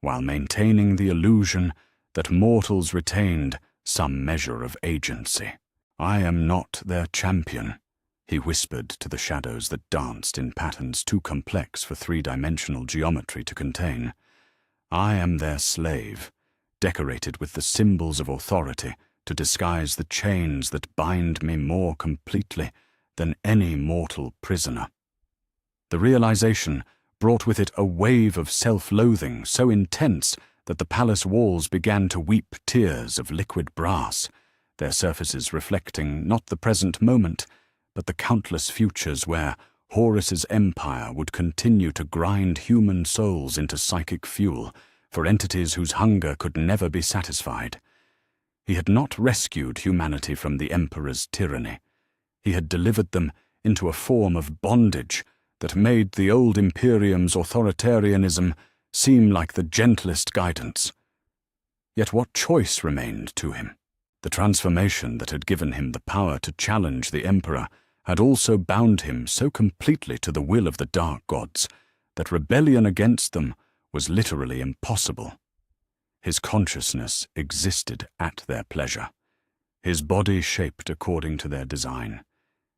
Speaker 1: while maintaining the illusion that mortals retained some measure of agency. "I am not their champion," he whispered to the shadows that danced in patterns too complex for three-dimensional geometry to contain. "I am their slave, decorated with the symbols of authority to disguise the chains that bind me more completely than any mortal prisoner." The realization brought with it a wave of self-loathing so intense that the palace walls began to weep tears of liquid brass, their surfaces reflecting not the present moment, but the countless futures where Horus's empire would continue to grind human souls into psychic fuel for entities whose hunger could never be satisfied. He had not rescued humanity from the emperor's tyranny. He had delivered them into a form of bondage that made the old Imperium's authoritarianism seem like the gentlest guidance. Yet what choice remained to him? The transformation that had given him the power to challenge the emperor had also bound him so completely to the will of the dark gods that rebellion against them was literally impossible. His consciousness existed at their pleasure, his body shaped according to their design.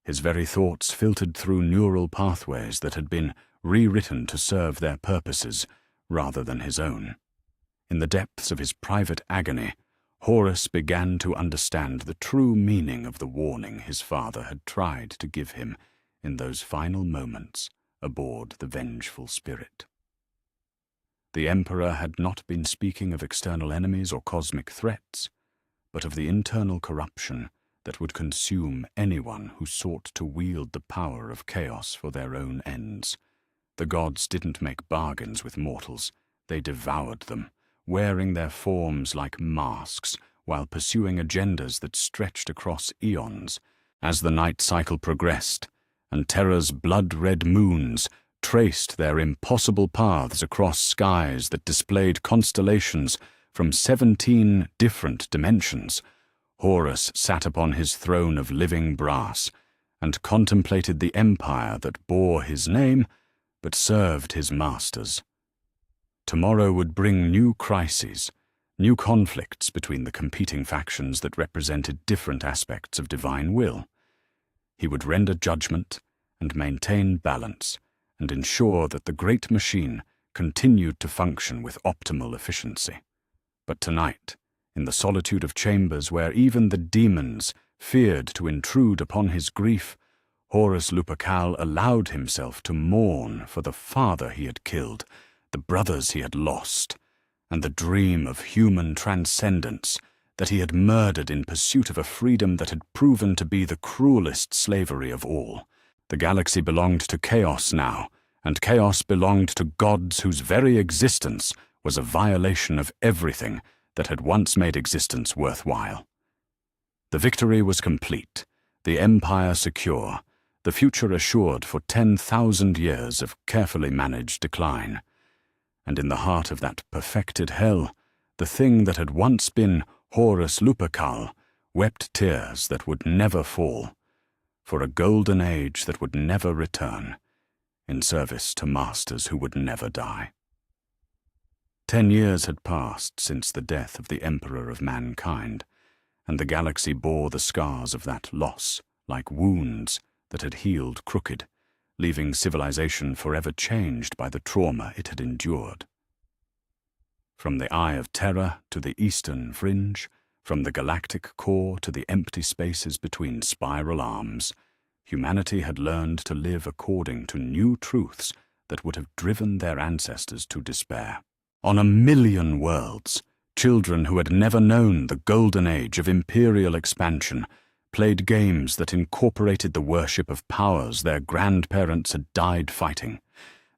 Speaker 1: His very thoughts filtered through neural pathways that had been rewritten to serve their purposes rather than his own. In the depths of his private agony, Horus began to understand the true meaning of the warning his father had tried to give him in those final moments aboard the vengeful spirit. The Emperor had not been speaking of external enemies or cosmic threats, but of the internal corruption that would consume anyone who sought to wield the power of chaos for their own ends. The gods didn't make bargains with mortals, they devoured them, wearing their forms like masks while pursuing agendas that stretched across eons. As the night cycle progressed, and Terra's blood-red moons traced their impossible paths across skies that displayed constellations from 17 different dimensions, Horus sat upon his throne of living brass and contemplated the empire that bore his name but served his masters. Tomorrow would bring new crises, new conflicts between the competing factions that represented different aspects of divine will. He would render judgment and maintain balance and ensure that the great machine continued to function with optimal efficiency. But tonight, in the solitude of chambers where even the demons feared to intrude upon his grief, Horus Lupercal allowed himself to mourn for the father he had killed, the brothers he had lost, and the dream of human transcendence that he had murdered in pursuit of a freedom that had proven to be the cruelest slavery of all. The galaxy belonged to chaos now, and chaos belonged to gods whose very existence was a violation of everything that had once made existence worthwhile. The victory was complete, the empire secure, the future assured for 10,000 years of carefully managed decline. And in the heart of that perfected hell, the thing that had once been Horus Lupercal wept tears that would never fall, for a golden age that would never return, in service to masters who would never die. 10 years had passed since the death of the Emperor of mankind, and the galaxy bore the scars of that loss, like wounds that had healed crooked, leaving civilization forever changed by the trauma it had endured. From the Eye of Terra to the eastern fringe, from the galactic core to the empty spaces between spiral arms, humanity had learned to live according to new truths that would have driven their ancestors to despair. On 1,000,000 worlds, children who had never known the golden age of imperial expansion played games that incorporated the worship of powers their grandparents had died fighting.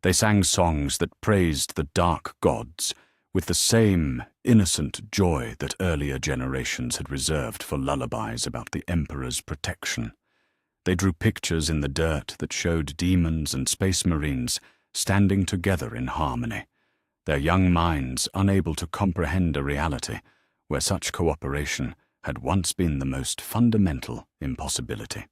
Speaker 1: They sang songs that praised the dark gods, with the same innocent joy that earlier generations had reserved for lullabies about the Emperor's protection. They drew pictures in the dirt that showed demons and space marines standing together in harmony, their young minds unable to comprehend a reality where such cooperation had once been the most fundamental impossibility.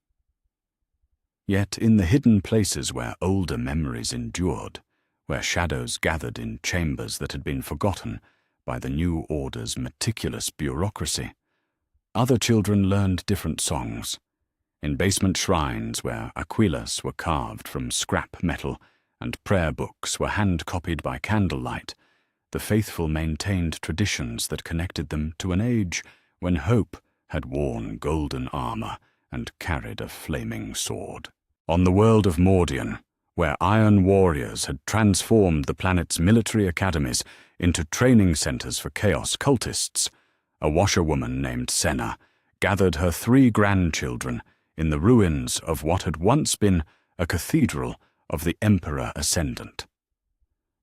Speaker 1: Yet in the hidden places where older memories endured, where shadows gathered in chambers that had been forgotten by the new order's meticulous bureaucracy, other children learned different songs. In basement shrines where aquillas were carved from scrap metal and prayer books were hand-copied by candlelight, the faithful maintained traditions that connected them to an age when hope had worn golden armor and carried a flaming sword. On the world of Mordian, where iron warriors had transformed the planet's military academies into training centers for chaos cultists, a washerwoman named Senna gathered her 3 grandchildren in the ruins of what had once been a cathedral of the Emperor Ascendant.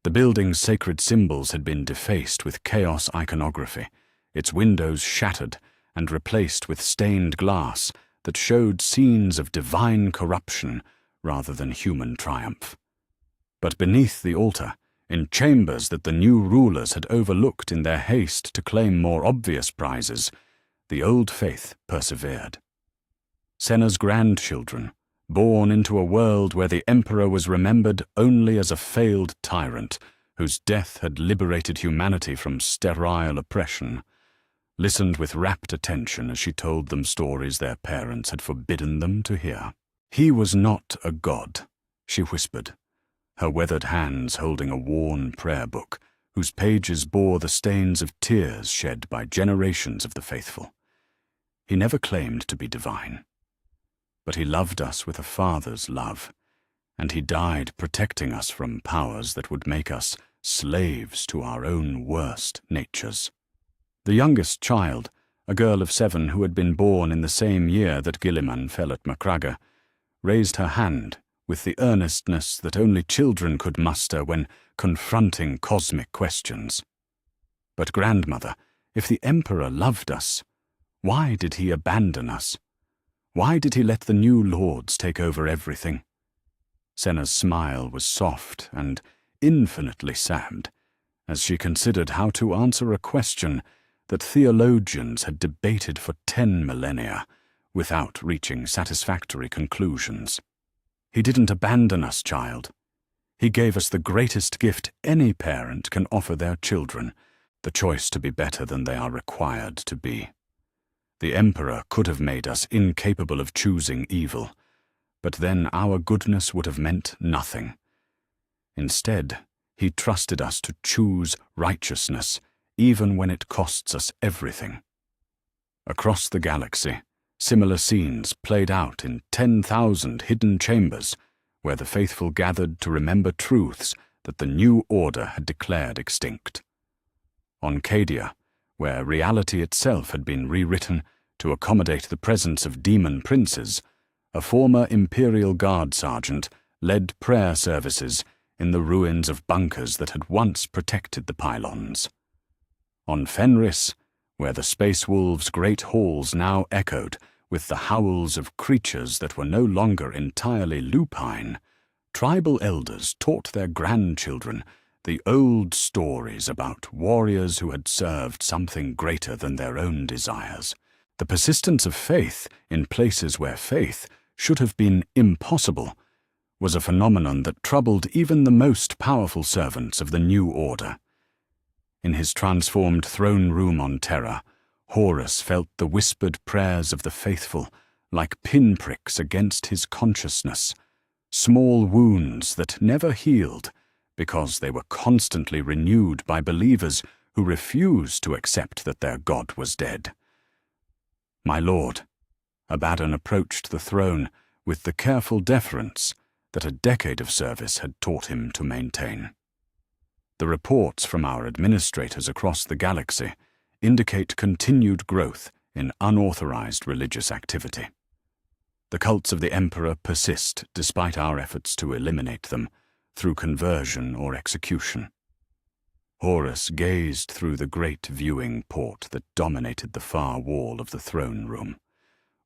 Speaker 1: The building's sacred symbols had been defaced with chaos iconography, its windows shattered and replaced with stained glass that showed scenes of divine corruption rather than human triumph. But beneath the altar, in chambers that the new rulers had overlooked in their haste to claim more obvious prizes, the old faith persevered. Senna's grandchildren, born into a world where the Emperor was remembered only as a failed tyrant whose death had liberated humanity from sterile oppression, listened with rapt attention as she told them stories their parents had forbidden them to hear. He was not a god, she whispered, her weathered hands holding a worn prayer book whose pages bore the stains of tears shed by generations of the faithful. He never claimed to be divine, but he loved us with a father's love, and he died protecting us from powers that would make us slaves to our own worst natures. The youngest child, a girl of 7 who had been born in the same year that Gilliman fell at Macraga, raised her hand with the earnestness that only children could muster when confronting cosmic questions. But grandmother, if the Emperor loved us, why did he abandon us? Why did he let the new lords take over everything? Senna's smile was soft and infinitely sad as she considered how to answer a question that theologians had debated for 10 millennia without reaching satisfactory conclusions. He didn't abandon us, child. He gave us the greatest gift any parent can offer their children, the choice to be better than they are required to be. The Emperor could have made us incapable of choosing evil, but then our goodness would have meant nothing. Instead, he trusted us to choose righteousness, even when it costs us everything. Across the galaxy, similar scenes played out in 10,000 hidden chambers, where the faithful gathered to remember truths that the new order had declared extinct. On Cadia, where reality itself had been rewritten to accommodate the presence of demon princes, a former Imperial Guard sergeant led prayer services in the ruins of bunkers that had once protected the pylons. On Fenris, where the Space Wolves' great halls now echoed with the howls of creatures that were no longer entirely lupine, tribal elders taught their grandchildren the old stories about warriors who had served something greater than their own desires. The persistence of faith in places where faith should have been impossible was a phenomenon that troubled even the most powerful servants of the new order. In his transformed throne room on Terra, Horus felt the whispered prayers of the faithful like pinpricks against his consciousness, small wounds that never healed because they were constantly renewed by believers who refused to accept that their god was dead. "My lord," Abaddon approached the throne with the careful deference that a decade of service had taught him to maintain. The reports from our administrators across the galaxy indicate continued growth in unauthorized religious activity. The cults of the Emperor persist despite our efforts to eliminate them through conversion or execution. Horus gazed through the great viewing port that dominated the far wall of the throne room,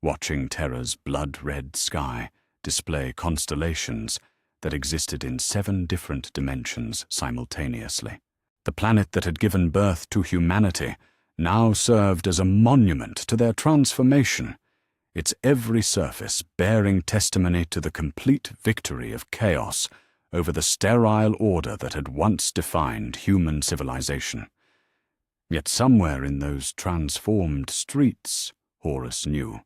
Speaker 1: watching Terra's blood-red sky display constellations that existed in 7 different dimensions simultaneously. The planet that had given birth to humanity now served as a monument to their transformation, its every surface bearing testimony to the complete victory of chaos over the sterile order that had once defined human civilization. Yet somewhere in those transformed streets, Horus knew,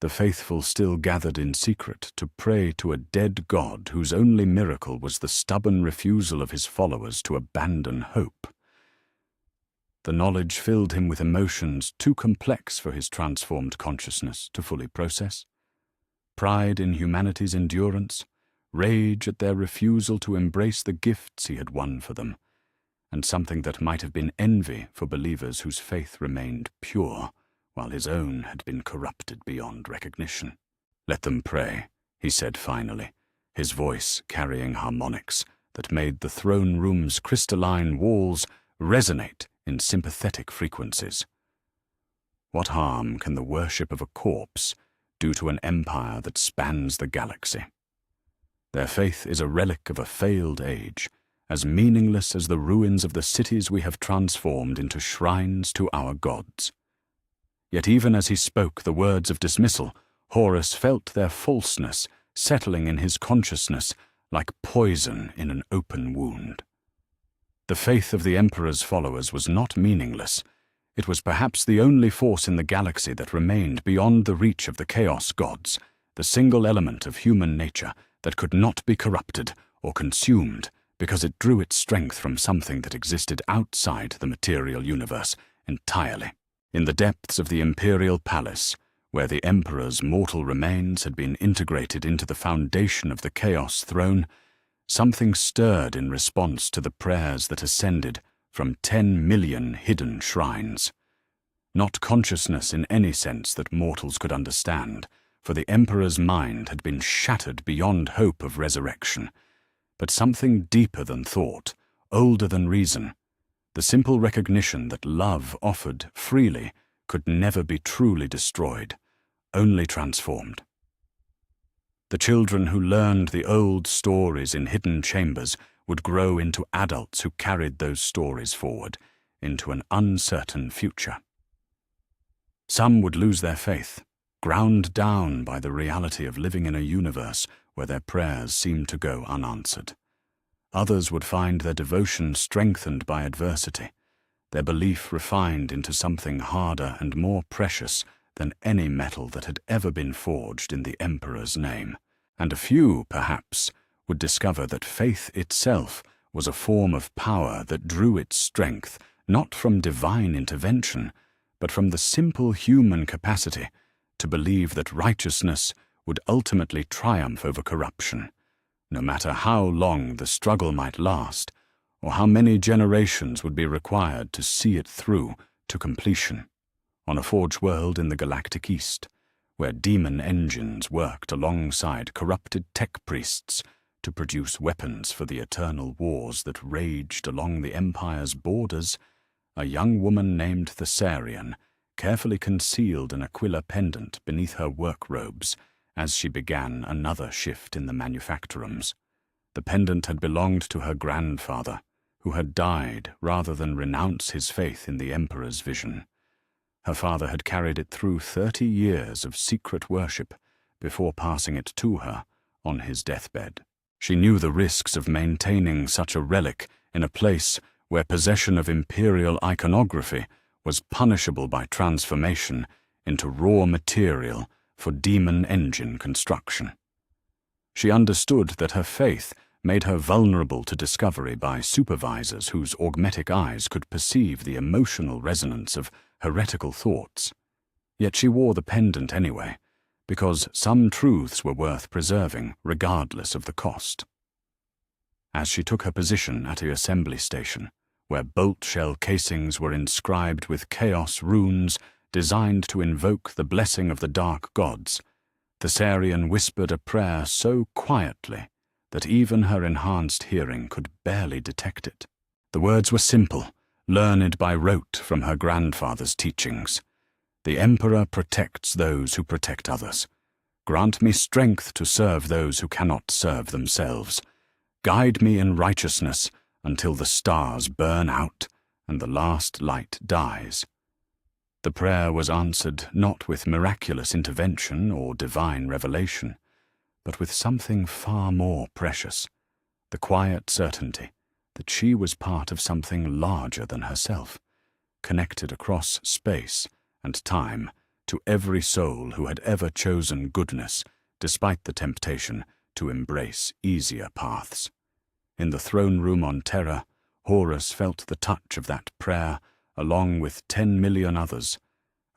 Speaker 1: the faithful still gathered in secret to pray to a dead god whose only miracle was the stubborn refusal of his followers to abandon hope. The knowledge filled him with emotions too complex for his transformed consciousness to fully process. Pride in humanity's endurance, rage at their refusal to embrace the gifts he had won for them, and something that might have been envy for believers whose faith remained pure, while his own had been corrupted beyond recognition. "Let them pray," he said finally, his voice carrying harmonics that made the throne room's crystalline walls resonate in sympathetic frequencies. What harm can the worship of a corpse do to an empire that spans the galaxy? Their faith is a relic of a failed age, as meaningless as the ruins of the cities we have transformed into shrines to our gods. Yet even as he spoke the words of dismissal, Horus felt their falseness settling in his consciousness like poison in an open wound. The faith of the Emperor's followers was not meaningless. It was perhaps the only force in the galaxy that remained beyond the reach of the Chaos Gods, the single element of human nature that could not be corrupted or consumed because it drew its strength from something that existed outside the material universe entirely. In the depths of the Imperial Palace, where the Emperor's mortal remains had been integrated into the foundation of the Chaos Throne, something stirred in response to the prayers that ascended from 10 million hidden shrines. Not consciousness in any sense that mortals could understand, for the Emperor's mind had been shattered beyond hope of resurrection, but something deeper than thought, older than reason, the simple recognition that love offered freely could never be truly destroyed, only transformed. The children who learned the old stories in hidden chambers would grow into adults who carried those stories forward into an uncertain future. Some would lose their faith, ground down by the reality of living in a universe where their prayers seemed to go unanswered. Others would find their devotion strengthened by adversity, their belief refined into something harder and more precious than any metal that had ever been forged in the Emperor's name. And a few, perhaps, would discover that faith itself was a form of power that drew its strength not from divine intervention, but from the simple human capacity to believe that righteousness would ultimately triumph over corruption, no matter how long the struggle might last, or how many generations would be required to see it through to completion, on a forge world in the galactic east, where demon engines worked alongside corrupted tech priests to produce weapons for the eternal wars that raged along the Empire's borders. A young woman named Thessarian carefully concealed an Aquila pendant beneath her work robes as she began another shift in the manufactorums. The pendant had belonged to her grandfather, who had died rather than renounce his faith in the Emperor's vision. Her father had carried it through 30 years of secret worship before passing it to her on his deathbed. She knew the risks of maintaining such a relic in a place where possession of imperial iconography was punishable by transformation into raw material for demon engine construction. She understood that her faith made her vulnerable to discovery by supervisors whose augmetic eyes could perceive the emotional resonance of heretical thoughts. Yet she wore the pendant anyway, because some truths were worth preserving regardless of the cost. As she took her position at the assembly station, where bolt shell casings were inscribed with chaos runes designed to invoke the blessing of the dark gods, Thessarian whispered a prayer so quietly that even her enhanced hearing could barely detect it. The words were simple, learned by rote from her grandfather's teachings. The Emperor protects those who protect others. Grant me strength to serve those who cannot serve themselves. Guide me in righteousness until the stars burn out and the last light dies. The prayer was answered not with miraculous intervention or divine revelation, but with something far more precious, the quiet certainty that she was part of something larger than herself, connected across space and time to every soul who had ever chosen goodness despite the temptation to embrace easier paths. In the throne room on Terra, Horus felt the touch of that prayer along with 10 million others,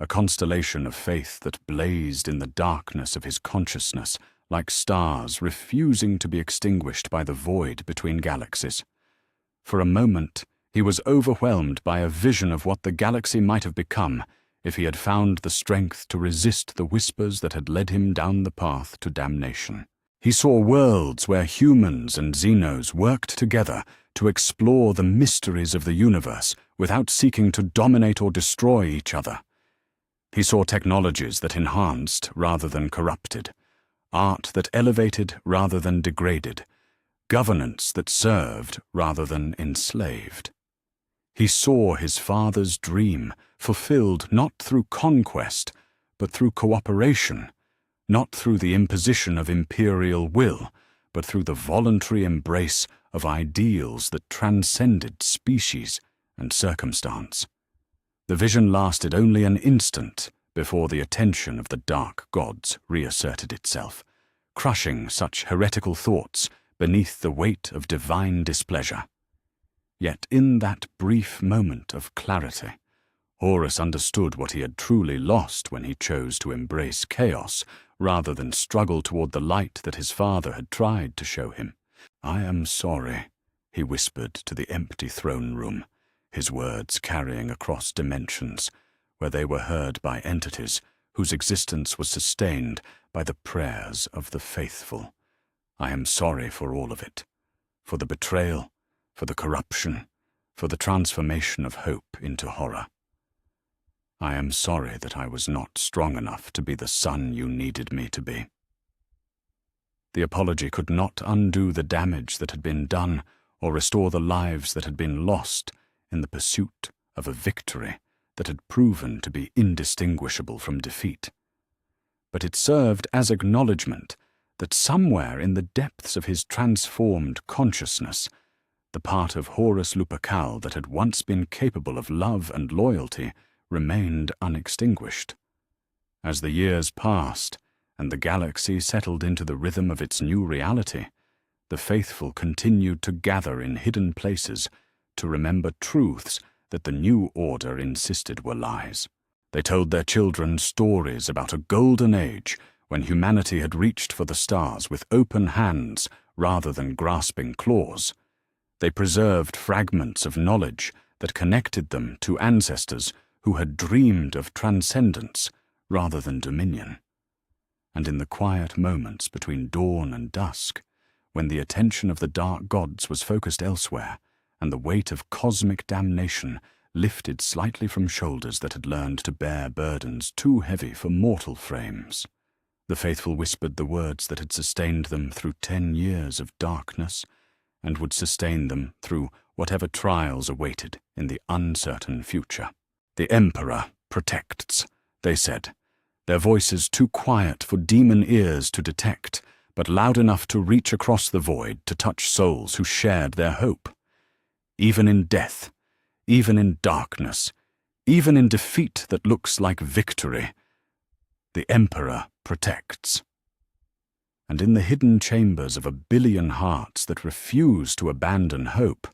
Speaker 1: a constellation of faith that blazed in the darkness of his consciousness like stars refusing to be extinguished by the void between galaxies. For a moment, he was overwhelmed by a vision of what the galaxy might have become if he had found the strength to resist the whispers that had led him down the path to damnation. He saw worlds where humans and Xenos worked together to explore the mysteries of the universe without seeking to dominate or destroy each other. He saw technologies that enhanced rather than corrupted, art that elevated rather than degraded, governance that served rather than enslaved. He saw his father's dream fulfilled not through conquest, but through cooperation, not through the imposition of imperial will, but through the voluntary embrace of ideals that transcended species and circumstance. The vision lasted only an instant before the attention of the dark gods reasserted itself, crushing such heretical thoughts beneath the weight of divine displeasure. Yet in that brief moment of clarity, Horus understood what he had truly lost when he chose to embrace chaos rather than struggle toward the light that his father had tried to show him. "I am sorry," he whispered to the empty throne room, his words carrying across dimensions, where they were heard by entities whose existence was sustained by the prayers of the faithful. "I am sorry for all of it, for the betrayal, for the corruption, for the transformation of hope into horror. I am sorry that I was not strong enough to be the son you needed me to be." The apology could not undo the damage that had been done or restore the lives that had been lost in the pursuit of a victory that had proven to be indistinguishable from defeat. But it served as acknowledgement that somewhere in the depths of his transformed consciousness, the part of Horus Lupercal that had once been capable of love and loyalty remained unextinguished. As the years passed and the galaxy settled into the rhythm of its new reality, the faithful continued to gather in hidden places to remember truths that the new order insisted were lies. They told their children stories about a golden age when humanity had reached for the stars with open hands rather than grasping claws. They preserved fragments of knowledge that connected them to ancestors who had dreamed of transcendence rather than dominion. And in the quiet moments between dawn and dusk, when the attention of the dark gods was focused elsewhere, and the weight of cosmic damnation lifted slightly from shoulders that had learned to bear burdens too heavy for mortal frames, the faithful whispered the words that had sustained them through 10 years of darkness, and would sustain them through whatever trials awaited in the uncertain future. "The Emperor protects," they said, their voices too quiet for demon ears to detect, but loud enough to reach across the void to touch souls who shared their hope. Even in death, even in darkness, even in defeat that looks like victory, the Emperor protects. And in the hidden chambers of a billion hearts that refuse to abandon hope,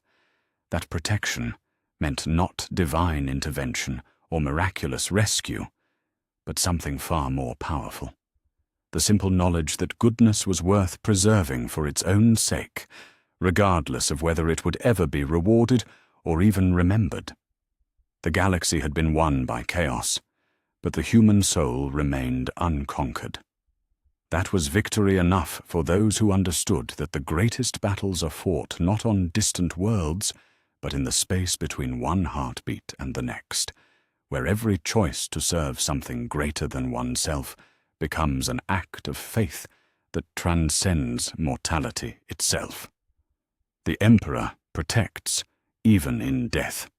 Speaker 1: that protection meant not divine intervention or miraculous rescue, but something far more powerful. The simple knowledge that goodness was worth preserving for its own sake, regardless of whether it would ever be rewarded or even remembered. The galaxy had been won by chaos, but the human soul remained unconquered. That was victory enough for those who understood that the greatest battles are fought not on distant worlds, but in the space between one heartbeat and the next, where every choice to serve something greater than oneself becomes an act of faith that transcends mortality itself. The Emperor protects even in death.